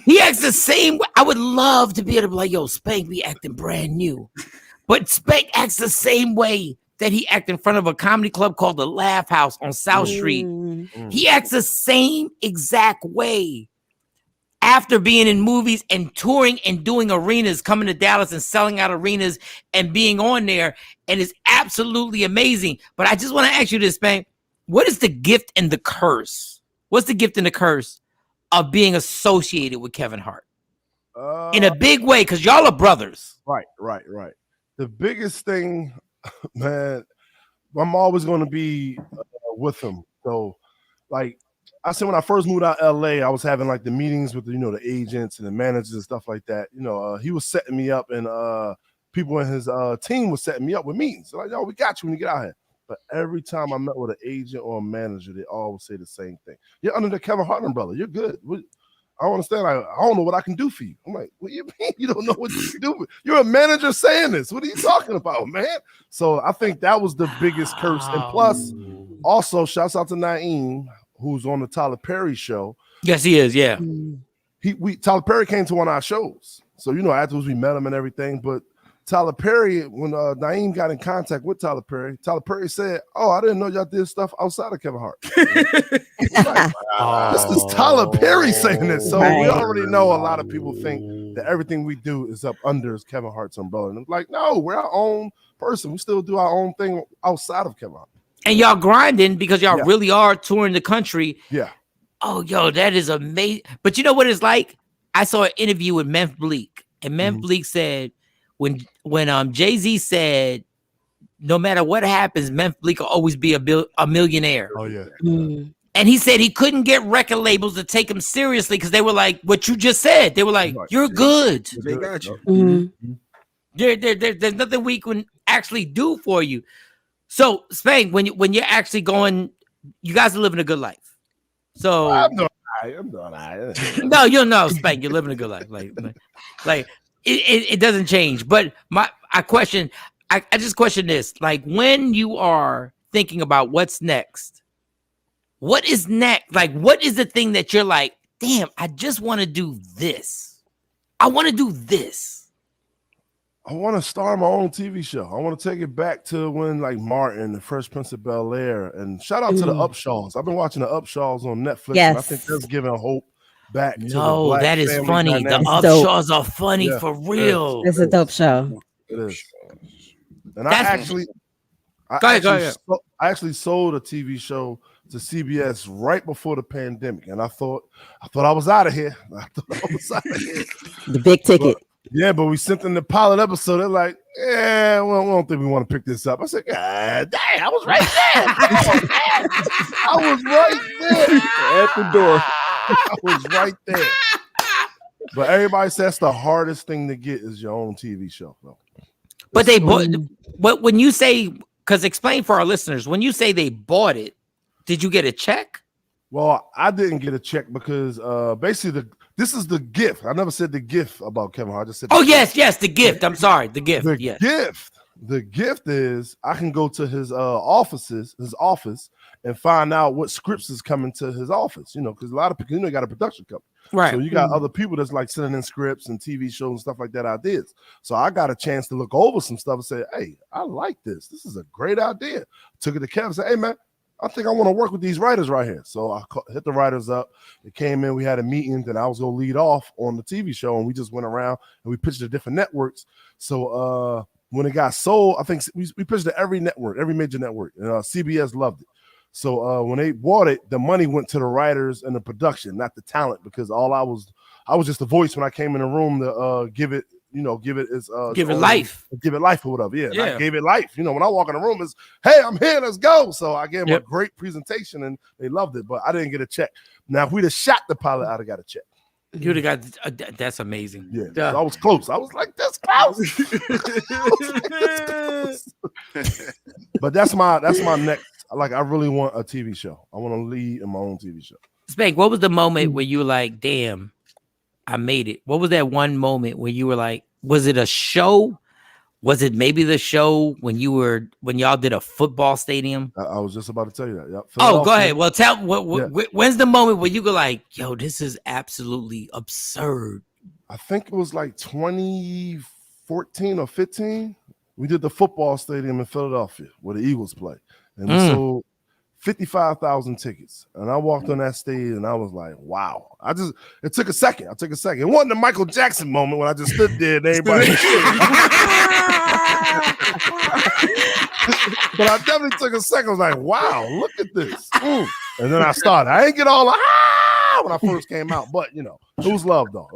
He acts the same. I would love to be able to be like, yo, Spank be acting brand new. But Spank acts the same way that he acted in front of a comedy club called the Laugh House on South Street. He acts the same exact way after being in movies and touring and doing arenas, coming to Dallas and selling out arenas and being on there. And it's absolutely amazing. But I just want to ask you this, Spank. What is the gift and the curse? What's the gift and the curse of being associated with Kevin Hart? In a big way, because y'all are brothers. Right. The biggest thing, man, I'm always going to be with him. So, like I said, when I first moved out of LA, I was having like the meetings with the agents and the managers and stuff like that. He was setting me up, and people in his team was setting me up with meetings. So like, yo, we got you when you get out here. But every time I met with an agent or a manager, they always say the same thing: "You're under the Kevin Hart umbrella. You're good." I don't understand. I don't know what I can do for you. I'm like, what do you mean you don't know what you can do? You're a manager saying this. What are you talking about, man? So I think that was the biggest curse. And plus, also, shouts out to Naeem, who's on the Tyler Perry show. Yes, he is. Yeah. Tyler Perry came to one of our shows. So, afterwards we met him and everything. But Tyler Perry, when Naeem got in contact with Tyler Perry said, "Oh, I didn't know y'all did stuff outside of Kevin Hart." This is Tyler Perry saying this. So we already know a lot of people think that everything we do is up under Kevin Hart's umbrella. And I'm like, no, we're our own person. We still do our own thing outside of Kevin Hart. And y'all grinding because y'all really are touring the country. Yeah. Oh, yo, that is amazing. But you know what it's like? I saw an interview with Memphis Bleak, and Memphis Bleak said, when Jay-Z said, no matter what happens, Memphis Bleak will always be a millionaire. Oh, yeah. And he said he couldn't get record labels to take him seriously because they were like, what you just said. They were like, you're good. They got you. There's nothing we can actually do for you. So, Spank, when you're actually going, you guys are living a good life. So I'm doing all right. No, you'll know, Spank, you're living a good life. Like it doesn't change. But I just question this. Like when you are thinking about what's next, what is next? Like, what is the thing that you're like, damn, I just want to do this. I want to do this. I want to start my own TV show. I want to take it back to when like Martin, the Fresh Prince of Bel-Air, and shout out to the Upshaws. I've been watching the Upshaws on Netflix. Yes. And I think that's giving hope back to the No, Black that is family funny. dynamic. The Upshaws are funny for real. It's a dope show. It is. And That's- I actually sold a TV show to CBS right before the pandemic, and I thought I was out of here. The big ticket. But we sent them the pilot episode. They're like, yeah, well, we don't think we want to pick this up. I said, God dang, I was right there. I was right there at the door. I was right there. But everybody says the hardest thing to get is your own TV show, though. But they bought. But when you say, because explain for our listeners, when you say they bought it, did you get a check? Well, I didn't get a check because basically this is the gift. I never said the gift about Kevin Hart. I just said yes, the gift. I'm sorry, the gift. The gift is I can go to his office, and find out what scripts is coming to his office. You know, because a lot of people, you got a production company. Right. So you got other people that's like sending in scripts and TV shows and stuff like that, ideas. So I got a chance to look over some stuff and say, hey, I like this. This is a great idea. Took it to Kevin and said, hey, man, I think I want to work with these writers right here. So I hit the writers up. They came in. We had a meeting that I was going to lead off on the TV show. And we just went around and we pitched to different networks. So when it got sold, I think we pitched to every network, every major network. And CBS loved it. So when they bought it, the money went to the writers and the production, not the talent, because I was just the voice when I came in the room to give it life or whatever. Yeah. I gave it life. You know, when I walk in the room, it's, hey, I'm here, let's go. So I gave them a great presentation and they loved it, but I didn't get a check. Now, if we'd have shot the pilot, I'd have got a check. You'd have got that's amazing. Yeah, so I was close. I was like this close. But that's my next. Like, I really want a TV show. I want to lead in my own TV show. Spank, what was the moment where you were like, damn, I made it? What was that one moment where you were like, was it a show? Was it maybe the show when y'all did a football stadium? I was just about to tell you that. Yep. Oh, go ahead. Well, tell when's the moment where you go like, yo, this is absolutely absurd? I think it was like 2014 or 15. We did the football stadium in Philadelphia where the Eagles play. And we sold 55,000 tickets. And I walked on that stage and I was like, wow. It took a second. It wasn't the Michael Jackson moment when I just stood there and everybody. But I definitely took a second. I was like, wow, look at this. And then I started. I ain't get all when I first came out, but it was love though.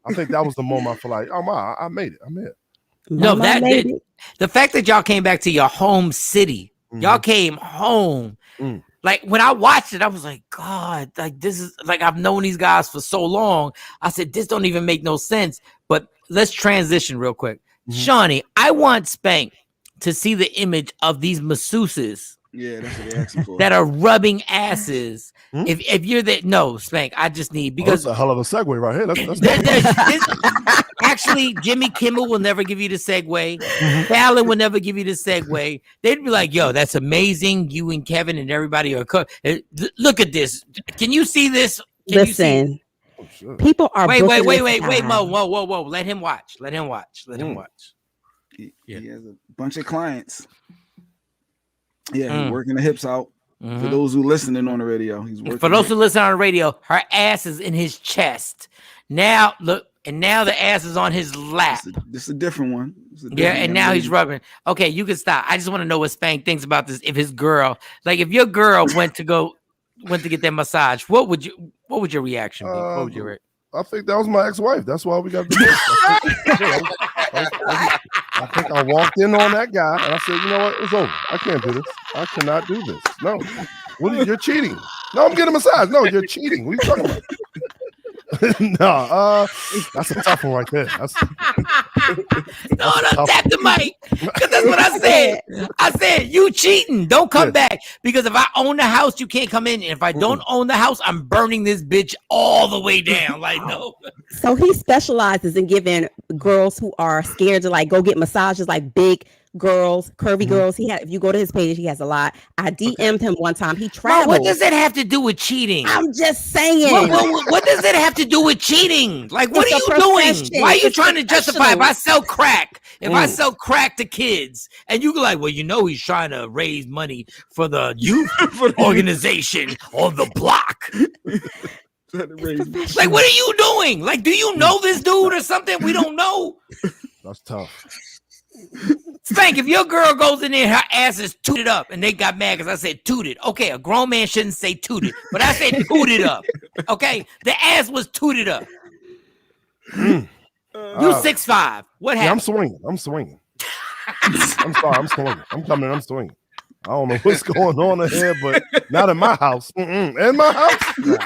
I think that was the moment I feel like, oh my, I made it. I'm here. No, the fact that y'all came back to your home city. Y'all came home. Like when I watched it, I was like, God, like this is like I've known these guys for so long. I said, this don't even make no sense. But let's transition real quick. Shawnee, I want Spank to see the image of these masseuses. Yeah, that's what they're asking for. That are rubbing asses. If you're there, no, Spank, I just need because that's a hell of a segue right here. That's actually, Jimmy Kimmel will never give you the segue. Fallon will never give you the segue. They'd be like, yo, that's amazing. You and Kevin and everybody are look at this. Can you see this? Listen, people are wait, Mo. Whoa. Let him watch. He has a bunch of clients. Yeah, he's working the hips out. For those who listening on the radio, he's working. For those who listen on the radio, her ass is in his chest. Now look, and now the ass is on his lap. This is a different one. And now he's rubbing. Okay, you can stop. I just want to know what Spank thinks about this. If his girl, like if your girl went to get that massage, what would your reaction be? What would your I think that was my ex-wife. That's why we got to do this. I think I walked in on that guy and I said, you know what? It's over. I can't do this. I cannot do this. No. You're cheating. No, I'm getting a massage. No, you're cheating. What are you talking about? No, that's a tough one right there. Don't tap the mic. Because that's what I said. I said, you cheating. Don't come back. Because if I own the house, you can't come in. And if I don't own the house, I'm burning this bitch all the way down. Like, no. So he specializes in giving girls who are scared to like go get massages, like big girls, curvy girls. He had. If you go to his page, he has a lot. I DM'd him one time. He traveled. What does that have to do with cheating? I'm just saying. What does it have to do with cheating? Like, what are you doing? Why are you trying to justify if I sell crack? If I sell crack to kids, and you go like, well, he's trying to raise money for the youth organization on the block. Like, what are you doing? Like, do you know this dude or something we don't know? That's tough. Spank, if your girl goes in there, her ass is tooted up, and they got mad because I said tooted. Okay, a grown man shouldn't say tooted, but I said tooted up. Okay, the ass was tooted up. You 6'5". What happened? I'm swinging. I'm sorry, I'm swinging. I'm coming. I'm swinging. I don't know what's going on in here, but not in my house. In my house, nah.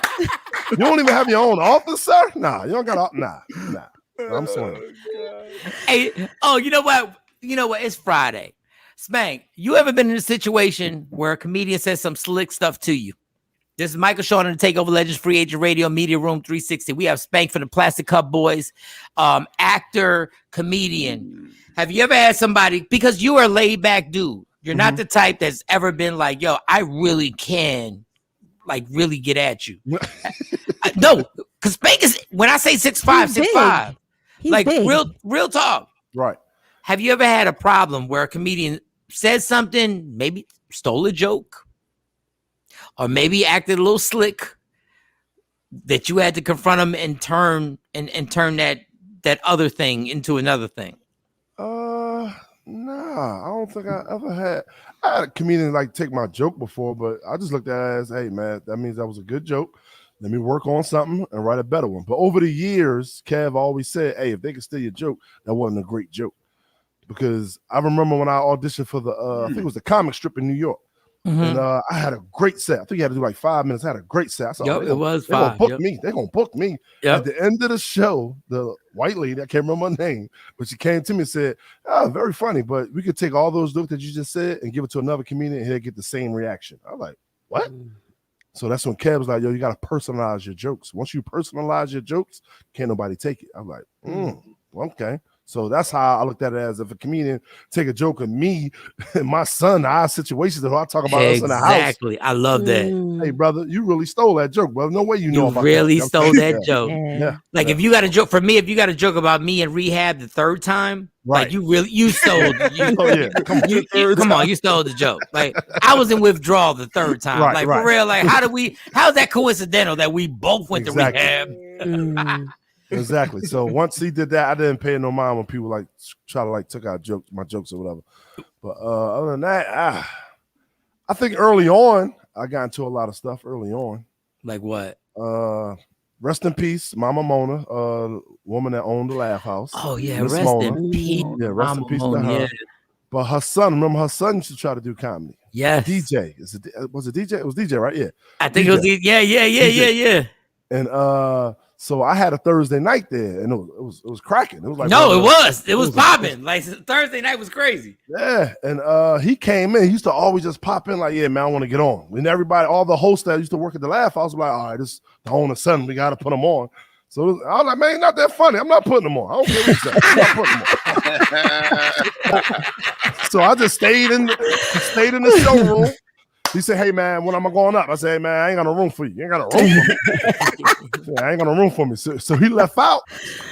You don't even have your own office, sir. Nah, you don't got. Nah. I'm swinging. Hey, you know what? It's Friday. Spank, you ever been in a situation where a comedian says some slick stuff to you? This is Michael Shawn and the Takeover Legends Free Agent Radio Media Room 360. We have Spank from the Plastic Cup Boys, actor, comedian. Have you ever had somebody, because you are a laid back dude, you're not the type that's ever been like, yo, I really can, like, really get at you. No, because Spank is, when I say 6'5", 6'5", like big. real talk. Right. Have you ever had a problem where a comedian says something, maybe stole a joke, or maybe acted a little slick, that you had to confront him and turn that other thing into another thing? Nah, I don't think I ever had. I had a comedian like take my joke before, but I just looked at it as, hey man, that means that was a good joke. Let me work on something and write a better one. But over the years, Kev always said, hey, if they can steal your joke, that wasn't a great joke. Because I remember when I auditioned for the, I think it was the comic strip in New York. And I had a great set. I think you had to do like 5 minutes. I had a great set. I said, it was 5. They're going to book me. At the end of the show, the white lady, I can't remember her name, but she came to me and said, very funny, but we could take all those jokes that you just said and give it to another comedian and he'll get the same reaction. I was like, what? So that's when Kev was like, yo, you got to personalize your jokes. Once you personalize your jokes, can't nobody take it. I'm like, okay. So that's how I looked at it, as if a comedian take a joke of me and my son, our situations that I talk about us in the house. Exactly. I love that. Hey, brother, you really stole that joke, brother. No way you know about really that. stole that joke. Yeah. Like if you got a joke for me, if you got a joke about me in rehab the third time, like you stole. Come on, you stole the joke. Like I was in withdrawal the third time. For real, like how's that coincidental that we both went to rehab? Exactly. So once he did that, I didn't pay no mind when people like try to like took out my jokes or whatever. But other than that, I think early on I got into a lot of stuff early on. Like what? Rest in peace, Mama Mona, woman that owned the Laugh House. Oh yeah, rest in peace. Yeah, rest in peace to her. Yeah. But her son, remember her son used to try to do comedy. Yes. DJ. Was it DJ? It was DJ, right? Yeah. I think it was yeah. And so I had a Thursday night there, and it was cracking. It was like it was popping. Like Thursday night was crazy. Yeah, and he came in. He used to always just pop in like, yeah, man, I want to get on. And everybody, all the hosts that used to work at the Laugh House, was like, all right, this is the owner's son. We got to put him on. So I was like, man, not that funny. I'm not putting him on. I don't care what you say. I'm not putting him on. So I just stayed in the showroom. He said, hey, man, when am I going up? I said, hey, man, I ain't got no room for you. You ain't got no room for me. I ain't got no room for me. So he left out.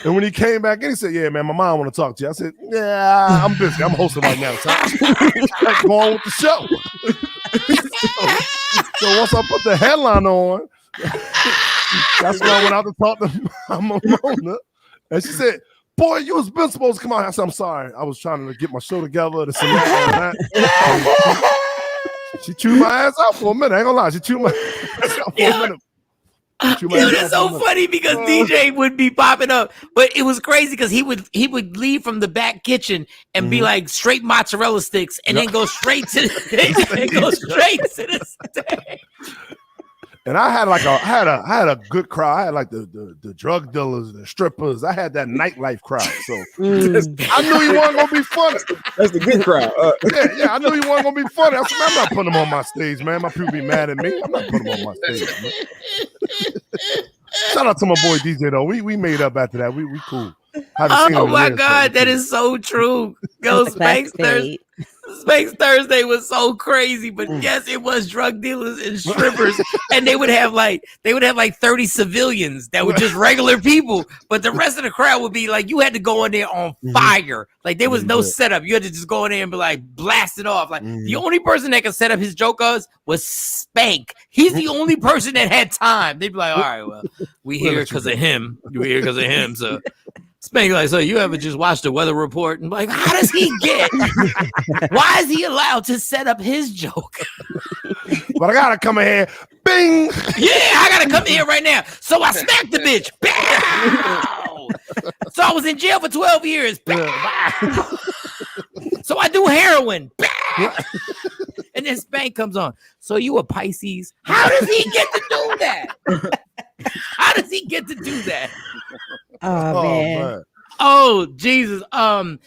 And when he came back in, he said, yeah, man, my mom want to talk to you. I said, yeah, I'm busy. I'm hosting right now. So I'm going with the show. So once I put the headline on, that's when I went out to talk to Mama Mona. And she said, boy, you was been supposed to come out. I said, I'm sorry. I was trying to get my show together. She chewed my ass out for a minute. I ain't gonna lie. She chewed my ass out for a minute. It's so funny because DJ would be popping up, but it was crazy because he would leave from the back kitchen and be like straight mozzarella sticks, and then go straight to the stage. And I had like I had a good crowd. I had like the drug dealers, the strippers. I had that nightlife crowd. So I knew he wasn't gonna be funny. That's the good crowd. Yeah, I knew he wasn't gonna be funny. I said, I'm not putting him on my stage, man. My people be mad at me. I'm not putting him on my stage, man. Shout out to my boy DJ though. We made up after that. We cool. Oh my God, that is so true. Yo, Spank's Thursday was so crazy, but yes, it was drug dealers and strippers, and they would have like 30 civilians that were just regular people, but the rest of the crowd would be like, you had to go in there on fire. Like there was no setup. You had to just go in there and be like blast it off. Like the only person that could set up his jokers was Spank. He's the only person that had time. They'd be like, all right, well, we here because of him. We're here because of him. So Spank like, so you ever just watched the weather report and like, how does he get? Why is he allowed to set up his joke? But I gotta come in here, bing. Yeah, I gotta come in here right now. So I smacked the bitch. Bow! So I was in jail for 12 years. Bow! So I do heroin. Bow! And then Spank comes on. So you a Pisces? How does he get to do that? How does he get to do that? Oh man. Oh Jesus. Then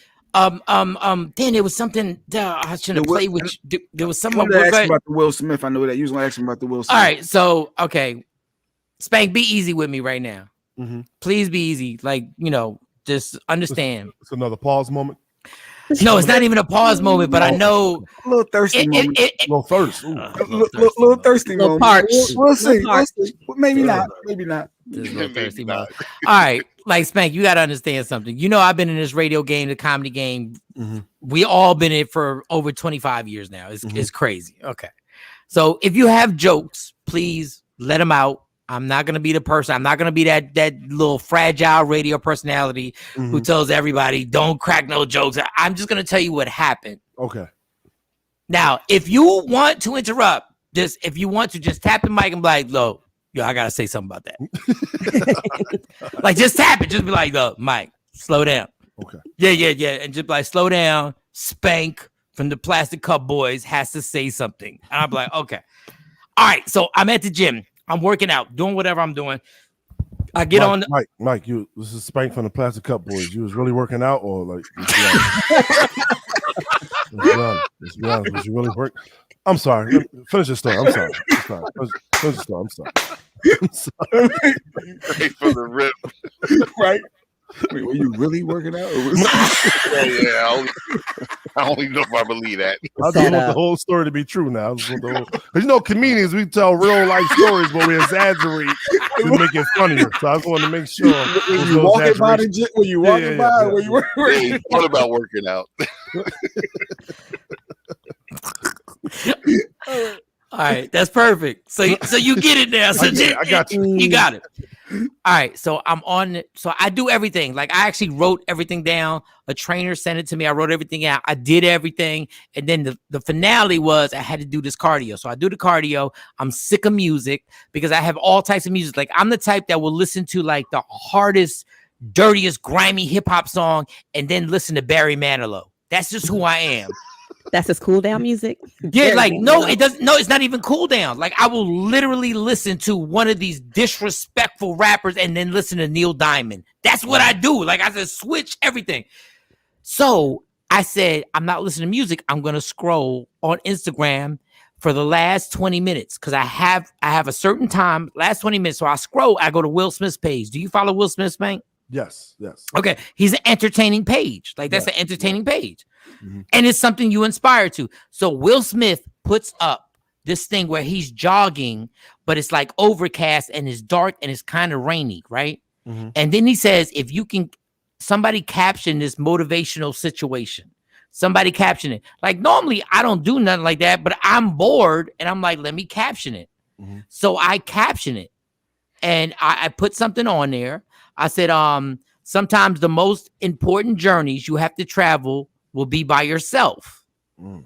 there was something I should have played with you. There was someone about the Will Smith. I know that you was gonna ask him about the Will Smith. All right, so okay. Spank, be easy with me right now. Please be easy. Like, just understand. It's another pause moment. No, it's not even a pause moment, but I know a little thirsty moment. Little thirst. Little thirsty moment. We'll see. Maybe not. Maybe not. This is a little thirsty moment. All right, like Spank, you got to understand something. I've been in this radio game, the comedy game. We all been in it for over 25 years now. It's crazy. Okay, so if you have jokes, please let them out. I'm not gonna be the person. I'm not gonna be that little fragile radio personality who tells everybody don't crack no jokes. I'm just gonna tell you what happened. Okay. Now, if you want to interrupt, if you want to just tap the mic and be like, yo, I gotta say something about that. Like, just tap it. Just be like, Mike, slow down. Okay. Yeah. And just be like, slow down. Spank from the Plastic Cup Boys has to say something. And I'm like, okay. All right. So I'm at the gym. I'm working out, doing whatever I'm doing. I get on. Mike, this is Spank from the Plastic Cup Boys. You was really working out, or like? Let's be honest. Was you really work? I'm sorry. Finish your story. I'm sorry. Finish your story. I'm sorry. Right from the rip. Right. Wait, were you really working out? I don't even know if I believe that. I just want the whole story to be true now. Because comedians, we tell real life stories, but we exaggerate to make it funnier. So I just wanted to make sure. When you walking by the gym, when you walking by, when you working. What about working out? All right, that's perfect. So you get it now. So I got you. You got it. All right, so I'm on it. So I do everything. Like, I actually wrote everything down. A trainer sent it to me. I wrote everything out. I did everything. And then the finale was I had to do this cardio. So I do the cardio. I'm sick of music because I have all types of music. Like, I'm the type that will listen to like the hardest, dirtiest, grimy hip hop song and then listen to Barry Manilow. That's just who I am. That's his cool down music. Yeah, like it doesn't. No, it's not even cool down. Like, I will literally listen to one of these disrespectful rappers and then listen to Neil Diamond. That's what I do. Like, I just switch everything. So I said, I'm not listening to music. I'm gonna scroll on Instagram for the last 20 minutes because I have a certain time. Last 20 minutes. So I scroll. I go to Will Smith's page. Do you follow Will Smith's Spank? Yes. Okay, he's an entertaining page. Like, that's an entertaining page. And it's something you inspire to. So Will Smith puts up this thing where he's jogging, but it's like overcast and it's dark and it's kind of rainy, right? And then he says, if you can, somebody caption this motivational situation. Somebody caption it. Like, normally I don't do nothing like that, but I'm bored and I'm like, let me caption it. So I caption it and I put something on there. I said, sometimes the most important journeys you have to travel will be by yourself. All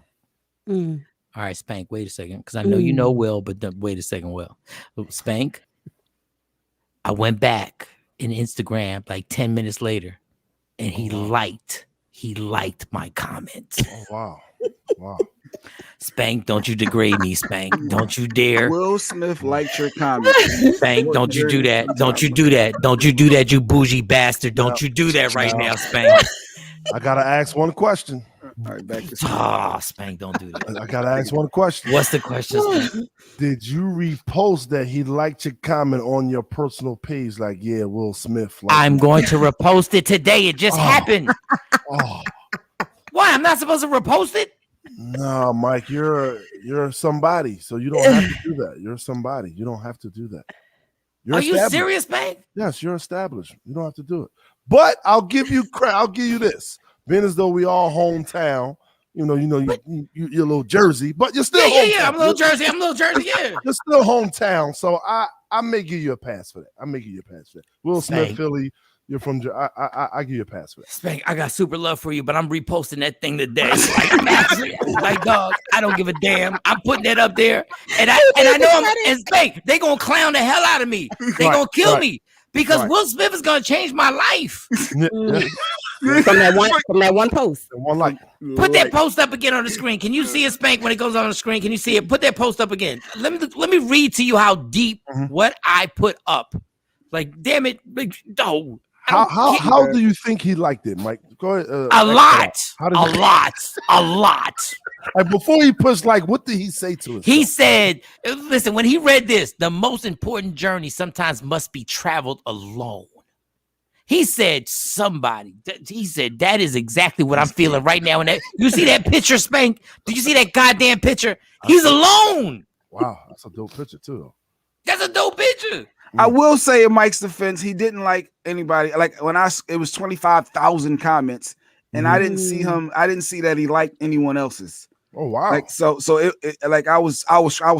right, Spank, wait a second, because I know you know Will, but wait a second, Will. Spank, I went back in Instagram like 10 minutes later, and he liked my comment. Oh, wow. Spank, don't you degrade me, Spank. Don't you dare. Will Smith liked your comment. Spank, don't you do that. Don't you do that. Don't you do that, you bougie bastard. Don't you do that right now, Spank. I gotta ask one question. All right, back to Spank, don't do that. I gotta ask one question. What's the question, Spank? Did you repost that he liked your comment on your personal page? Like, yeah, Will Smith. I'm going to repost it today. It just happened. Why? I'm not supposed to repost it? No, Mike, you're somebody, so you don't have to do that. You're somebody. You don't have to do that. Are you serious, Spank? Yes, you're established. You don't have to do it. But I'll give you this. Being as though we all hometown, you're a little Jersey, but you're still yeah. I'm a little Jersey. Yeah. You're still hometown, so I may give you a pass for that. Will Smith, Philly. You're from. I give you a pass for that. Spank, I got super love for you, but I'm reposting that thing today. Like dog, I don't give a damn. I'm putting that up there, and I know and Spank, they gonna clown the hell out of me. They gonna kill me because Will Smith is gonna change my life. From that one post. One like. Put that post up again on the screen. Can you see it, Spank, when it goes on the screen? Can you see it? Put that post up again. Let me read to you how deep what I put up. Like, damn it, no. How do you think he liked it, Mike? Go ahead. A lot. Like before he pushed, like, what did he say to us? He said, listen, when he read this, the most important journey sometimes must be traveled alone. He said, that is exactly what I'm feeling right now. And you see that picture, Spank? Did you see that goddamn picture? He's alone. Wow, that's a dope picture too. That's a dope picture. I will say, in Mike's defense, he didn't like anybody. Like when it was 25,000 comments, and I didn't see him. I didn't see that he liked anyone else's. Oh wow! Like so it like I was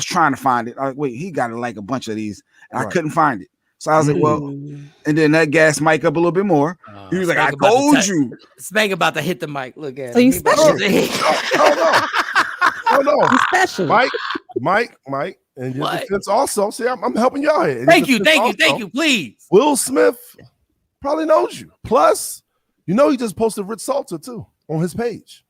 trying to find it. I was like, wait, he got to like a bunch of these, and I couldn't find it. So I was like, well, and then that gassed Mike up a little bit more. He was like, I told you. Spank about to hit the mic. Look at so you special. Oh no, you special. Mike. And your defense also. See, I'm helping y'all here. Thank you, please. Will Smith probably knows you. Plus, he just posted Rich Salter too on his page.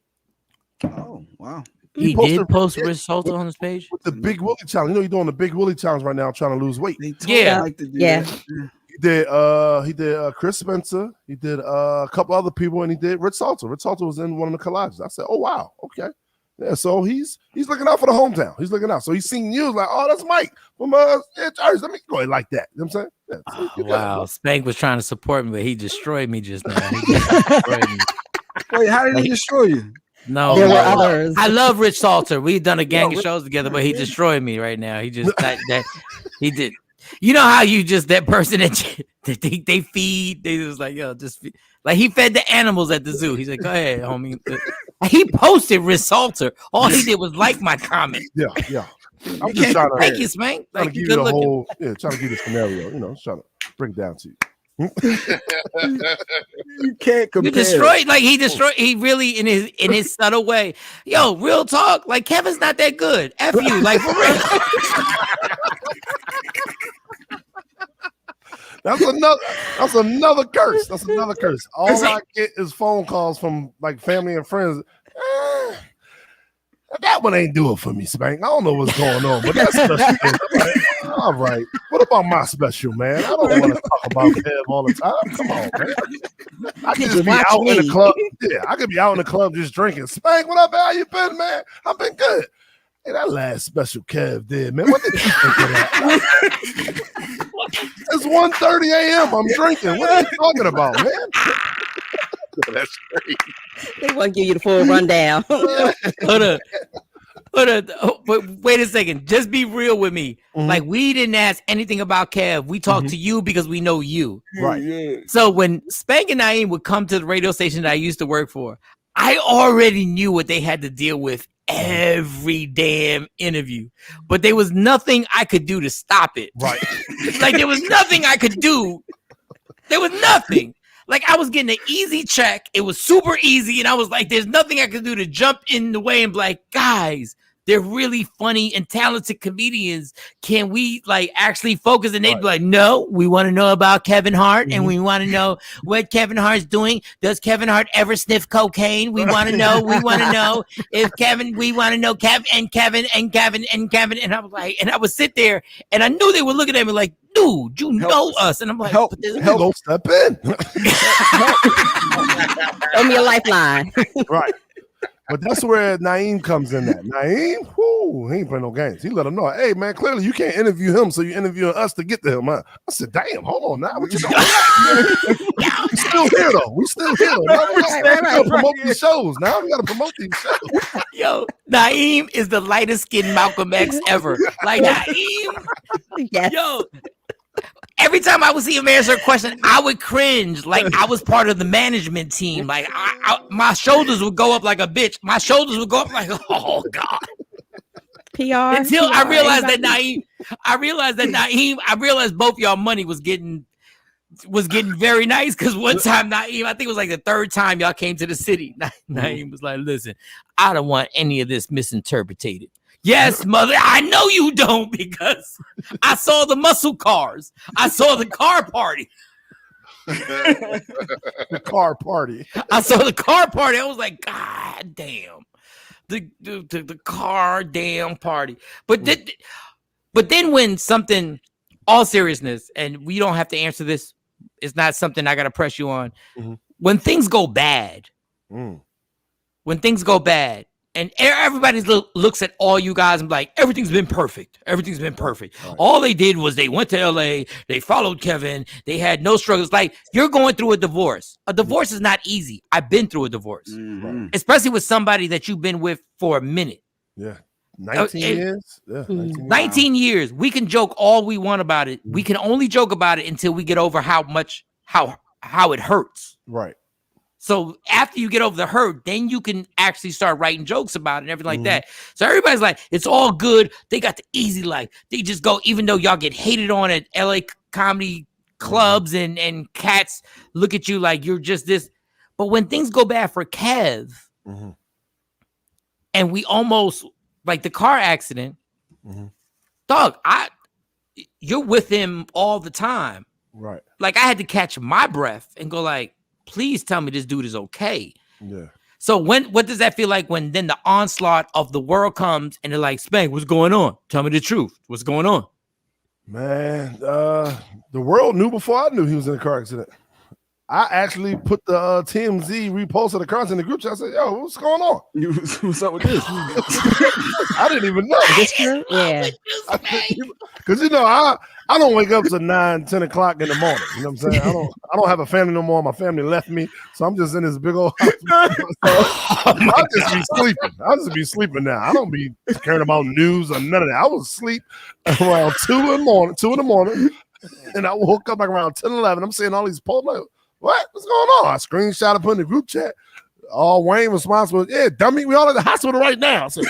Oh, wow. He did post Rich Salter on his page? With the Big Willie Challenge. You're doing the Big Willie Challenge right now trying to lose weight. Yeah. He did Chris Spencer. He did a couple other people, and he did Rich Salter. Rich Salter was in one of the collages. I said, oh, wow. Okay. Yeah, so he's looking out for the hometown. He's looking out. So he's seen you like, oh, that's Mike from Jersey. Let me go ahead like that. You know what I'm saying? Yeah, so wow. Spank was trying to support me, but he destroyed me just now. Wait, how did he destroy you? No, there were others. I love Rich Salter. We've done a gang of shows together, but he destroyed me right now. He just that he did. You know how you just that person that they feed. They was like, yo, just feed. Like he fed the animals at the zoo. He's like, go ahead, homie. He posted Rich Salter. All he did was like my comment. Yeah. I'm just trying to thank you, Spank. Trying to give you the whole, trying to give you the scenario. Trying to break it down to you. You can't compare. You destroyed, like he destroyed. He really in his subtle way. Yo, real talk. Like Kevin's not that good. F you, like for real. That's another curse. That's another curse. All I get is phone calls from like family and friends. That one ain't do it for me, Spank. I don't know what's going on, but that's special. Like, all right. What about my special, man? I don't want to talk about Kev all the time. Come on, man. I could just be out in the club. Yeah, I could be out in the club just drinking. Spank, what up? How you been, man? I've been good. Hey, that last special Kev did, man. What did you think of that? It's 1:30 a.m. I'm drinking. What are you talking about, man? That's great. They want to give you the full rundown. Hold on. But wait a second. Just be real with me. Like we didn't ask anything about Kev. We talked to you because we know you. Right. Yeah. So when Spank and Naeem would come to the radio station that I used to work for, I already knew what they had to deal with every damn interview. But there was nothing I could do to stop it. Right. Like there was nothing I could do. There was nothing. Like I was getting an easy check. It was super easy. And I was like, there's nothing I could do to jump in the way and be like, guys, they're really funny and talented comedians. Can we like actually focus? And they'd be like, no, we want to know about Kevin Hart. And we want to know what Kevin Hart's doing. Does Kevin Hart ever sniff cocaine? We want to know. We want to know if Kevin, we want to know Kevin. And I was like, and I would sit there and I knew they were looking at me like, dude, you know us. And I'm like, help step in. Throw me a lifeline. Right. But that's where Naeem comes in. That Naeem, whoo, he ain't playing no games. He let him know, hey man, clearly you can't interview him, so you interviewing us to get to him. Huh? I said, damn, hold on now, what you doing? We still here though. We still here though. Now we gotta promote these shows. Now we gotta promote these shows. Yo, Naeem is the lightest skinned Malcolm X ever. Like Naeem, yes. Yo. Every time I would see him answer a question, I would cringe like I was part of the management team. Like my shoulders would go up like a bitch. My shoulders would go up like, oh God. PR. Until PR, I realized anybody? that Naeem, I realized both y'all money was getting very nice because one time Naeem, I think it was like the third time y'all came to the city. Naeem was like, listen, I don't want any of this misinterpreted. Yes, mother, I know you don't because I saw the muscle cars. I saw the car party. The car party. I saw the car party. I was like, God damn. The car damn party. But then when something, all seriousness, and we don't have to answer this, it's not something I gotta press you on. Mm-hmm. When things go bad, and everybody looks at all you guys and like, everything's been perfect. Everything's been perfect. Right. All they did was they went to LA, they followed Kevin, they had no struggles. Like, you're going through a divorce. A divorce is not easy. I've been through a divorce, especially with somebody that you've been with for a minute. Yeah. 19 years? Yeah. 19 years. We can joke all we want about it. We can only joke about it until we get over how it hurts. Right. So after you get over the hurt, then you can actually start writing jokes about it and everything like that. So everybody's like, it's all good. They got the easy life. They just go, even though y'all get hated on at LA comedy clubs and cats look at you like you're just this. But when things go bad for Kev, and we almost, like the car accident, dog, you're with him all the time. Right. Like I had to catch my breath and go like, please tell me this dude is okay. Yeah. So what does that feel like when then the onslaught of the world comes and they're like, Spank, what's going on? Tell me the truth. What's going on? Man, the world knew before I knew he was in a car accident. I actually put the TMZ repost of the cars in the group chat. I said, yo, what's going on? What's up with this? I didn't even know. This true? Yeah. Because, you know, I don't wake up till 9, 10 o'clock in the morning. You know what I'm saying? I don't have a family no more. My family left me. So I'm just in this big old house. I'll just be sleeping. I'll just be sleeping now. I don't be caring about news or none of that. I was asleep around 2 in the morning. And I woke up like around 10, 11. I'm seeing all these posts like, what's going on? I screenshot and put in the group chat. All Wayne responsible. Yeah, dummy, we all at the hospital right now. So,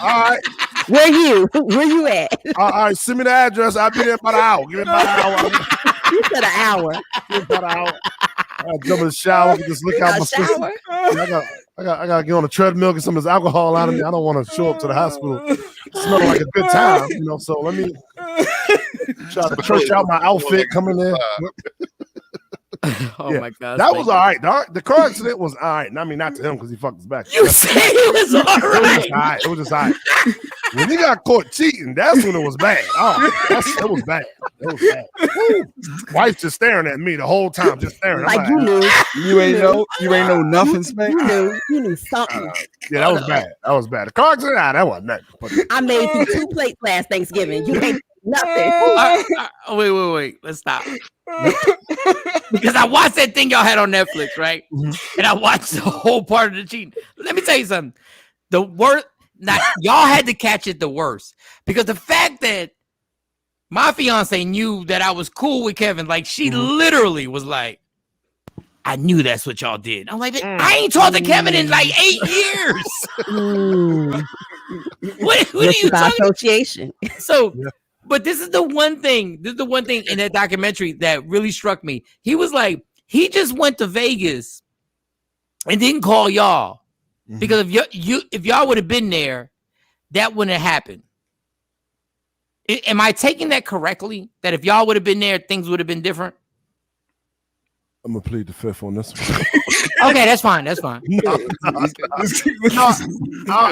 all right. Where you at? All right, send me the address. I'll be there in about an hour. Give me about an hour. You said an hour. Give me about an hour. I jump in the shower and just look out my system. I gotta get on the treadmill, get some of this alcohol out of me. I don't want to show up to the hospital smelling like a good time, you know. So let me try to church out my outfit coming in. Oh my God. That was all right, dog. The car accident was all right. I mean, not to him because he fucked his back. You say it was all right. It was just all right. When he got caught cheating, that's when it was bad. It was bad. It was bad. Woo. Wife just staring at me the whole time, just staring. Like you knew. You ain't know nothing, Spank. You knew something. Yeah, that was bad. That was bad. The car accident, that wasn't nothing. I made you 2 plates last Thanksgiving. You ain't nothing. Wait. Let's stop. Because I watched that thing y'all had on Netflix, right? And I watched the whole part of the cheating. Let me tell you something. The worst, y'all had to catch it the worst. Because the fact that my fiance knew that I was cool with Kevin, like she literally was like, I knew that's what y'all did. I'm like, I ain't talked to Kevin in like 8 years. What are you talking association? So, but this is the one thing in that documentary that really struck me. He was like, he just went to Vegas and didn't call y'all because if y'all would have been there, that wouldn't have happened. Am I taking that correctly? That if y'all would have been there, things would have been different? I'm gonna plead the fifth on this one. Okay, that's fine. That's fine. I don't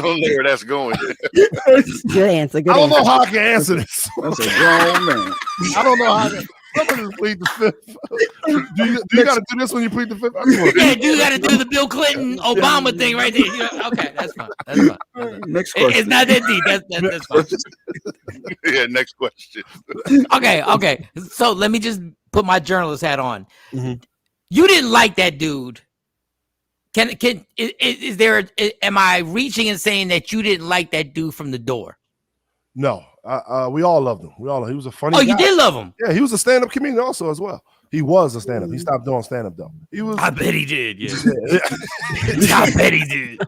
know where that's going. Good answer. I don't know how I can answer this. That's a grown man. I don't know how. Somebody just plead the fifth. Do you got to do this when you plead the fifth? Yeah, you got to do the Bill Clinton Obama thing right there. You know, okay, that's fine. That's fine. Next question. It's not that deep. That's fine. Yeah, next question. Okay. So let me just put my journalist hat on. Mm-hmm. You didn't like that dude. Is there? Am I reaching and saying that you didn't like that dude from the door? No, we all loved him. He was a funny guy. You did love him? Yeah, he was a stand-up comedian also as well. He was a stand-up. He stopped doing stand-up though. I bet he did. Yeah. I bet he did.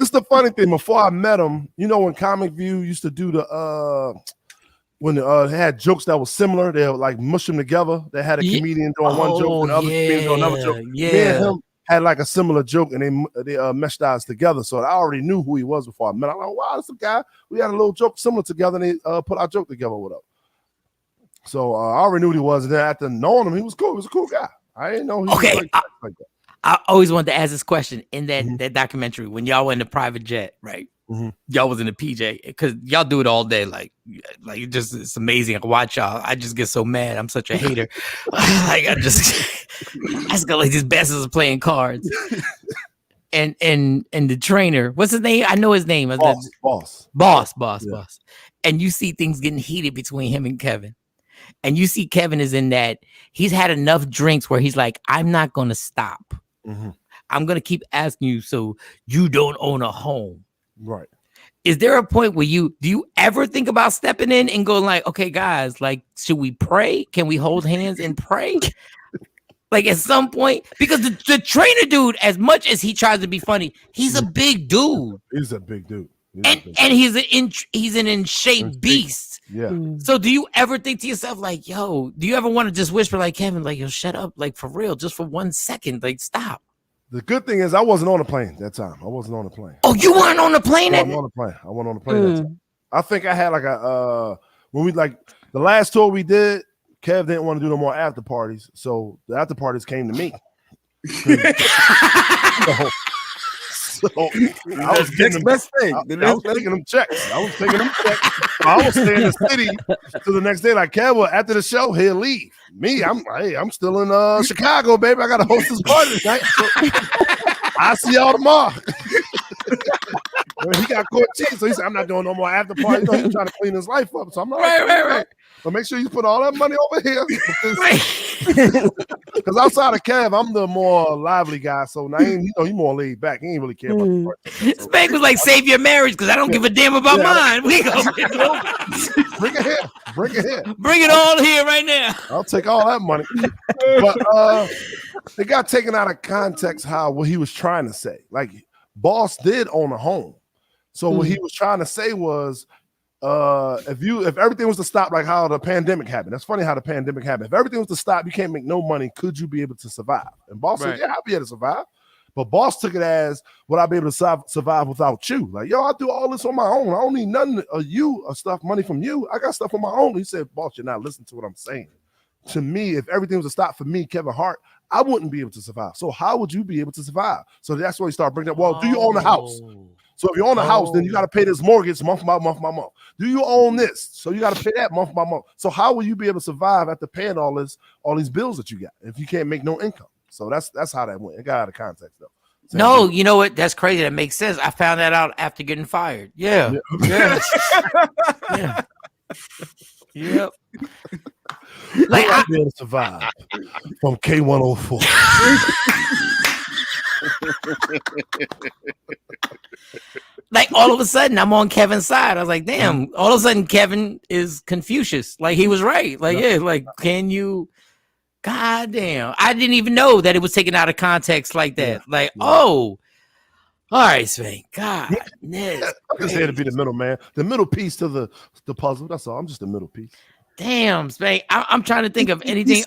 It's the funny thing. Before I met him, you know, when Comic View used to do the when they had jokes that was similar, they would like mush them together. They had a comedian doing one joke and the other comedian doing another joke. Yeah. Me and him had like a similar joke, and they meshed eyes together. So I already knew who he was before I met him. I'm like, wow, that's the guy. We had a little joke similar together, and they put our joke together with him. So I already knew who he was. And then after knowing him, he was cool. He was a cool guy. I didn't know he was like that. I always wanted to ask this question in that documentary when y'all went in the private jet, right? Mm-hmm. Y'all was in the PJ because y'all do it all day. Like it's amazing. I can watch y'all. I just get so mad. I'm such a hater. Like I just got like these bastards are playing cards. And the trainer, what's his name? I know his name. Boss. And you see things getting heated between him and Kevin. And you see Kevin is in that he's had enough drinks where he's like, I'm not going to stop. Mm-hmm. I'm going to keep asking you so you don't own a home. Right. Is there a point where do you ever think about stepping in and go like, okay, guys, like, should we pray? Can we hold hands and pray? Like at some point, because the trainer dude, as much as he tries to be funny, he's a big dude. He's a big dude. And he's an in shape beast. Yeah. So do you ever think to yourself like, yo, do you ever want to just whisper like Kevin, like, yo, shut up, like for real, just for 1 second, like stop. The good thing is I wasn't on the plane that time. I wasn't on the plane. Oh, you weren't on the plane? I wasn't on the plane that time. I think I had like when we like the last tour we did, Kev didn't want to do no more after parties. So the after parties came to me. So I was getting them, best thing. I was taking them checks. I was staying in the city till the next day. Like Kev, after the show, he'll leave. Me, I'm still in Chicago, baby. I gotta host this party tonight. So I'll see y'all tomorrow. He got caught cheating, so he said, I'm not doing no more after party. You know, he's trying to clean his life up. So I'm like, right. But make sure you put all that money over here. Because outside of Kev, I'm the more lively guy. So now he's more laid back. He ain't really care about the party. So. Spank was like, save your marriage because I don't give a damn about mine. We go. Bring it here. Bring it all here right now. I'll take all that money. But it got taken out of context what he was trying to say. Like, Boss did own a home. So what he was trying to say was, if everything was to stop, like how the pandemic happened. That's funny how the pandemic happened. If everything was to stop, you can't make no money. Could you be able to survive? And Boss said, yeah, I'll be able to survive. But Boss took it as, would I be able to survive without you? Like, yo, I do all this on my own. I don't need nothing of you or money from you. I got stuff on my own. He said, Boss, you're not listening to what I'm saying. To me, if everything was to stop for me, Kevin Hart, I wouldn't be able to survive. So how would you be able to survive? So that's why he started bringing up, well, do you own a house? So if you own a house, then you got to pay this mortgage month by month by month. Do you own this? So you got to pay that month by month. So how will you be able to survive after paying all these bills that you got if you can't make no income? So that's how that went. It got out of context though. No, you know what? That's crazy. That makes sense. I found that out after getting fired. Yeah. Yep. Like I'll be able to survive from K104. Like all of a sudden I'm on Kevin's side. I was like, damn, all of a sudden Kevin is Confucius. Like he was right. Like, yeah, like, can you, God damn. I didn't even know that it was taken out of context like that. Oh, all right, Spank. God. I'm just here to be the middle man. The middle piece to the puzzle. That's all. I'm just the middle piece. Damn, Spank. I'm trying to think of anything. He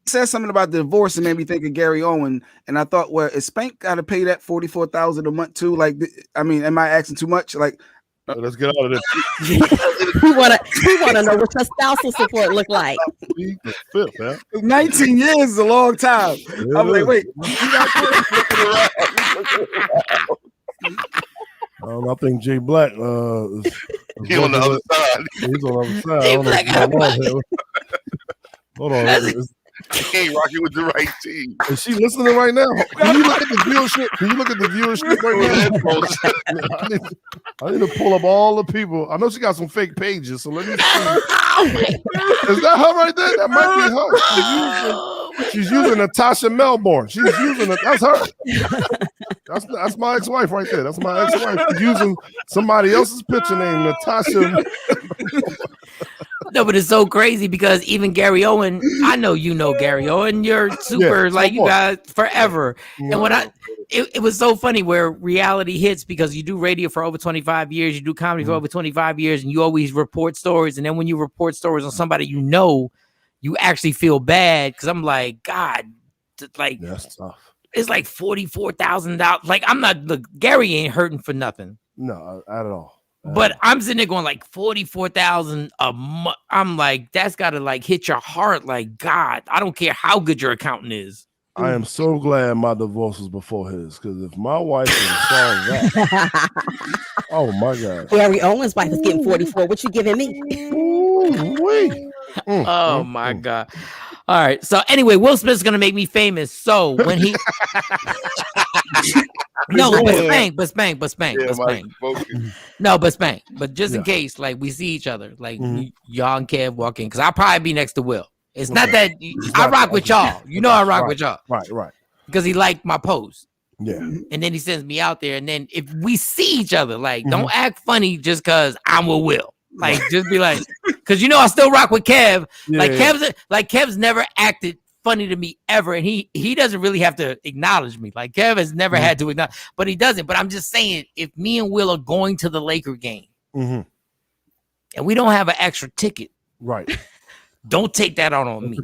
said something about the divorce and made me think of Gary Owen. And I thought, well, is Spank got to pay that $44,000 a month too? Like, I mean, am I asking too much? Like, let's get out of this. we want to know what your spousal support look like. 19 years is a long time. Yeah. I'm like, wait. I think Jay Black is on the other side. He's on the other side. Hold on. He ain't rocking with the right team. Is she listening right now? Can you look at the viewership? Can you look at the viewership right now? I need to pull up all the people. I know she got some fake pages, so let me see. Is that her right there? That might be her. She's using Natasha Melbourne. She's using it. That's her. That's my ex-wife right there. That's my ex-wife. She's using somebody else's picture named Natasha. No, but it's so crazy because even Gary Owen, I know you know Gary Owen. You're super you guys forever. And when it was so funny where reality hits because you do radio for over 25 years, you do comedy for over 25 years, and you always report stories. And then when you report stories on somebody you know, you actually feel bad because I'm like, God, like that's tough. It's like $44,000. Like I'm not. Look, Gary ain't hurting for nothing. No, not at all. But I'm sitting there going like 44,000 a month. I'm like, that's got to like hit your heart. Like, God, I don't care how good your accountant is. I am so glad my divorce was before his, because if my wife saw that, oh my God. Gary Owen's wife is getting 44. What you giving me? Oh my God. All right. So anyway, Will Smith's gonna make me famous. So when he but Spank. No, but Spank. But just in case, like we see each other, like y'all and Kev walk in, because I'll probably be next to Will. It's not that I rock with y'all. You know I rock with y'all. Right. Because he liked my post. Yeah. And then he sends me out there. And then if we see each other, like don't act funny just because I'm with Will. Like just be like, because you know I still rock with Kev. Kev's never acted funny to me ever, and he doesn't really have to acknowledge me. Like Kev has never had to acknowledge, but he doesn't. But I'm just saying, if me and Will are going to the Laker game, and we don't have an extra ticket, right? Don't take that out on me.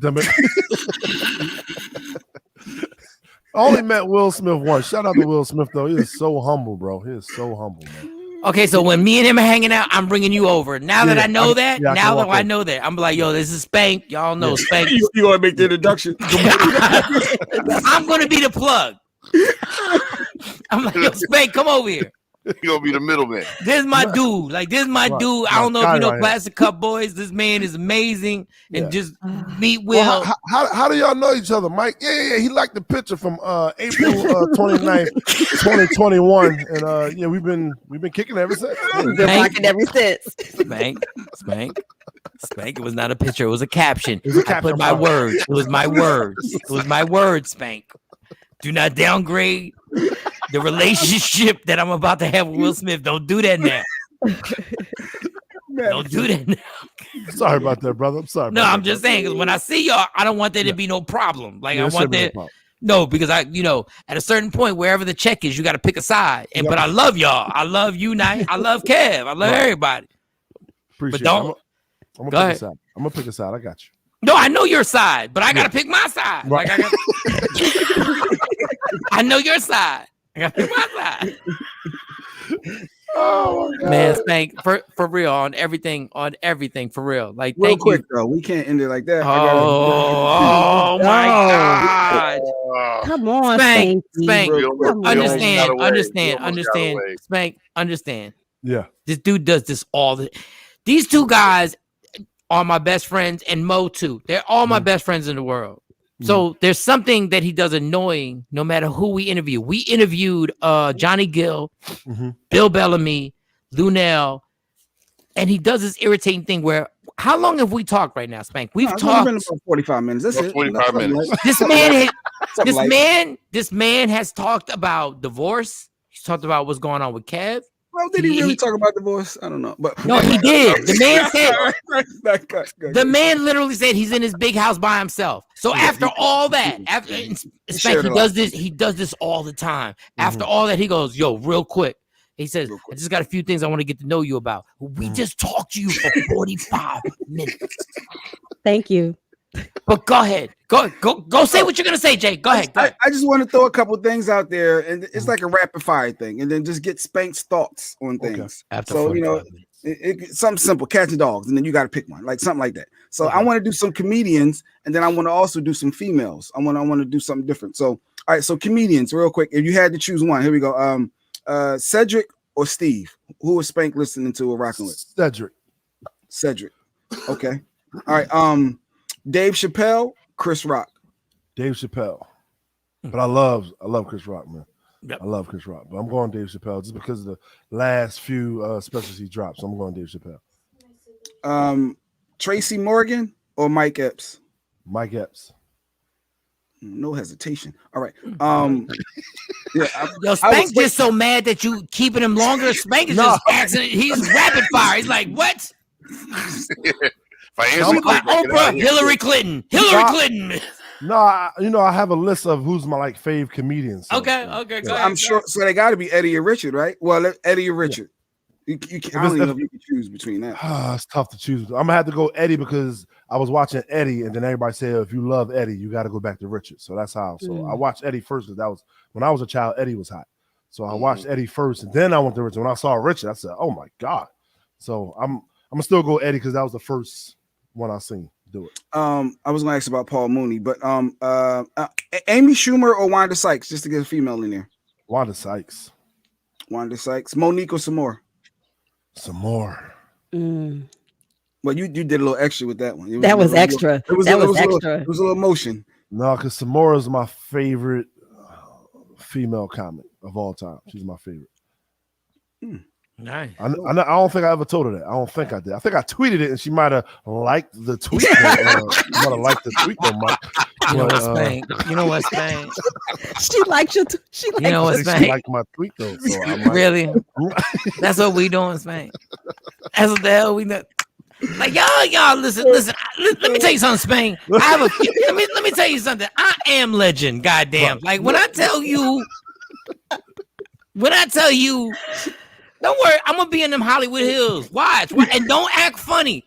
I only met Will Smith once. Shout out to Will Smith though. He is so humble, bro. He is so humble, man. Okay, so when me and him are hanging out, I'm bringing you over. Now that I know that, I know that, I'm like, yo, this is Spank. Y'all know Spank. You want to make the introduction? I'm going to be the plug. I'm like, yo, Spank, come over here. You're going to be the middleman. This is my dude. Like, this is my dude. I don't know if you know Classic Cup Boys. This man is amazing. And just meet Will. Well, how do y'all know each other, Mike? Yeah. He liked the picture from April 29th, 2021. And we've been kicking ever since. We've been rocking ever since. Spank. It was not a picture. It was a caption. I put my words. It was my words. It was my words, Spank. Do not downgrade the relationship that I'm about to have with Will Smith. Don't do that now. Don't do that now. Sorry about that, brother. I'm sorry. No, I'm just saying, because when I see y'all, I don't want there to be no problem. Like, I want that. No, because at a certain point, wherever the check is, you got to pick a side. But I love y'all. I love you, Knight. I love Kev. I love everybody. Appreciate but don't. I'm gonna pick a side. I'm gonna pick a side. I got you. No, I know your side, but I gotta pick my side. Right. Like I know your side. I gotta pick my side. Oh man, Spank, for real, on everything for real. Like, real thank quick you. though, we can't end it like that. Oh my God! Come on, Spank. Understand. Spank, understand. Yeah, this dude does this all the. These two guys are my best friends, and Mo too. They're all my best friends in the world. So there's something that he does annoying no matter who we interview. We interviewed Johnny Gill, Bill Bellamy, Lunel, and he does this irritating thing where, how long have we talked right now, Spank? We've talked been about 45 minutes. That's it. 45 minutes. This man has talked about divorce. He's talked about what's going on with Kev. Well, did he really talk about divorce? I don't know, but no, he did. The man said the man literally said he's in his big house by himself. So after all that, he does this all the time. After all that, he goes, "Yo, real quick." He says, "I just got a few things I want to get to know you about." We just talked to you for 45 minutes. Thank you. But go ahead. Go say what you're gonna say, Jay. Go ahead. I just want to throw a couple things out there, and it's like a rapid fire thing, and then just get Spank's thoughts on things. After so something simple, cats and dogs, and then you got to pick one, like something like that. So I want to do some comedians, and then I want to also do some females. I want to do something different. So all right, so comedians, real quick. If you had to choose one, here we go. Cedric or Steve? Who was Spank listening to or rocking with? Cedric. Okay. All right. Dave Chappelle, Chris Rock. Dave Chappelle. But I love Chris Rock, man. Yep. I love Chris Rock, but I'm going Dave Chappelle just because of the last few specials he dropped. So I'm going Dave Chappelle. Tracy Morgan or Mike Epps? Mike Epps. No hesitation. All right. Yo, Spank just so mad that you keeping him longer. Spank is just accident. He's rapid fire. He's like, what? Oprah, Hillary Clinton. Clinton. No, I have a list of who's my fave comedians. So, okay. Go ahead. I'm sure. So they got to be Eddie or Richard, right? Well, Eddie or Richard. You can't. I don't even know if you can choose between that. It's tough to choose. I'm gonna have to go Eddie because I was watching Eddie, and then everybody said if you love Eddie, you got to go back to Richard. So that's how. So I watched Eddie first because that was when I was a child. Eddie was hot, so I watched Eddie first, and then I went to Richard. When I saw Richard, I said, "Oh my god!" So I'm gonna still go Eddie because that was the first one I seen do it. I was gonna ask about Paul Mooney, but Amy Schumer or Wanda Sykes, just to get a female in there. Wanda Sykes. Monique or some more. Well, you did a little extra with that one. That was extra. It was extra. It was a little emotion. No, because Samora is my favorite female comic of all time. She's my favorite. Nice. I don't think I ever told her that. I don't think I did. I think I tweeted it, and she might have liked the tweet. She might have liked the tweet, though, Mike. You know what, Spank? She liked your. She liked. You know what, Spank? She liked my tweet though. So really? That's what we doing, Spank. That's what the hell we do. Like y'all listen. Let me tell you something, Spank. Let me tell you something. I am legend. Goddamn. Like when I tell you, don't worry. I'm gonna be in them Hollywood Hills. Watch and don't act funny.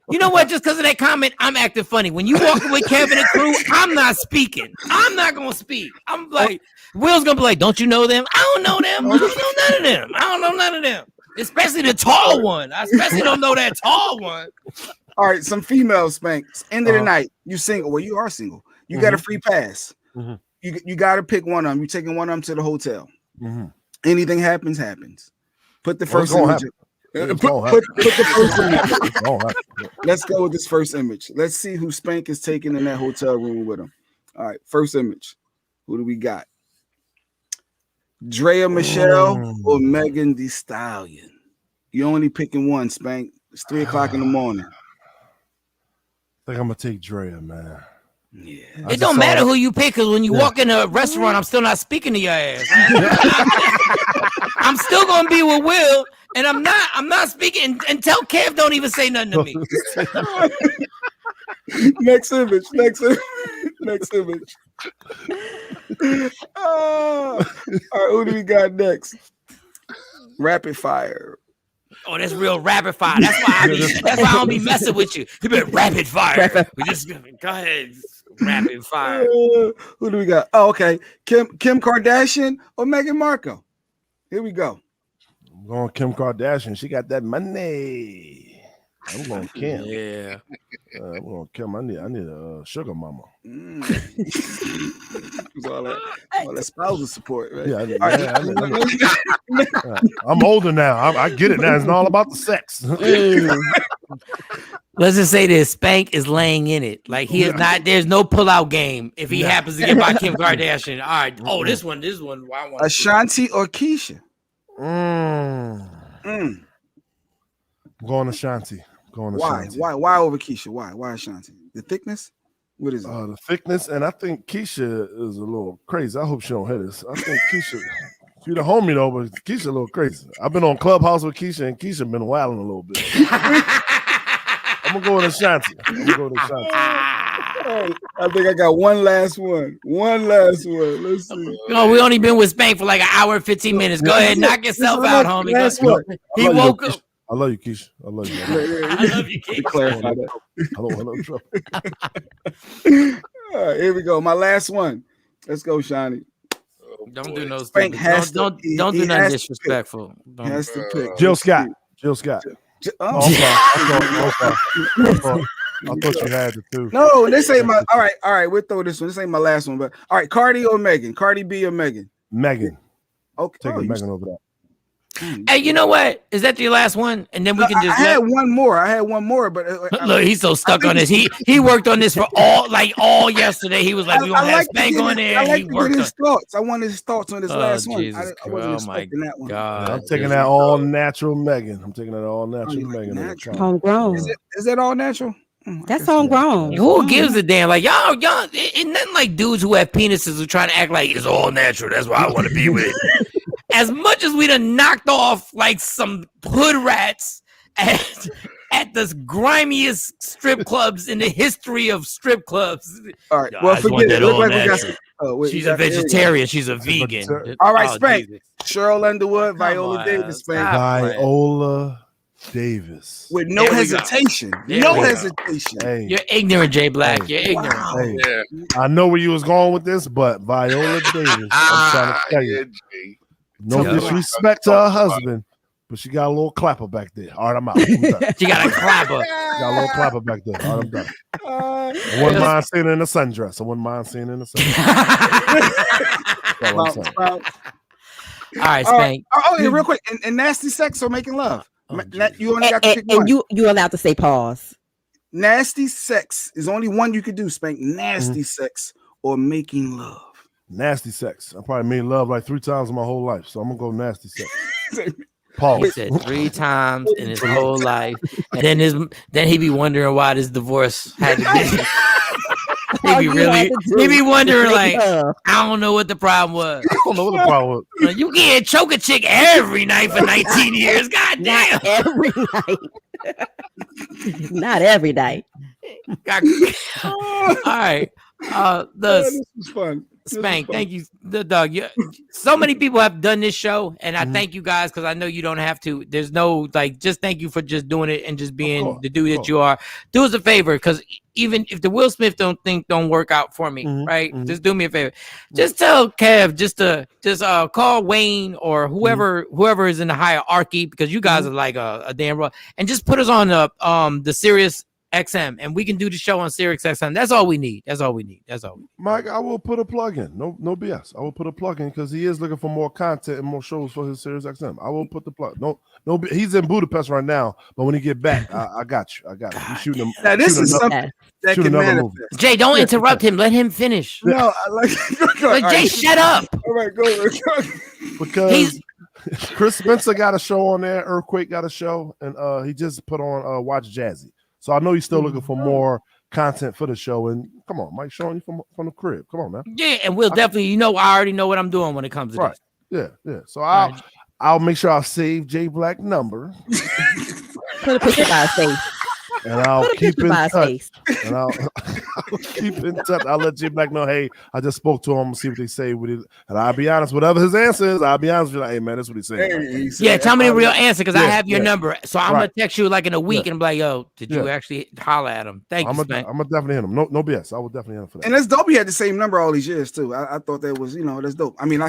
You know what? Just because of that comment, I'm acting funny. When you walk with Kevin and crew, I'm not speaking. I'm not going to speak. I'm like, Will's going to be like, don't you know them? I don't know them. I don't know none of them. I don't know none of them. Especially the tall one. I especially don't know that tall one. All right, some female Spanks. End of the night, you single. Well, you are single. You got a free pass. You got to pick one of them. You're taking one of them to the hotel. Anything happens. Put the first image. Put the first image. Let's go with this first image. Let's see who Spank is taking in that hotel room with him. All right, first image. Who do we got? Drea Michelle or Megan Thee Stallion? You're only picking one, Spank. It's 3:00 in the morning. I think I'm gonna take Drea, man. Yeah. It don't matter who you pick, because when you walk in a restaurant, I'm still not speaking to your ass. I'm still gonna be with Will, and I'm not speaking. And tell Kev don't even say nothing to me. Next image. All right, who do we got next? Rapid fire. Oh, that's real rapid fire. That's why I don't be messing with you. You been rapid fire. We just go ahead. Rapid fire. Who do we got? Oh, okay. Kim Kardashian or Meghan Markle? Here we go. I'm going Kim Kardashian. She got that money. I'm going Kim. Yeah. I'm going Kim. I need a sugar mama. all that spousal support, right? Yeah. I'm older now. I get it now. It's not all about the sex. Let's just say this: Spank is laying in it. Like he is not. There's no pullout game if he happens to get by Kim Kardashian. All right. Oh, this one. I want Ashanti or Keisha? I'm going Ashanti. Why? Why over Keisha? Why Ashanti? The thickness? What is it? The thickness, and I think Keisha is a little crazy. I hope she don't hit us. I think Keisha, she the homie though, but Keisha a little crazy. I've been on Clubhouse with Keisha, and Keisha been wilding a little bit. I'm gonna go with Ashanti. I think I got one last one. Let's see. No, we only been with Spank for like an hour and 15 minutes. Go ahead, knock yourself out, homie. He woke up. I love you, Keisha. I love you. I love you, Keisha. Clarify that. I don't want no trouble. All right, here we go. My last one. Let's go, Shawnee. Don't do no Spank has don't do nothing disrespectful. Has to pick. Jill Scott. I thought you had it too. No, this ain't my. All right. We'll throw this one. This ain't my last one, but all right. Cardi or Megan? Cardi B or Megan? Megan. Okay. Take Megan over that. Hey, you know what? Is that your last one? And then we can just. I had one more, but look, he's so stuck on this. He worked on this for all yesterday. He was like, "We gonna have Spank on there." I like to get his thoughts. I wanted his thoughts on this last one. I wasn't expecting that one. God, I'm taking that all natural Megan. I'm taking that all natural Megan. Homegrown. Is that all natural? That's homegrown. Who gives a damn? Like y'all, it's nothing like dudes who have penises who trying to act like it's all natural. That's why I want to be with it. As much as we done knocked off like some hood rats at the grimiest strip clubs in the history of strip clubs. All right. Well, forget it. Look like we got she's a vegetarian. She's a vegan. All right, Spank. Cheryl Underwood, Viola Davis, Spank. Viola Davis. With no hesitation. No hesitation. Hey. You're ignorant, Jay Black. You're ignorant. Hey. I know where you was going with this, but Viola Davis, I'm trying to tell you. No disrespect to her husband, but she got a little clapper back there. All right, I'm out. She got a clapper. She got a little clapper back there. All right, I'm done. I wouldn't mind seeing her in a sundress. All right, Spank. Yeah, real quick. And nasty sex or making love? You only got to pick one. And you allowed to say pause. Nasty sex is only one you could do, Spank. Nasty sex or making love. Nasty sex. I probably made love like 3 times in my whole life, so I'm gonna go nasty sex. Pause. He said 3 times in his whole life, and then he be wondering why this divorce had to be. He be wondering like, I don't know what the problem was. I don't know what the problem was. You can't choke a chick every night for 19 years. God damn. Not every night. Not every night. All right. This is fun. Spank, thank you, the dog. So many people have done this show, and I thank you guys because I know you don't have to. There's no just thank you for just doing it and just being the dude that you are. Do us a favor, because even if the Will Smith don't work out for me, right? Just do me a favor. Just tell Kev just call Wayne or whoever is in the hierarchy, because you guys are like a damn raw, and just put us on the Sirius XM, and we can do the show on Sirius XM. That's all we need. Mike, I will put a plug in. No BS. I will put a plug in because he is looking for more content and more shows for his Sirius XM. I will put the plug. No. He's in Budapest right now, but when he get back, I got you. You shooting him. Now this is something that can manifest. Jay, don't interrupt him. Let him finish. No, I like. Jay, shut up. All right, go. Because Chris Spencer got a show on there. Earthquake got a show, and he just put on Watch Jazzy. So I know he's still looking for more content for the show. And come on, Mike, Shawn, you from the crib. Come on, man. Yeah, and we'll definitely, I already know what I'm doing when it comes to this. Yeah. So I'll make sure I'll save Jay Black number. Put a picture by his face. And I'll keep in touch. And I'll keep in touch. I'll let Jay Black know, hey, I just spoke to him, see what they say with it. And I'll be honest, whatever his answer is, I'll be honest with you, like, hey, man, that's what he's saying. Yeah, tell me the real answer, because I have your number. So I'm going to text you like in a week and be like, yo, did you actually holler at him? Thank you, Spank. I'm going to definitely hit him. No BS. I will definitely hit him for that. And that's dope. He had the same number all these years, too. I thought that was, that's dope. I mean,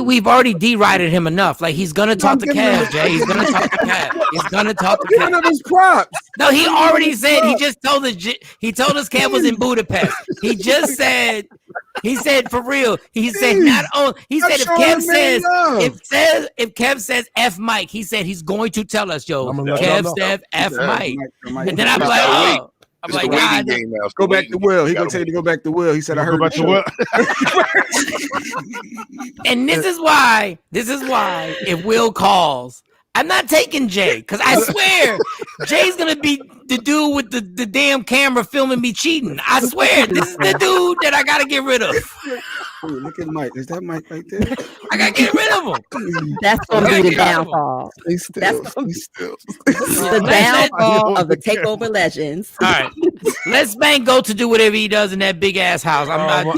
we've already derided him enough. Like, he's going to talk to Cav, Jay. He's going to talk to Cav. He's going to talk to Cav. One of his props. No, he already said, he told us Kev was in Budapest. He just said, for real. He said if Kev says F Mike, he said he's going to tell us, Kev said F Mike. And then I'm like, God, go back to Will. He gonna tell you to go back to Will. He said, I heard back to Will. And this is why if Will calls, I'm not taking Jay, because I swear Jay's gonna be the dude with the damn camera filming me cheating. I swear this is the dude that I gotta get rid of. Ooh, look at Mike. Is that Mike right there? I gotta get rid of him. That's gonna be the downfall. That's the downfall of the Takeover legends. All right, let Spank go to do whatever he does in that big ass house. I'm not.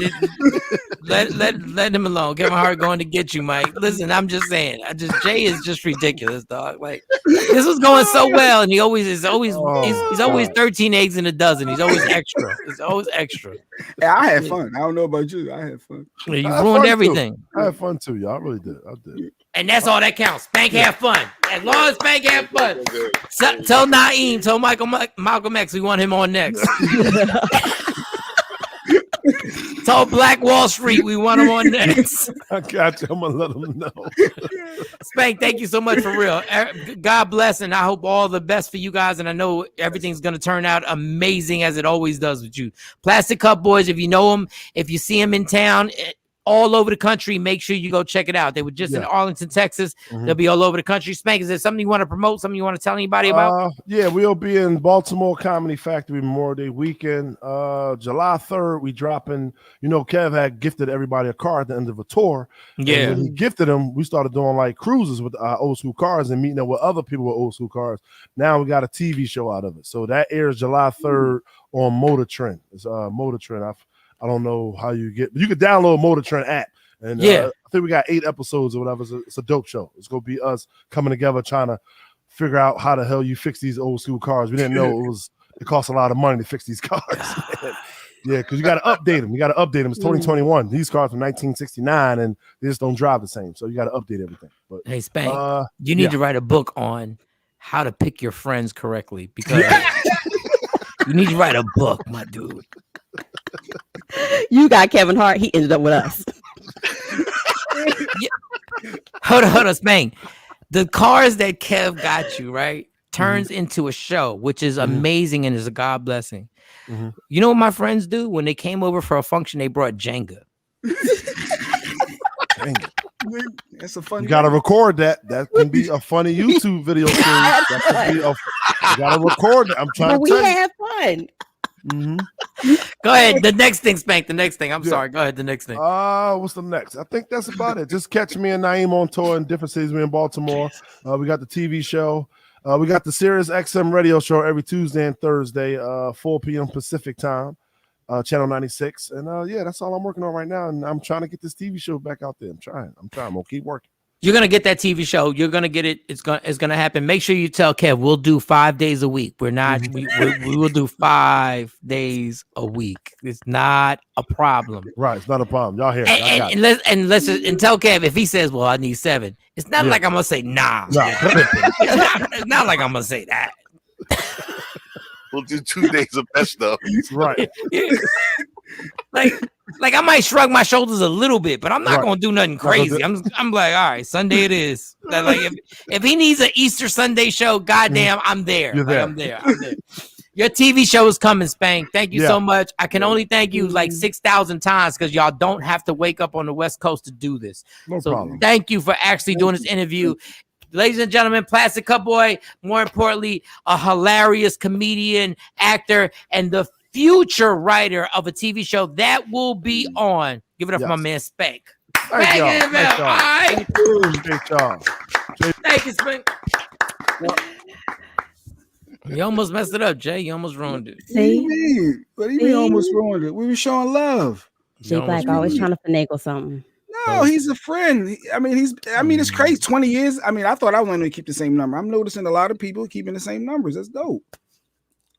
Let him alone. Get my heart going to get you, Mike. Listen, I'm just saying. Jay is just ridiculous, dog. Like, this was going so well, and he's always 13 eggs in a dozen. He's always extra. Yeah, I had fun. I don't know about you. I had fun. You ruined everything. I had fun too, y'all. I really did. I did. And that's all that counts. Spank have fun. As long as Spank have fun. Tell Naeem, tell Malcolm X we want him on next. Told Black Wall Street we want him on next. I got you. I'm gonna let them know. Spank, thank you so much for real. God bless, and I hope all the best for you guys. And I know everything's gonna turn out amazing as it always does with you. Plastic Cup Boys, if you know them, if you see them in town, all over the country, make sure you go check it out. They were just in Arlington, Texas. They'll be all over the country. Spank, is there something you want to promote? Something you want to tell anybody about? Yeah, we'll be in Baltimore Comedy Factory Memorial Day weekend. July 3rd, we dropping. You know, Kev had gifted everybody a car at the end of a tour. Yeah. And when he gifted them, we started doing like cruises with old school cars and meeting up with other people with old school cars. Now we got a TV show out of it. So that airs July 3rd on Motor Trend. It's Motor Trend. I don't know how you could download Motor Trend app. And I think we got 8 episodes or whatever. It's a dope show. It's going to be us coming together trying to figure out how the hell you fix these old school cars. We didn't know it costs a lot of money to fix these cars. Yeah, because you got to update them. It's 2021. These cars from 1969 and they just don't drive the same. So you got to update everything. But hey, Spank, you need to write a book on how to pick your friends correctly because you need to write a book, my dude. You got Kevin Hart. He ended up with us. Hold on, Spank. The cars that Kev got you, right, turns into a show, which is amazing and is a God blessing. You know what my friends do? When they came over for a function, they brought Jenga. That's a fun. You gotta record that. That can be a funny YouTube video series. That could be you gotta record it. I'm trying to tell you. We had fun. Go ahead. The next thing, Spank. The next thing. I'm sorry. Go ahead. The next thing. What's the next? I think that's about it. Just catch me and Naeem on tour in different cities. We're in Baltimore. We got the TV show. We got the Sirius XM radio show every Tuesday and Thursday, 4 p.m. Pacific time, channel 96. And that's all I'm working on right now. And I'm trying to get this TV show back out there. I'm trying. I'm gonna keep working. You're gonna get that TV show. You're gonna get it. It's gonna happen. Make sure you tell Kev we'll do 5 days a week. We're not. We will do 5 days a week. It's not a problem. Right. It's not a problem. Y'all hear? And tell Kev if he says, "Well, I need 7." It's not like I'm gonna say nah. It's not like I'm gonna say that. We'll do 2 days of best stuff. Right. Like I might shrug my shoulders a little bit, but I'm not gonna do nothing crazy. I'm like, all right, Sunday it is. Like if he needs an Easter Sunday show, goddamn, I'm there. You're there. I'm there. Your TV show is coming, Spank. Thank you so much. I can only thank you like 6,000 times because y'all don't have to wake up on the West Coast to do this. No problem. Thank you for actually doing this interview. Ladies and gentlemen, Plastic Cup Boy, more importantly, a hilarious comedian, actor, and the future writer of a TV show that will be on. Give it up for my man Spank. Thank y'all. Thank you, Spank. You almost messed it up, Jay. You almost ruined it. What do you mean? What do you mean almost ruined it? We were showing love. Jay Black always trying to finagle something. No, he's a friend. I mean, it's crazy. 20 years. I mean, I thought I was going to keep the same number. I'm noticing a lot of people keeping the same numbers. That's dope.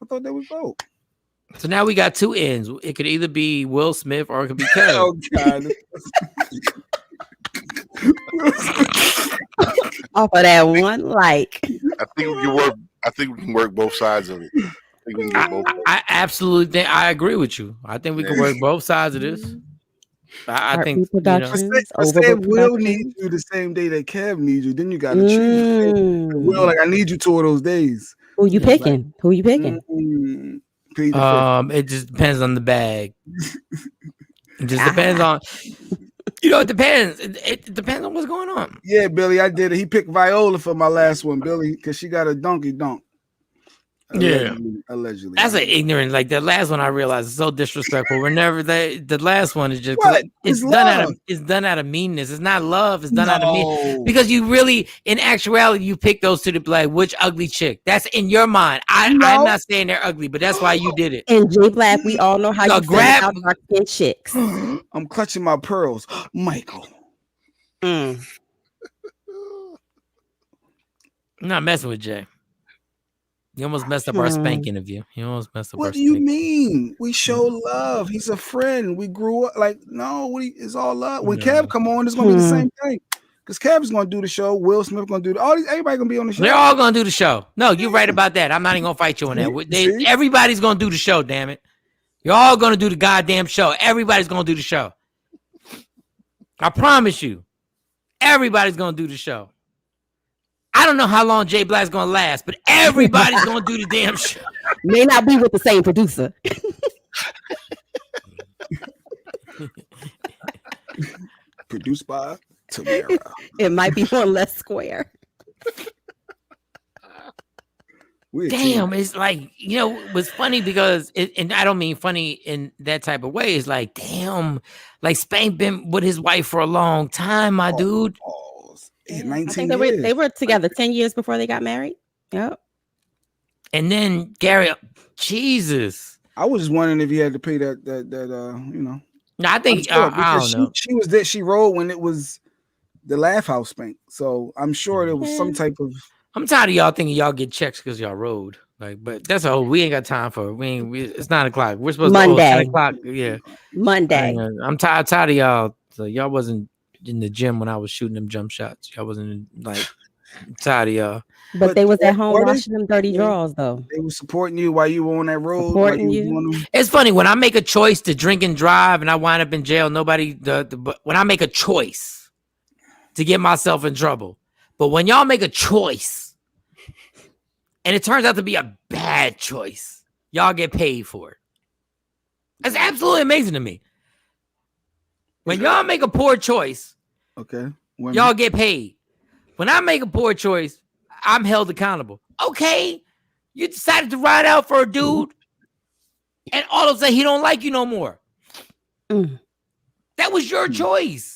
I thought that was dope. So now we got 2 ends. It could either be Will Smith or it could be Kev. Oh God. Off of that one, like I think we can work both sides of it. I absolutely think I agree with you. I think we can work both sides of this. I think Will needs you the same day that Kev needs you. Then you got to choose. Will, like I need you 2 of those days. Who you picking? Who you picking? It just depends on the bag. It just depends on. It depends. It depends on what's going on. Yeah, Billy, I did it. He picked Viola for my last one, Billy, because she got a donkey donk. Allegedly. That's an ignorant. Like the last one, I realized is so disrespectful. We're never the last one is just it's done out of meanness. It's not love. It's done out of meanness because you really, in actuality, you pick those 2 to play. Which ugly chick? That's in your mind. I'm not saying they're ugly, but that's why you did it. And Jay Black, we all know how you grab out our skin chicks. I'm clutching my pearls, Michael. I'm not messing with Jay. You almost messed up our Spank interview. What do you mean? We show love. He's a friend. We grew up it's all love. When Kev come on, it's gonna be the same thing. Because Kev is gonna do the show. Will Smith gonna do everybody gonna be on the show. They're all gonna do the show. No, you're right about that. I'm not even gonna fight you on that. Everybody's gonna do the show. Damn it. You're all gonna do the goddamn show. Everybody's gonna do the show. I promise you. Everybody's gonna do the show. I don't know how long Jay Black's gonna last, but everybody's gonna do the damn show. May not be with the same producer. Produced by Tamara. It might be one less square. Damn, it's like, it was funny because and I don't mean funny in that type of way. It's like, damn, like Spank been with his wife for a long time, my dude. 19 I think they were together 10 years before they got married. Yep. And then Gary, Jesus. I was just wondering if he had to pay that No, I think I don't know. She was there. She rolled when it was the Laugh House Spank. So I'm sure there was some type of. I'm tired of y'all thinking y'all get checks because y'all rode. Like, but that's a whole. We ain't got time for it. It's 9 o'clock. We're supposed Monday. to 10 o'clock. Yeah, Monday. I'm tired of y'all. So y'all wasn't in the gym when I was shooting them jump shots. Y'all wasn't tired of y'all. But they was at home washing them dirty drawers, though. They were supporting you while you were on that road. Supporting you. It's funny when I make a choice to drink and drive, and I wind up in jail. But when I make a choice to get myself in trouble, but when y'all make a choice, and it turns out to be a bad choice, y'all get paid for it. That's absolutely amazing to me. When y'all make a poor choice, okay, y'all get paid. When I make a poor choice, I'm held accountable. Okay, you decided to ride out for a dude, and all of a sudden he don't like you no more. That was your choice.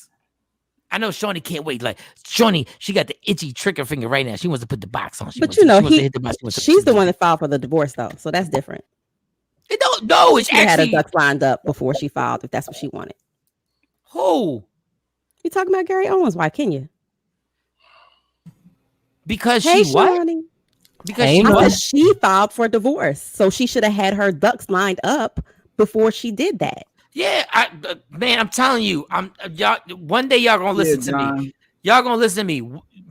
I know Shawnee can't wait. Like Shawnee, she got the itchy trigger finger right now. She wants to put the box on. But she's the one that filed for the divorce, though, so that's different. No, it's she actually had her ducks lined up before she filed, if that's what she wanted. Who? You talking about Gary Owens' wife, Kenya? Because hey, she what? Shawnee. Because she filed for divorce, so she should have had her ducks lined up before she did that. Yeah, man, I'm telling you, y'all. One day y'all gonna listen to me. Y'all gonna listen to me.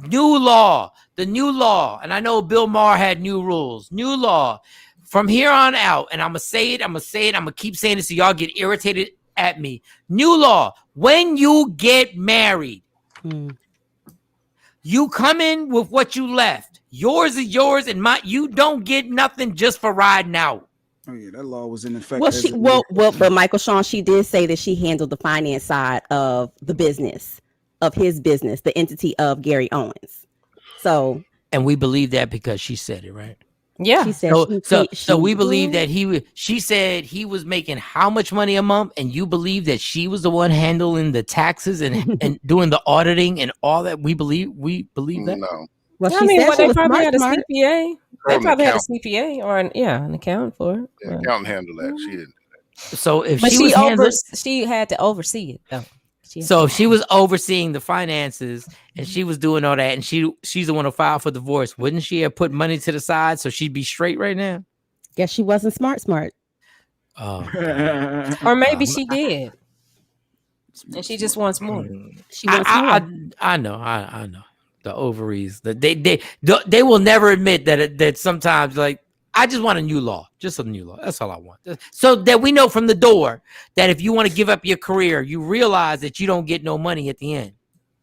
New law, the new law, and I know Bill Maher had new rules. New law from here on out, and I'm gonna say it. I'm gonna keep saying it so y'all get irritated at me. New law: when you get married, you come in with what you left. Yours is yours, and you don't get nothing just for riding out. Oh yeah, that law was in effect. But Michael Shawn, she did say that she handled the finance side of the business, of his business, the entity of Gary Owens. So, and we believe that because she said it, right? Yeah. She said so we believe that she said he was making how much money a month, and you believe that she was the one handling the taxes and doing the auditing and all that. We believe that. No. Well, they probably had a CPA. They probably had a CPA or an accountant for it. Yeah, accountant handled that. She didn't. So if but she she had to oversee it though. So if she was overseeing the finances and she was doing all that, and she's the one who filed for divorce, wouldn't she have put money to the side so she'd be straight right now? Guess she wasn't smart. Oh, or maybe she did, and she just wants more. She wants more. I know. The ovaries, they will never admit that sometimes, like, I just want a new law, just a new law. That's all I want. So that we know from the door that if you want to give up your career, you realize that you don't get no money at the end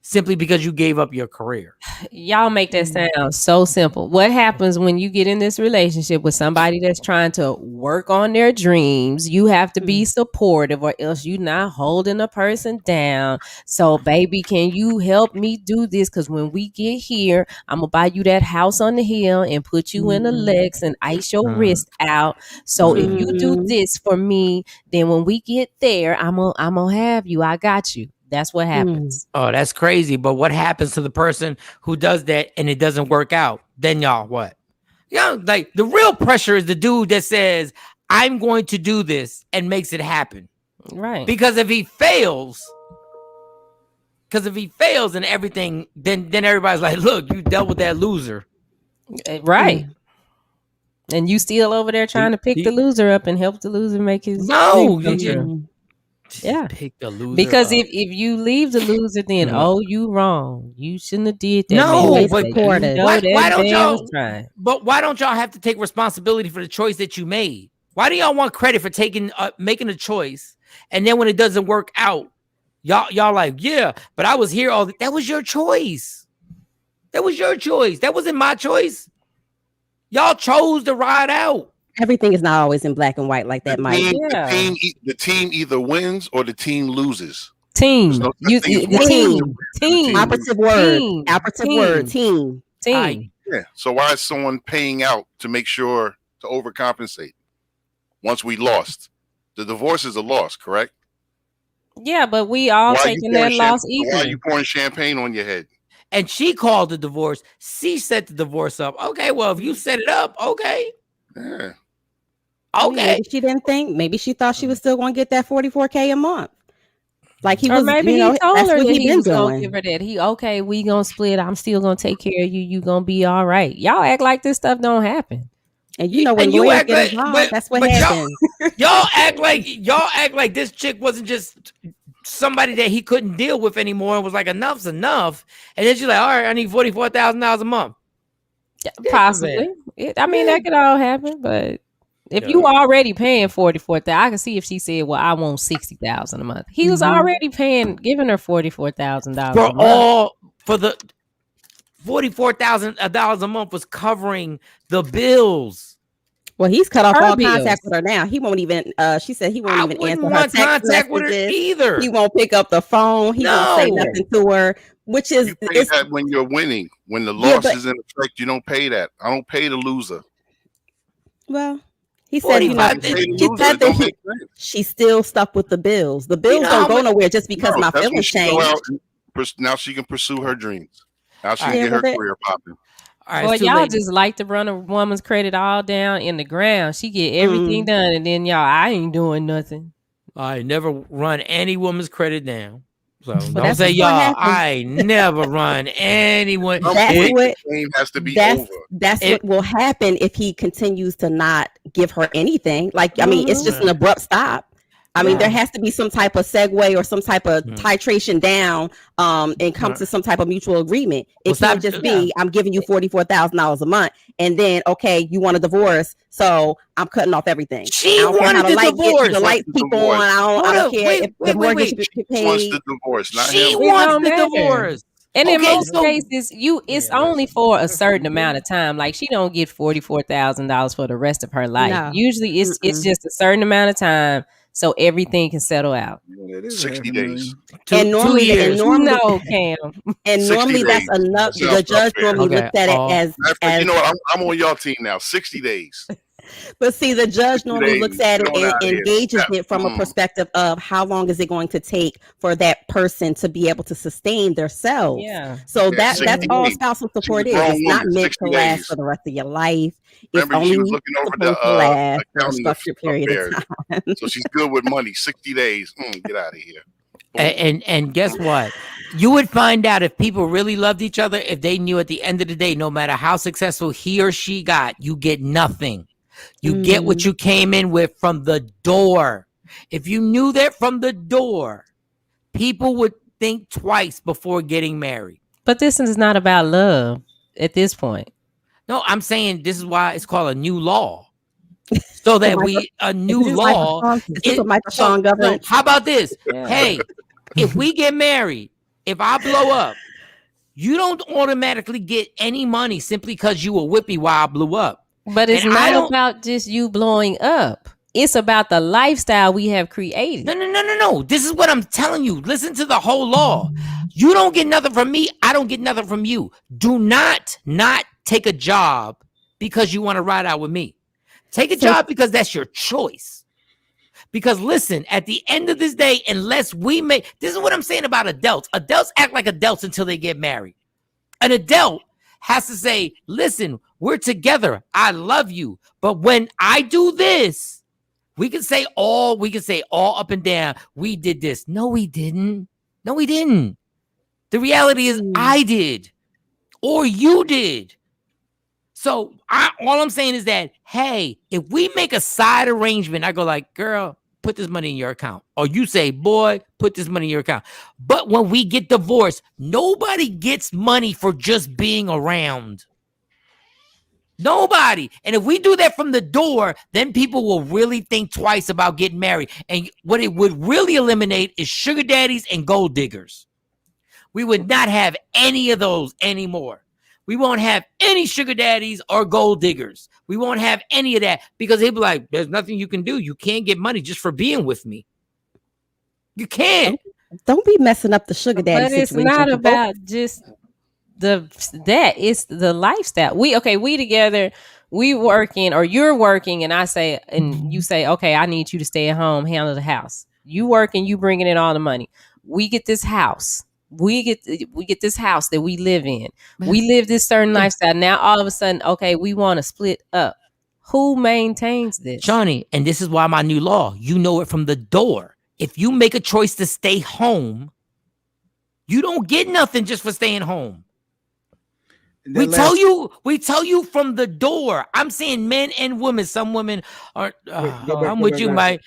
simply because you gave up your career. Y'all make that sound so simple. What happens when you get in this relationship with somebody that's trying to work on their dreams? You have to be supportive, or else you're not holding a person down. So, baby, can you help me do this? Because when we get here, I'm gonna buy you that house on the hill and put you in a Lex and ice your wrist out. So if you do this for me, then when we get there, I'm gonna have you. I got you. That's what happens. Oh, that's crazy. But what happens to the person who does that and it doesn't work out? Then y'all what? Like the real pressure is the dude that says, I'm going to do this and makes it happen. Right. Because if he fails and everything, then everybody's like, look, you dealt with that loser. Right. And you still over there trying to pick the loser up and help the loser make his yeah, pick the loser because up. if you leave the loser, then you wrong. You shouldn't have did that. No, but why don't y'all? But why don't y'all have to take responsibility for the choice that you made? Why do y'all want credit for making a choice, and then when it doesn't work out, y'all like, yeah, but I was here all. That was your choice. That was your choice. That wasn't my choice. Y'all chose to ride out. Everything is not always in black and white like that, Mike. The team either wins or the team loses. Team. Team. Operative word. Operative word. Team. Yeah. So why is someone paying out to make sure to overcompensate? Once we lost, the divorce is a loss, correct? Yeah, but we all taking that loss equally. Why are you pouring champagne on your head? And she called the divorce. She set the divorce up. Okay, well, if you set it up, okay. Yeah. Okay. Maybe she didn't think. Maybe she thought she was still going to get that $44K a month. Like he was, maybe you know, he told that's her what that he he been was gonna doing. give her that. We gonna split. I'm still gonna take care of you. You gonna be all right. Y'all act like this stuff don't happen. And you know when lawyers get involved, that's what happens. Y'all act like this chick wasn't just somebody that he couldn't deal with anymore and was like, enough's enough. And then she's like, all right, I need $44,000 a month. Possibly. That could all happen, but if you already paying $44,000, I can see if she said, well, I want $60,000 a month. He was already giving her $44,000 for the $44,000 a month was covering the bills. Well, he's cut off Her all bills. contact with her now. He won't even. She said he won't even answer her want text contact with her messages either. He won't pick up the phone. He won't say nothing to her. Which is You pay that when you're winning. When the loss is in effect, you don't pay that. I don't pay the loser. Well, he said, you know, she said that she's still stuck with the bills. The bills don't go nowhere just because my feelings change. Now she can pursue her dreams. Now she Yeah, can get her but career popping. Well, y'all just like to run a woman's credit all down in the ground. She get everything done, and then y'all, I ain't doing nothing. I never run any woman's credit down. So don't that's say what y'all. happens. I never run anyone. That's what the game has to be that's over. that's what will happen if he continues to not give her anything. Like, I mean, it's just an abrupt stop. I mean, there has to be some type of segue or some type of titration down and come to some type of mutual agreement. It can't just be, I'm giving you $44,000 a month and then, okay, you want a divorce, so I'm cutting off everything. She wanted the divorce. The lights keep on. I don't care if the mortgage is She paid. wants the divorce, not She him. wants the divorce. And in most cases, it's only for a certain amount of time. Like, she don't get $44,000 for the rest of her life. No. Usually, it's just a certain amount of time, so everything can settle out. 60 days. And normally, No, Cam. And normally that's enough. The judge normally looks at it as you know what? I'm on your team now. 60 days. But see, the judge normally looks at it and engages Yeah. it from a perspective of how long is it going to take for that person to be able to sustain themselves. Yeah. So Yeah, that's all 60 spousal support She's is. a grown It's not woman, meant 60 to last days. for the rest of your life. It's Remember, only she was looking over supposed to last for a accounting structured period of affairs. time. So she's good with money. 60 days. Get out of here. And guess what? You would find out if people really loved each other if they knew at the end of the day, no matter how successful he or she got, you get nothing. You get what you came in with from the door. If you knew that from the door, people would think twice before getting married. But this is not about love at this point. No, I'm saying this is why it's called a new law. So that a new law. How about this? Yeah. Hey, if we get married, if I blow up, you don't automatically get any money simply because you were whippy while I blew up. But it's not about just you blowing up. It's about the lifestyle we have created. No. This is what I'm telling you. Listen to the whole law. You don't get nothing from me. I don't get nothing from you. Do not take a job because you want to ride out with me. Take a job because that's your choice. Because listen, at the end of this day, unless we make, this is what I'm saying about adults. Adults act like adults until they get married. An adult has to say, listen, we're together. I love you. But when I do this, we can say all up and down, we did this. No, we didn't. The reality is I did. Or you did. So all I'm saying is that, hey, if we make a side arrangement, I go like, girl, put this money in your account. Or you say, boy, put this money in your account. But when we get divorced, nobody gets money for just being around. Nobody. And if we do that from the door, then people will really think twice about getting married. And what it would really eliminate is sugar daddies and gold diggers. We would not have any of those anymore. We won't have any sugar daddies or gold diggers. We won't have any of that because they'd be like, there's nothing you can do. You can't get money just for being with me. You can't. Don't be messing up the sugar daddy But it's situation. not about just it's the lifestyle. We together, we working or you're working, and I say, and you say, okay, I need you to stay at home, handle the house. You working, you bringing in all the money. We get this house. We get this house that we live in. We live this certain lifestyle. Now all of a sudden, okay, we want to split up. Who maintains this? Shawnee, and this is why my new law, you know it from the door. If you make a choice to stay home, you don't get nothing just for staying home. We tell you from the door. I'm saying men and women. Some women aren't. I'm with you, Mike.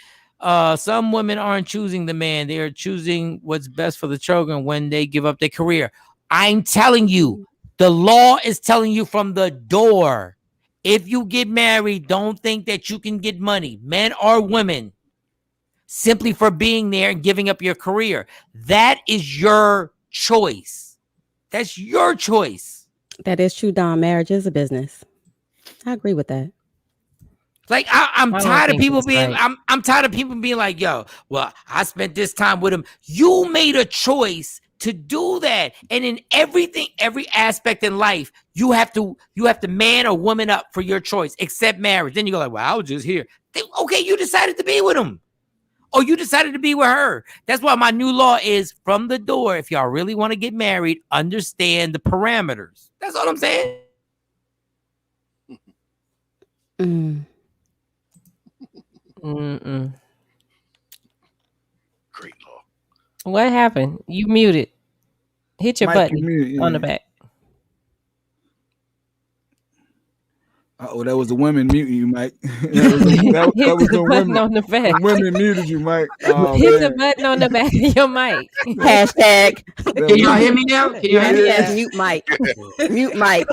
Some women aren't choosing the man. They are choosing what's best for the children when they give up their career. I'm telling you, the law is telling you from the door. If you get married, don't think that you can get money, men or women, simply for being there and giving up your career. That is your choice. That's your choice. That is true, Don. Marriage is a business. I agree with that. Like I'm tired of people being I'm tired of people being like, yo, well, I spent this time with him. You made a choice to do that. And in everything, every aspect in life, you have to man or woman up for your choice, except marriage. Then you go like, well, I was just here. Okay, you decided to be with him. Or you decided to be with her. That's why my new law is from the door. If y'all really want to get married, understand the parameters. That's all I'm saying. Great law. What happened? You muted. Hit your Mike, button on the back. Oh, that was the women muting you, Mike. that was the button on the back. The women muted you, Mike. Hit the button on the back of your mic. Hashtag. Can y'all hear me now? Can you hear me? Yes, mute Mike. Mute Mike.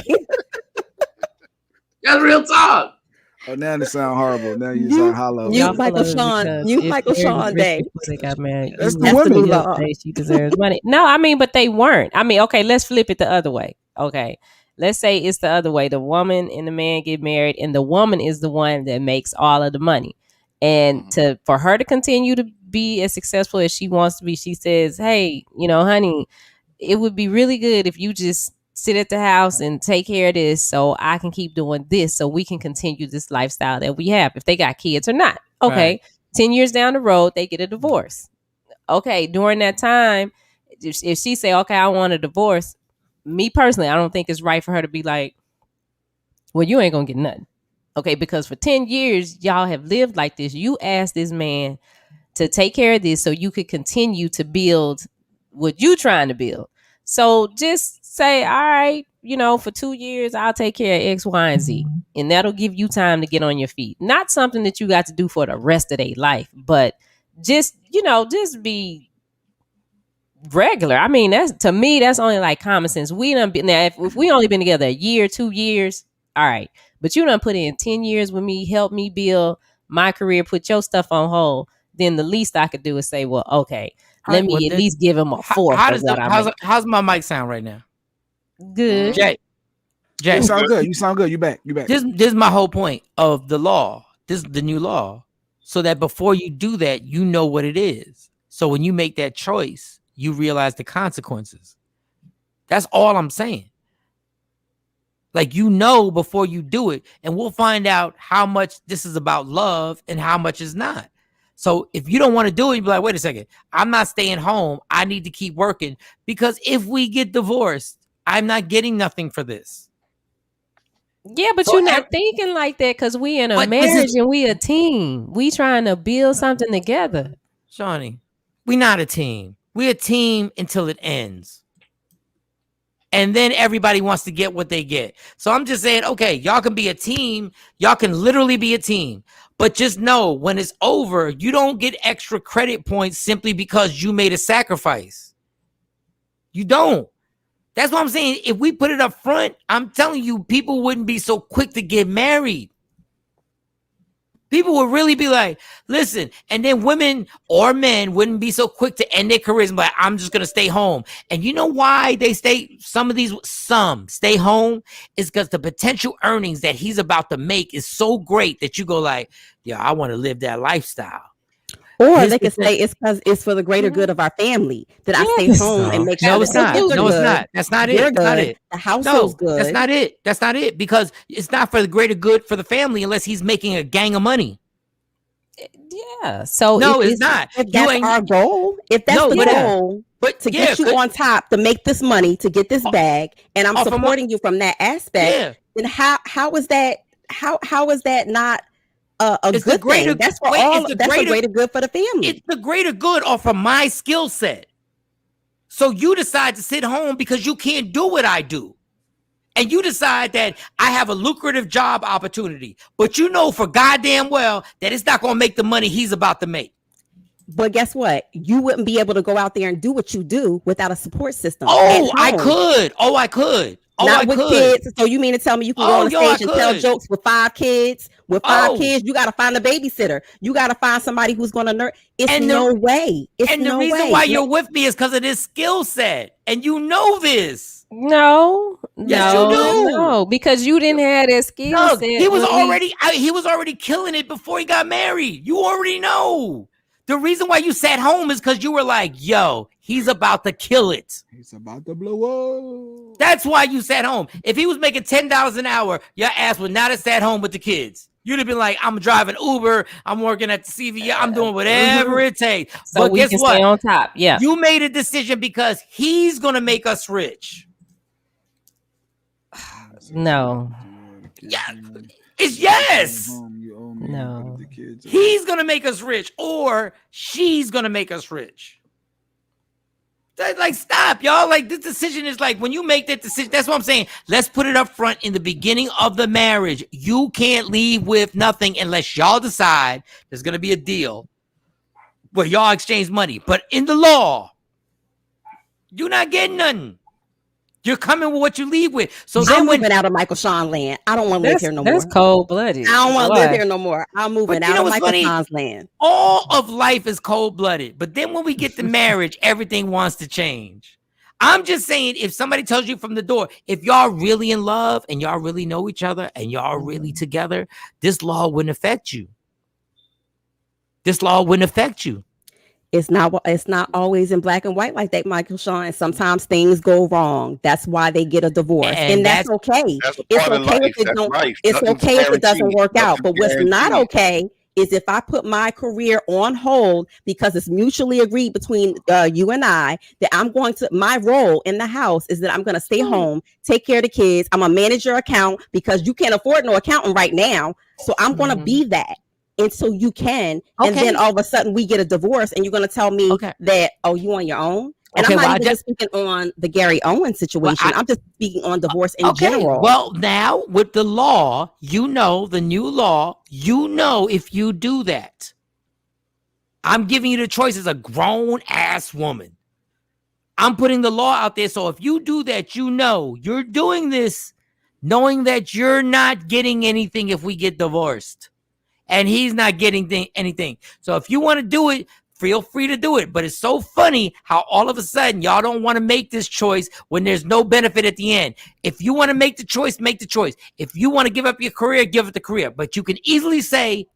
That's real talk. Oh, now it sound horrible. Now you sound hollow. Mute Michael Shawn. Mute Michael Shawn Day. They got married. That's the women law. She deserves money. No, I mean, but they weren't. I mean, okay, let's flip it the other way. Okay. Let's say it's the other way. The woman and the man get married, and the woman is the one that makes all of the money. And for her to continue to be as successful as she wants to be, she says, hey, honey, it would be really good if you just sit at the house and take care of this so I can keep doing this so we can continue this lifestyle that we have, if they got kids or not. Okay. Right. 10 years down the road, they get a divorce. Okay. During that time, if she say, okay, I want a divorce, me personally, I don't think it's right for her to be like, well, you ain't gonna get nothing. Okay, because for 10 years, y'all have lived like this. You asked this man to take care of this so you could continue to build what you trying to build. So just say, all right, for 2 years, I'll take care of X, Y, and Z. And that'll give you time to get on your feet. Not something that you got to do for the rest of their life, but just be regular. I mean, to me, that's only like common sense. We done been now. If we only been together a year, 2 years, all right. But you done put in 10 years with me, help me build my career, put your stuff on hold. Then the least I could do is say, well, okay, let me at least give him a fourth. How's my mic sound right now? Good. Jay, you sound good. You sound good. You back. This is my whole point of the law. This is the new law, so that before you do that, you know what it is. So when you make that choice, you realize the consequences. That's all I'm saying. Like, before you do it, and we'll find out how much this is about love and how much is not. So if you don't want to do it, you'll be like, wait a second, I'm not staying home. I need to keep working, because if we get divorced, I'm not getting nothing for this. Yeah, but you're not thinking like that, because we in a marriage and we a team. We trying to build something together. Shawnee, we not a team. We're a team until it ends. And then everybody wants to get what they get. So I'm just saying, okay, y'all can be a team. Y'all can literally be a team. But just know, when it's over, you don't get extra credit points simply because you made a sacrifice. You don't. That's what I'm saying. If we put it up front, I'm telling you, people wouldn't be so quick to get married. People would really be like, listen, and then women or men wouldn't be so quick to end their careers and be like, I'm just gonna stay home. And you know why they stay? Some stay home is because the potential earnings that he's about to make is so great that you go like, yeah, I want to live that lifestyle. Or they could say it's because it's for the greater good of our family that I stay home and make sure. No, it's not. No, it's not. That's not it. That's not it. The household's good. That's not it. That's not it. Because it's not for the greater good for the family unless he's making a gang of money. Yeah. So no, it's not. If that's our goal, if that's the goal, but to get you on top, to make this money, to get this bag, and I'm supporting you from that aspect, then how is that? How is that not a good thing? That's for all. That's a greater good for the family. It's the greater good off of my skill set. So you decide to sit home because you can't do what I do. And you decide that I have a lucrative job opportunity, but you know for goddamn well that it's not going to make the money he's about to make. But guess what? You wouldn't be able to go out there and do what you do without a support system. Oh, I could. Not with kids. So you mean to tell me you can go on stage and tell jokes with 5 kids? With 5 kids, you got to find a babysitter. You got to find somebody who's going to nurse. It's no way. And the reason why you're with me is because of this skill set. And you know this. No, yes, you do. No, because you didn't have that skill set. He was already killing it before he got married. You already know. The reason why you sat home is because you were like, yo, he's about to kill it. He's about to blow up. That's why you sat home. If he was making $10 an hour, your ass would not have sat home with the kids. You'd have been like, I'm driving Uber, I'm working at the CVS, I'm doing whatever it takes. So but we guess can what? Stay on top. Yeah. You made a decision because he's gonna make us rich. No. Yeah. It's yes. No. He's gonna make us rich, or she's gonna make us rich. Like, stop, y'all. Like, this decision is like when you make that decision. That's what I'm saying. Let's put it up front in the beginning of the marriage. You can't leave with nothing unless y'all decide there's gonna be a deal where y'all exchange money. But in the law, you're not getting nothing. You're coming with what you leave with. So then I'm moving out of Michael Shawn land. I don't want to live here no more. That's cold-blooded. I don't want to live here no more. I'm moving out of Michael Shawn's land. All of life is cold-blooded. But then when we get to marriage, everything wants to change. I'm just saying, if somebody tells you from the door, if y'all really in love and y'all really know each other and y'all really together, this law wouldn't affect you. This law wouldn't affect you. It's not always in black and white like that, Michael Shawn. Sometimes things go wrong. That's why they get a divorce. And that's okay. It's okay if it don't. It's okay if it doesn't work out. But what's not okay is if I put my career on hold because it's mutually agreed between you and I that I'm going to, my role in the house is that I'm going to stay home, take care of the kids. I'm a manager account because you can't afford no accountant right now. So I'm going to be that. And so you can, and then all of a sudden we get a divorce, and you're going to tell me that, oh, you on your own? And I'm not even just speaking on the Gary Owens situation. I'm just speaking on divorce in general. Well, now with the law, you know, the new law, you know, if you do that, I'm giving you the choice as a grown ass woman. I'm putting the law out there. So if you do that, you know, you're doing this knowing that you're not getting anything if we get divorced. And he's not getting anything. So if you want to do it, feel free to do it. But it's so funny how all of a sudden y'all don't want to make this choice when there's no benefit at the end. If you want to make the choice, make the choice. If you want to give up your career, give up the career. But you can easily say,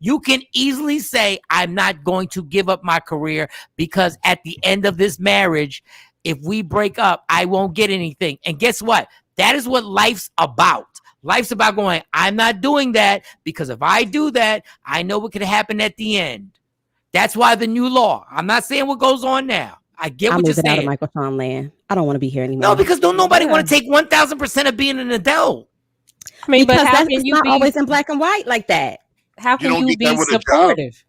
I'm not going to give up my career because at the end of this marriage, if we break up, I won't get anything. And guess what? That is what life's about. Life's about going, I'm not doing that because if I do that, I know what could happen at the end. That's why the new law. I'm not saying what goes on now. I get what you're saying. I'm moving out of Michael Shawn land. I don't want to be here anymore. No, because don't nobody want to take 1,000% of being an adult. I mean, because but how it's not always in black and white like that. How can you be supportive?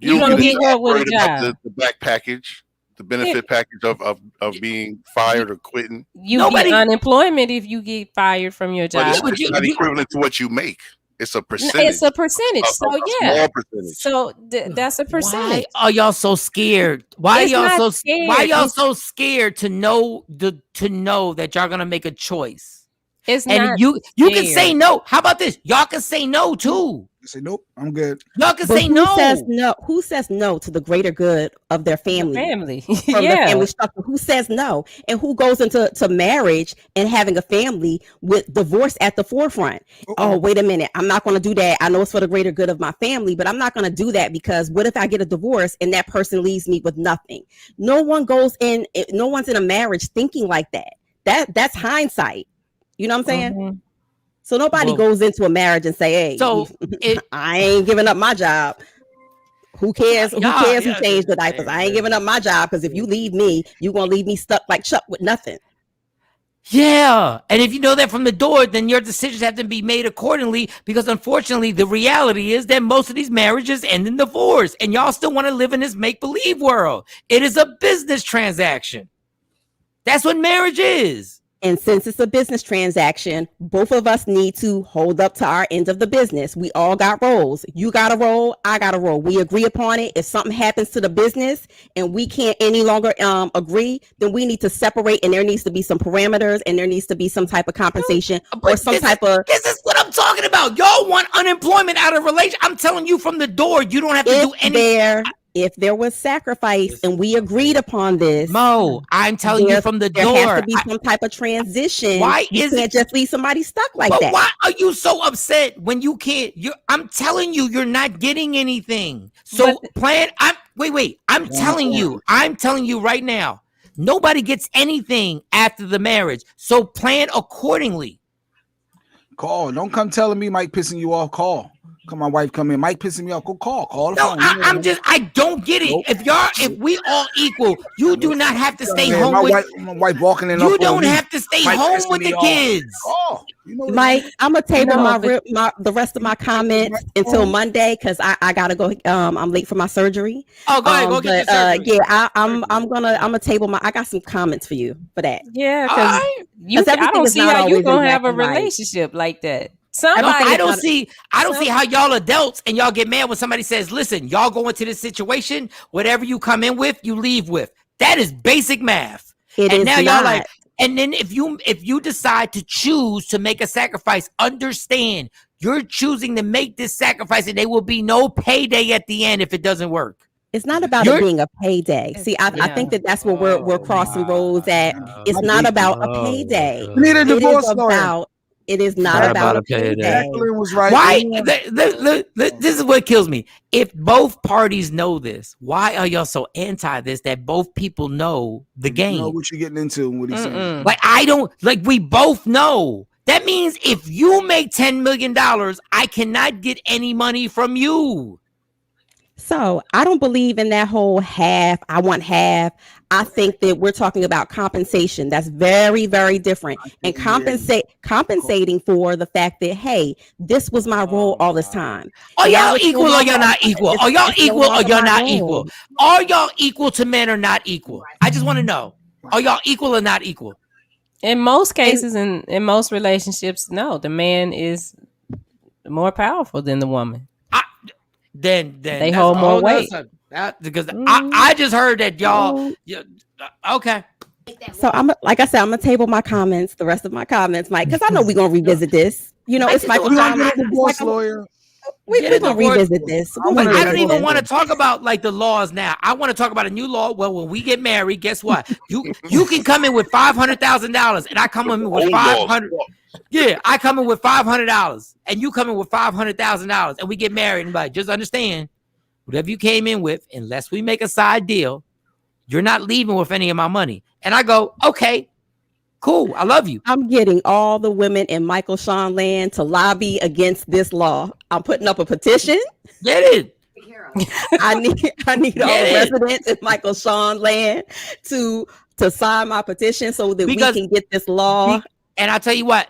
You don't get worried about the black package. The benefit package of being fired or quitting. You get unemployment if you get fired from your job. But it's not equivalent to what you make. It's a percentage. It's a percentage. So yeah, small percentage. So that's a percentage. Why are y'all so scared? Why It's are y'all not so scared. Why y'all so scared to know that y'all gonna make a choice? It's and not you can say scared. no. How about this? Y'all can say no too. You say nope, I'm good. Y'all can But say who no. says no? Who says no to the greater good of their family? Family. From the Yeah. family structure. Who says no? And who goes into marriage and having a family with divorce at the forefront? Oh, wait a minute. I'm not going to do that. I know it's for the greater good of my family, but I'm not going to do that because what if I get a divorce and that person leaves me with nothing? No one's in a marriage thinking like that. That's hindsight. You know what I'm saying? Mm-hmm. So nobody goes into a marriage and say, "Hey, so I ain't giving up my job." Who cares? Who cares who changed the diapers? I ain't giving up my job because if you leave me, you're gonna leave me stuck like Chuck with nothing. Yeah, and if you know that from the door, then your decisions have to be made accordingly. Because unfortunately, the reality is that most of these marriages end in divorce, and y'all still want to live in this make-believe world. It is a business transaction. That's what marriage is. And since it's a business transaction, both of us need to hold up to our end of the business. We all got roles. You got a role, I got a role. We agree upon it. If something happens to the business and we can't any longer agree, then we need to separate, and there needs to be some parameters, and there needs to be some type of compensation or some type of. This is what I'm talking about. Y'all want unemployment out of relation. I'm telling you from the door, you don't have to do anything. If there was sacrifice and we agreed upon this, Mo, I'm telling you from the door, there has to be some type of transition. Why you can't just leave somebody stuck like that? Why are you so upset when you can't? I'm telling you, you're not getting anything. So I'm telling you right now, nobody gets anything after the marriage. So plan accordingly. Call. Don't come telling me Mike pissing you off. Call. Come, my wife come in. Mike pissing me off. Go call. Call the phone. I don't get it. Nope. If we all equal, you do not have to stay home my wife walking in. You don't have to stay home with the kids. Oh, Mike, I'm gonna table the rest of my comments until Monday because I gotta go. I'm late for my surgery. Oh, go ahead, go get your surgery. Yeah, I'm gonna table I got some comments for you for that. Yeah, because I don't see how you gonna have a relationship like that. I don't see how y'all adults and y'all get mad when somebody says, "Listen, y'all go into this situation. Whatever you come in with, you leave with." That is basic math. And now y'all like. And then if you decide to choose to make a sacrifice, understand you're choosing to make this sacrifice, and there will be no payday at the end if it doesn't work. It's not about it being a payday. See, I think that's where we're crossing roads at. It's not about a payday. We need a divorce lawyer. It is not about a payday. Jacqueline was right. Why? This is what kills me. If both parties know this, why are y'all so anti this? That both people know the game. You know what you're getting into and what he's saying. Like I don't. Like we both know. That means if you make $10 million, I cannot get any money from you. So I don't believe in that whole half. I want half. I think that we're talking about compensation. That's very, very different. And compensating for the fact that, hey, this was my role all this time. Are y'all equal or y'all not equal? Are y'all equal or y'all not equal? Are y'all equal to men or not equal? I just want to know. Are y'all equal or not equal? In most cases, in most relationships, no. The man is more powerful than the woman. Then they hold more weight. Because I just heard that y'all. Okay. So like I said, I'm gonna table my comments, the rest of my comments, Mike, because I know we're gonna revisit this. You know, it's Michael John. Divorce lawyer. We're gonna revisit this. I don't even want to talk about like the laws now. I want to talk about a new law. Well, when we get married, guess what? You can come in with $500,000, and I come in with $500. Yeah, I come in with $500, and you come in with $500,000, and we get married. And like, just understand, whatever you came in with, unless we make a side deal, you're not leaving with any of my money. And I go, okay, cool. I love you. I'm getting all the women in Michael Shawn land to lobby against this law. I'm putting up a petition. Get it. I need all the residents in Michael Shawn land to sign my petition so that we can get this law. And I'll tell you what,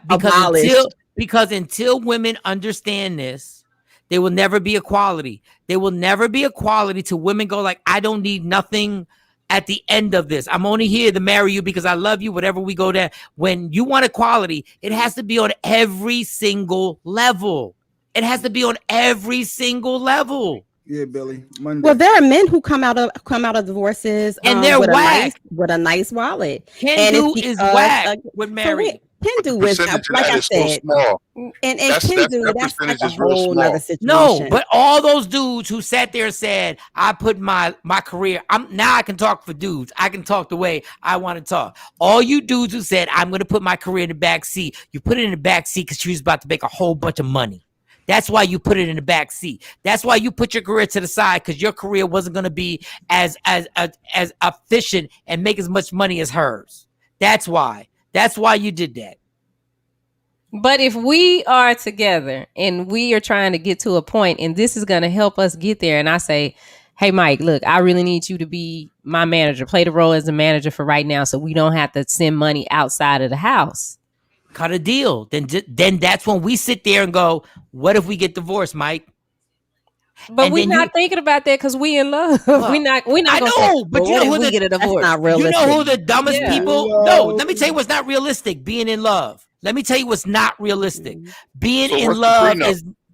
because until women understand this, there will never be equality. There will never be equality till women go like, I don't need nothing at the end of this. I'm only here to marry you because I love you, whatever we go there. When you want equality, it has to be on every single level. It has to be on every single level. Yeah, Billy. Monday. Well, there are men who come out of divorces and they're whack with a nice wallet. Kendu is whack with married. Kendu is like I said, small. and Kendu, that's like a whole nother situation. No, but all those dudes who sat there and said, "I put my career." Now I can talk for dudes. I can talk the way I want to talk. All you dudes who said, "I'm going to put my career in the back seat," you put it in the back seat because she was about to make a whole bunch of money. That's why you put it in the back seat. That's why you put your career to the side, because your career wasn't going to be as efficient and make as much money as hers. That's why. That's why you did that. But if we are together and we are trying to get to a point, and this is going to help us get there, and I say, "Hey, Mike, look, I really need you to be my manager. Play the role as a manager for right now, so we don't have to send money outside of the house." Cut a deal. Then that's when we sit there and go, "What if we get divorced, Mike?" But we're not thinking about that because we in love. We're not. I know, but you know who get a divorce? Not realistic. You know who the dumbest people? No, let me tell you what's not realistic. Being in love. Let me tell you what's not realistic. Being in love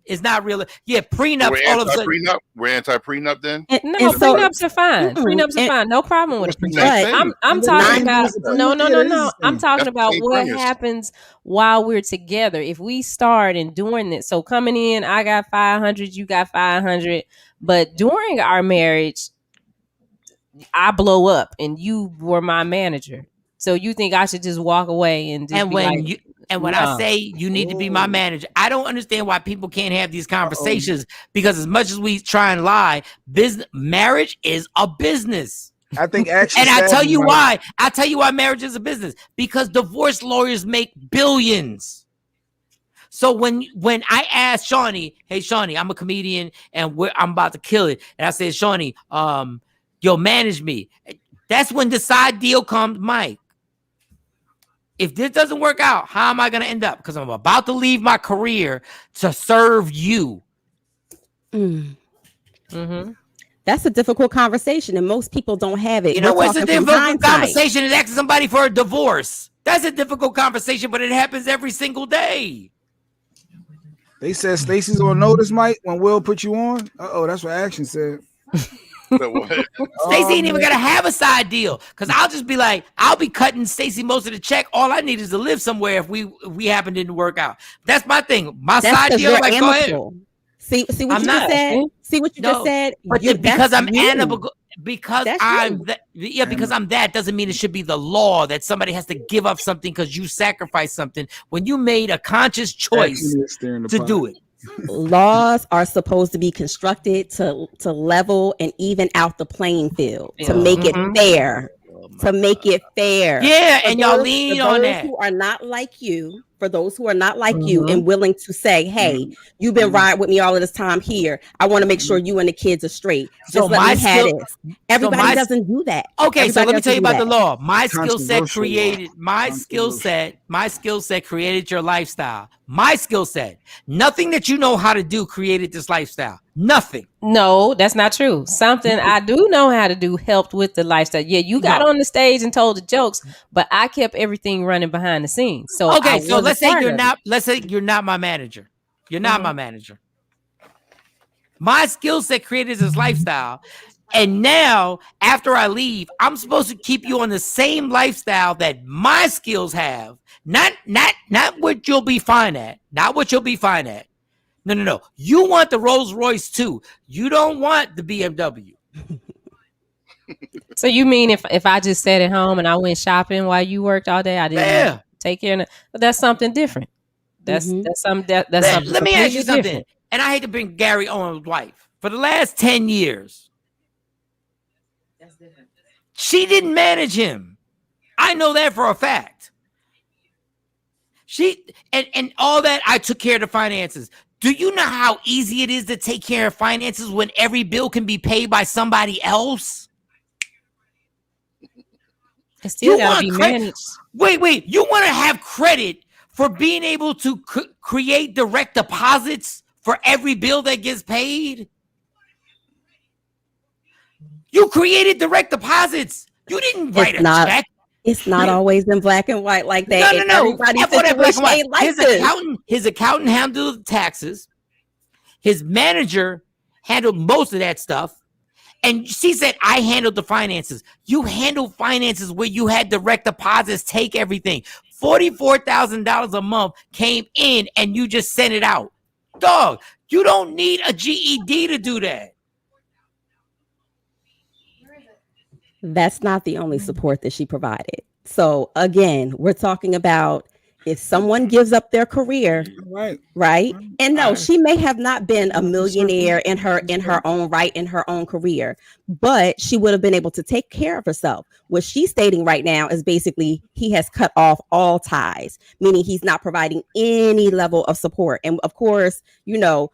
is not real. Yeah, prenups. All of a sudden, prenup. We're anti-prenup then. No, prenups are fine. Prenups are fine. No problem with prenup. I'm talking about no. I'm talking about what happens while we're together. If we start and during this, so coming in, I got 500, you got 500, but during our marriage, I blow up and you were my manager. So you think I should just walk away and just when I say you need to be my manager, I don't understand why people can't have these conversations, because as much as we try and lie, marriage is a business. I think actually, and I tell you why. I tell you why marriage is a business, because divorce lawyers make billions. So when I asked Shawnee, "Hey Shawnee, I'm a comedian and I'm about to kill it," and I said, "Shawnee, yo, manage me." That's when the side deal comes, Mike. If this doesn't work out, how am I going to end up? Because I'm about to leave my career to serve you. Mm-hmm. That's a difficult conversation, and most people don't have it. You know what's a difficult conversation? Is asking somebody for a divorce. That's a difficult conversation, but it happens every single day. They said Stacey's on notice, Mike, when Will put you on. That's what Action said. Stacey ain't even gonna have a side deal, because I'll just be like, I'll be cutting Stacey most of the check. All I need is to live somewhere if we happen to work out. That's my thing. My side deal, like, go ahead. See what you just said. See what you just said. But because I'm amicable, because I'm because I'm that doesn't mean it should be the law that somebody has to give up something because you sacrificed something when you made a conscious choice to do it. Laws are supposed to be constructed to level and even out the playing field, to make it fair. To make it fair. Yeah, and y'all lean on that. Who are not like you, for those who are not like you and willing to say, "Hey, you've been riding with me all of this time here. I want to make sure you and the kids are straight. Just let me have this." Everybody doesn't do that. Okay, so let me tell you about the law. My skill set created created your lifestyle. My skill set. Nothing that you know how to do created this lifestyle. Nothing. No, that's not true. Something I do know how to do helped with the lifestyle. Yeah, you got on the stage and told the jokes, but I kept everything running behind the scenes. So okay, so let's say you're not my manager. You're not my manager. My skill set created this lifestyle. And now, after I leave, I'm supposed to keep you on the same lifestyle that my skills have. Not what you'll be fine at. Not what you'll be fine at. No. You want the Rolls Royce too. You don't want the BMW. So you mean if I just sat at home and I went shopping while you worked all day, I didn't take care of it? But that's something different. That's something. Let me ask you something. Different. And I hate to bring Gary Owens' wife. For the last 10 years, she didn't manage him. I know that for a fact. She and all that. I took care of the finances. Do you know how easy it is to take care of finances when every bill can be paid by somebody else? It still gotta be managed. Wait. You want to have credit for being able to create direct deposits for every bill that gets paid? You created direct deposits. You didn't write a check. It's not always in black and white like that. No. Everybody's situation ain't like his accountant handled the taxes. His manager handled most of that stuff. And she said, I handled the finances. You handled finances where you had direct deposits, take everything. $44,000 a month came in and you just sent it out. Dog, you don't need a GED to do that. That's not the only support that she provided. So again, we're talking about if someone gives up their career, right? And no, she may have not been a millionaire in her own right, in her own career, but she would have been able to take care of herself. What she's stating right now is basically he has cut off all ties, meaning he's not providing any level of support. And of course, you know,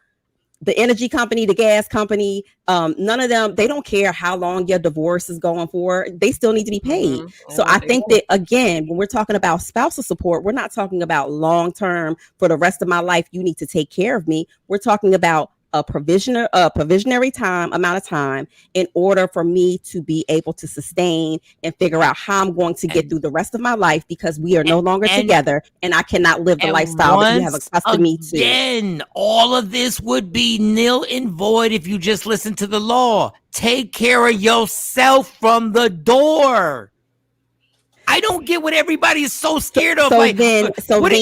the energy company, the gas company, none of them, they don't care how long your divorce is going for. They still need to be paid. So I think that, again, when we're talking about spousal support, we're not talking about long-term for the rest of my life, you need to take care of me. We're talking about a provisionary amount of time in order for me to be able to sustain and figure out how I'm going to get through the rest of my life, because we are no longer together and I cannot live the lifestyle that you have accustomed me to. Again, all of this would be nil and void if you just listen to the law. Take care of yourself from the door. I don't get what everybody is so scared of. So then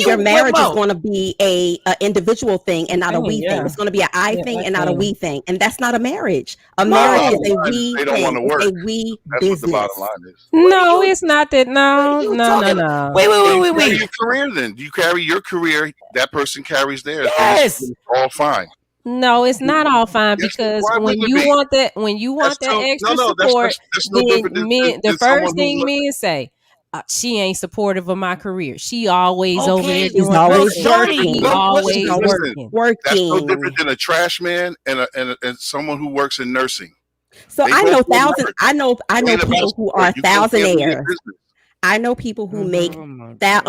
your marriage is going to be a individual thing and not a we thing. It's going to be an I thing and not a we thing, and that's not a marriage. A marriage is a we They don't thing. want to work. It's a we That's business. what the bottom line is. No, it's not that. No. Wait. Your career, then you carry your career. That person carries theirs. Yes, it's all fine. No, it's not all fine, because when you want that extra support, then the first thing men say, she ain't supportive of my career. She always over there doing working. Always working. That's no different than a trash man and someone who works in nursing. So I know people who are thousandaires. I know people who make that,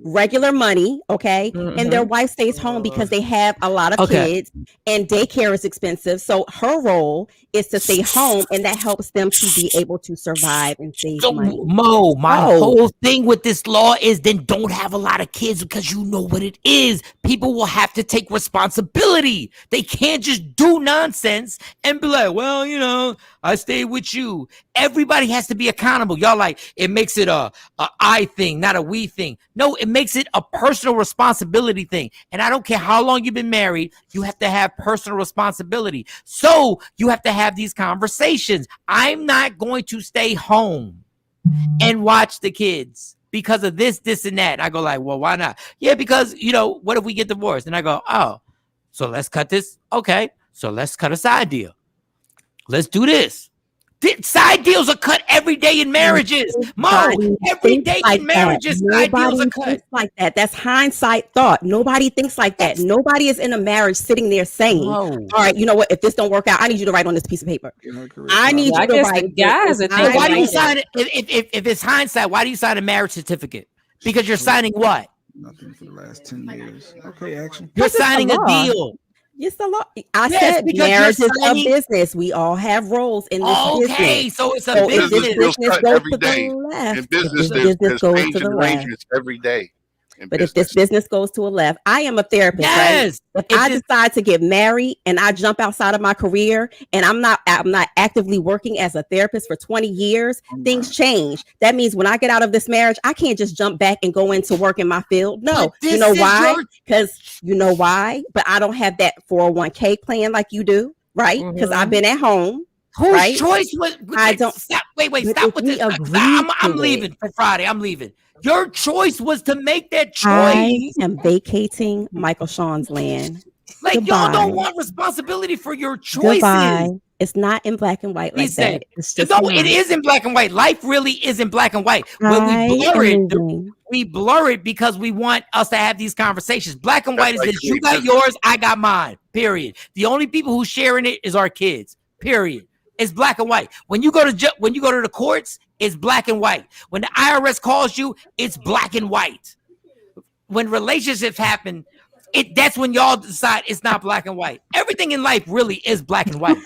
regular money, okay, and their wife stays home because they have a lot of kids and daycare is expensive. So her role is to stay home, and that helps them to be able to survive and save money. Mo, my whole thing with this law is then don't have a lot of kids, because you know what it is. People will have to take responsibility. They can't just do nonsense and be like, well, I stay with you. Everybody has to be accountable. Y'all like, it makes it a I thing, not a we thing. No, it makes it a personal responsibility thing. And I don't care how long you've been married, you have to have personal responsibility. So you have to have these conversations. I'm not going to stay home and watch the kids because of this, and that. And I go like, well, why not? Yeah, because, what if we get divorced? And I go, oh, so let's cut this. Okay, so let's cut a side deal. Let's do this. Side deals are cut every day in marriages. Mo, every day in marriages, side deals are cut. Like that. That's hindsight thought. Nobody thinks like that. Nobody is in a marriage sitting there saying, all right, you know what? If this don't work out, I need you to write on this piece of paper. I need you to write. Guys, why do you sign it? If it's hindsight, why do you sign a marriage certificate? Because you're signing what? Nothing for the last 10 years. Okay, action. You're signing a deal. Yes, the law. I said marriage is a business. We all have roles in this business. Okay, so it's a business. If this business goes every to day. the left, In business, there's changing arrangements every day. But if this business goes to a left, I am a therapist, right? If I decide to get married and I jump outside of my career and I'm not actively working as a therapist for 20 years, things change. That means when I get out of this marriage, I can't just jump back and go into work in my field. No, you know why? Because but I don't have that 401k plan like you do, right? Because I've been at home. Whose choice was? I don't. Stop. Wait. Stop with this. I'm leaving for Friday. I'm leaving. Your choice was to make that choice. I am vacating Michael Shawn's land. Like, y'all don't want responsibility for your choices. Goodbye. It's not in black and white like that. It is in black and white. Life really is in black and white. When we blur it because we want us to have these conversations. Black and white is that you got yours, I got mine. Period. The only people who sharing it is our kids. Period. It's black and white. When you go to the courts, it's black and white. When the IRS calls you, it's black and white. When relationships happen, that's when y'all decide it's not black and white. Everything in life really is black and white.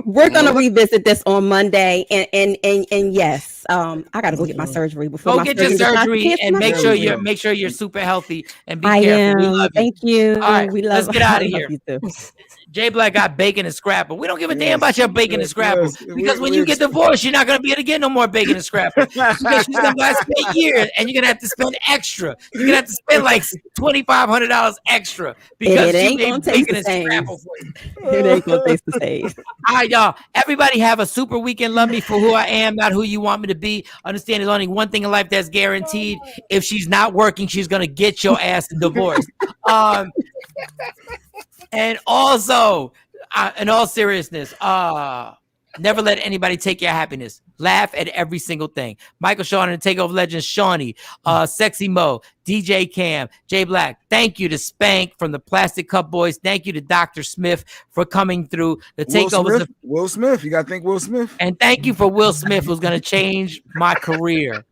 We're gonna revisit this on Monday, and yes, I gotta go get my surgery before Go my get your surgery and make sure surgery. you're super healthy and be I careful. We am. love you. Thank you. All right, We love. let's get out I of love here. you too. Jay Black got bacon and scrapple. We don't give a damn about your bacon and scrapple yes. because when you get divorced, you're not gonna be able to get no more bacon and scrapple because she's gonna buy spend years and you're gonna have to spend extra. You're gonna have to spend like $2,500 extra because it she ain't made gonna taste bacon the and same. scrapple for you. It ain't gonna taste the same. All right, y'all. Everybody have a super weekend. Love me for who I am, not who you want me to be. Understand there's only one thing in life that's guaranteed. If she's not working, she's gonna get your ass divorced. And also, in all seriousness, never let anybody take your happiness. Laugh at every single thing. Michael Shawn and the Takeover Legends, Shawnee, Sexy Mo, DJ Cam, Jay Black. Thank you to Spank from the Plastic Cup Boys. Thank you to Dr. Smith for coming through. The Takeovers. Will Smith. You got to thank Will Smith. And thank you for Will Smith, who's going to change my career.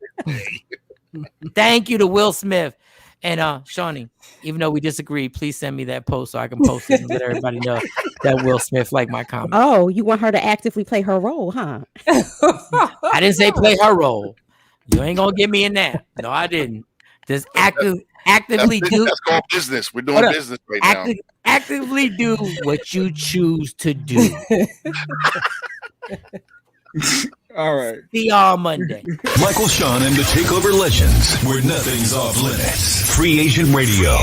Thank you to Will Smith. And Shawnee, even though we disagree, please send me that post so I can post it and let everybody know that Will Smith liked my comment. Oh, you want her to actively play her role, huh? I didn't say play her role. You ain't gonna get me in that. No, I didn't. Just actively do. That's called business. We're doing business right now. Actively do what you choose to do. All right. See y'all Monday. Michael Shawn and the Takeover Legends, where nothing's off limits. Free Agent Radio.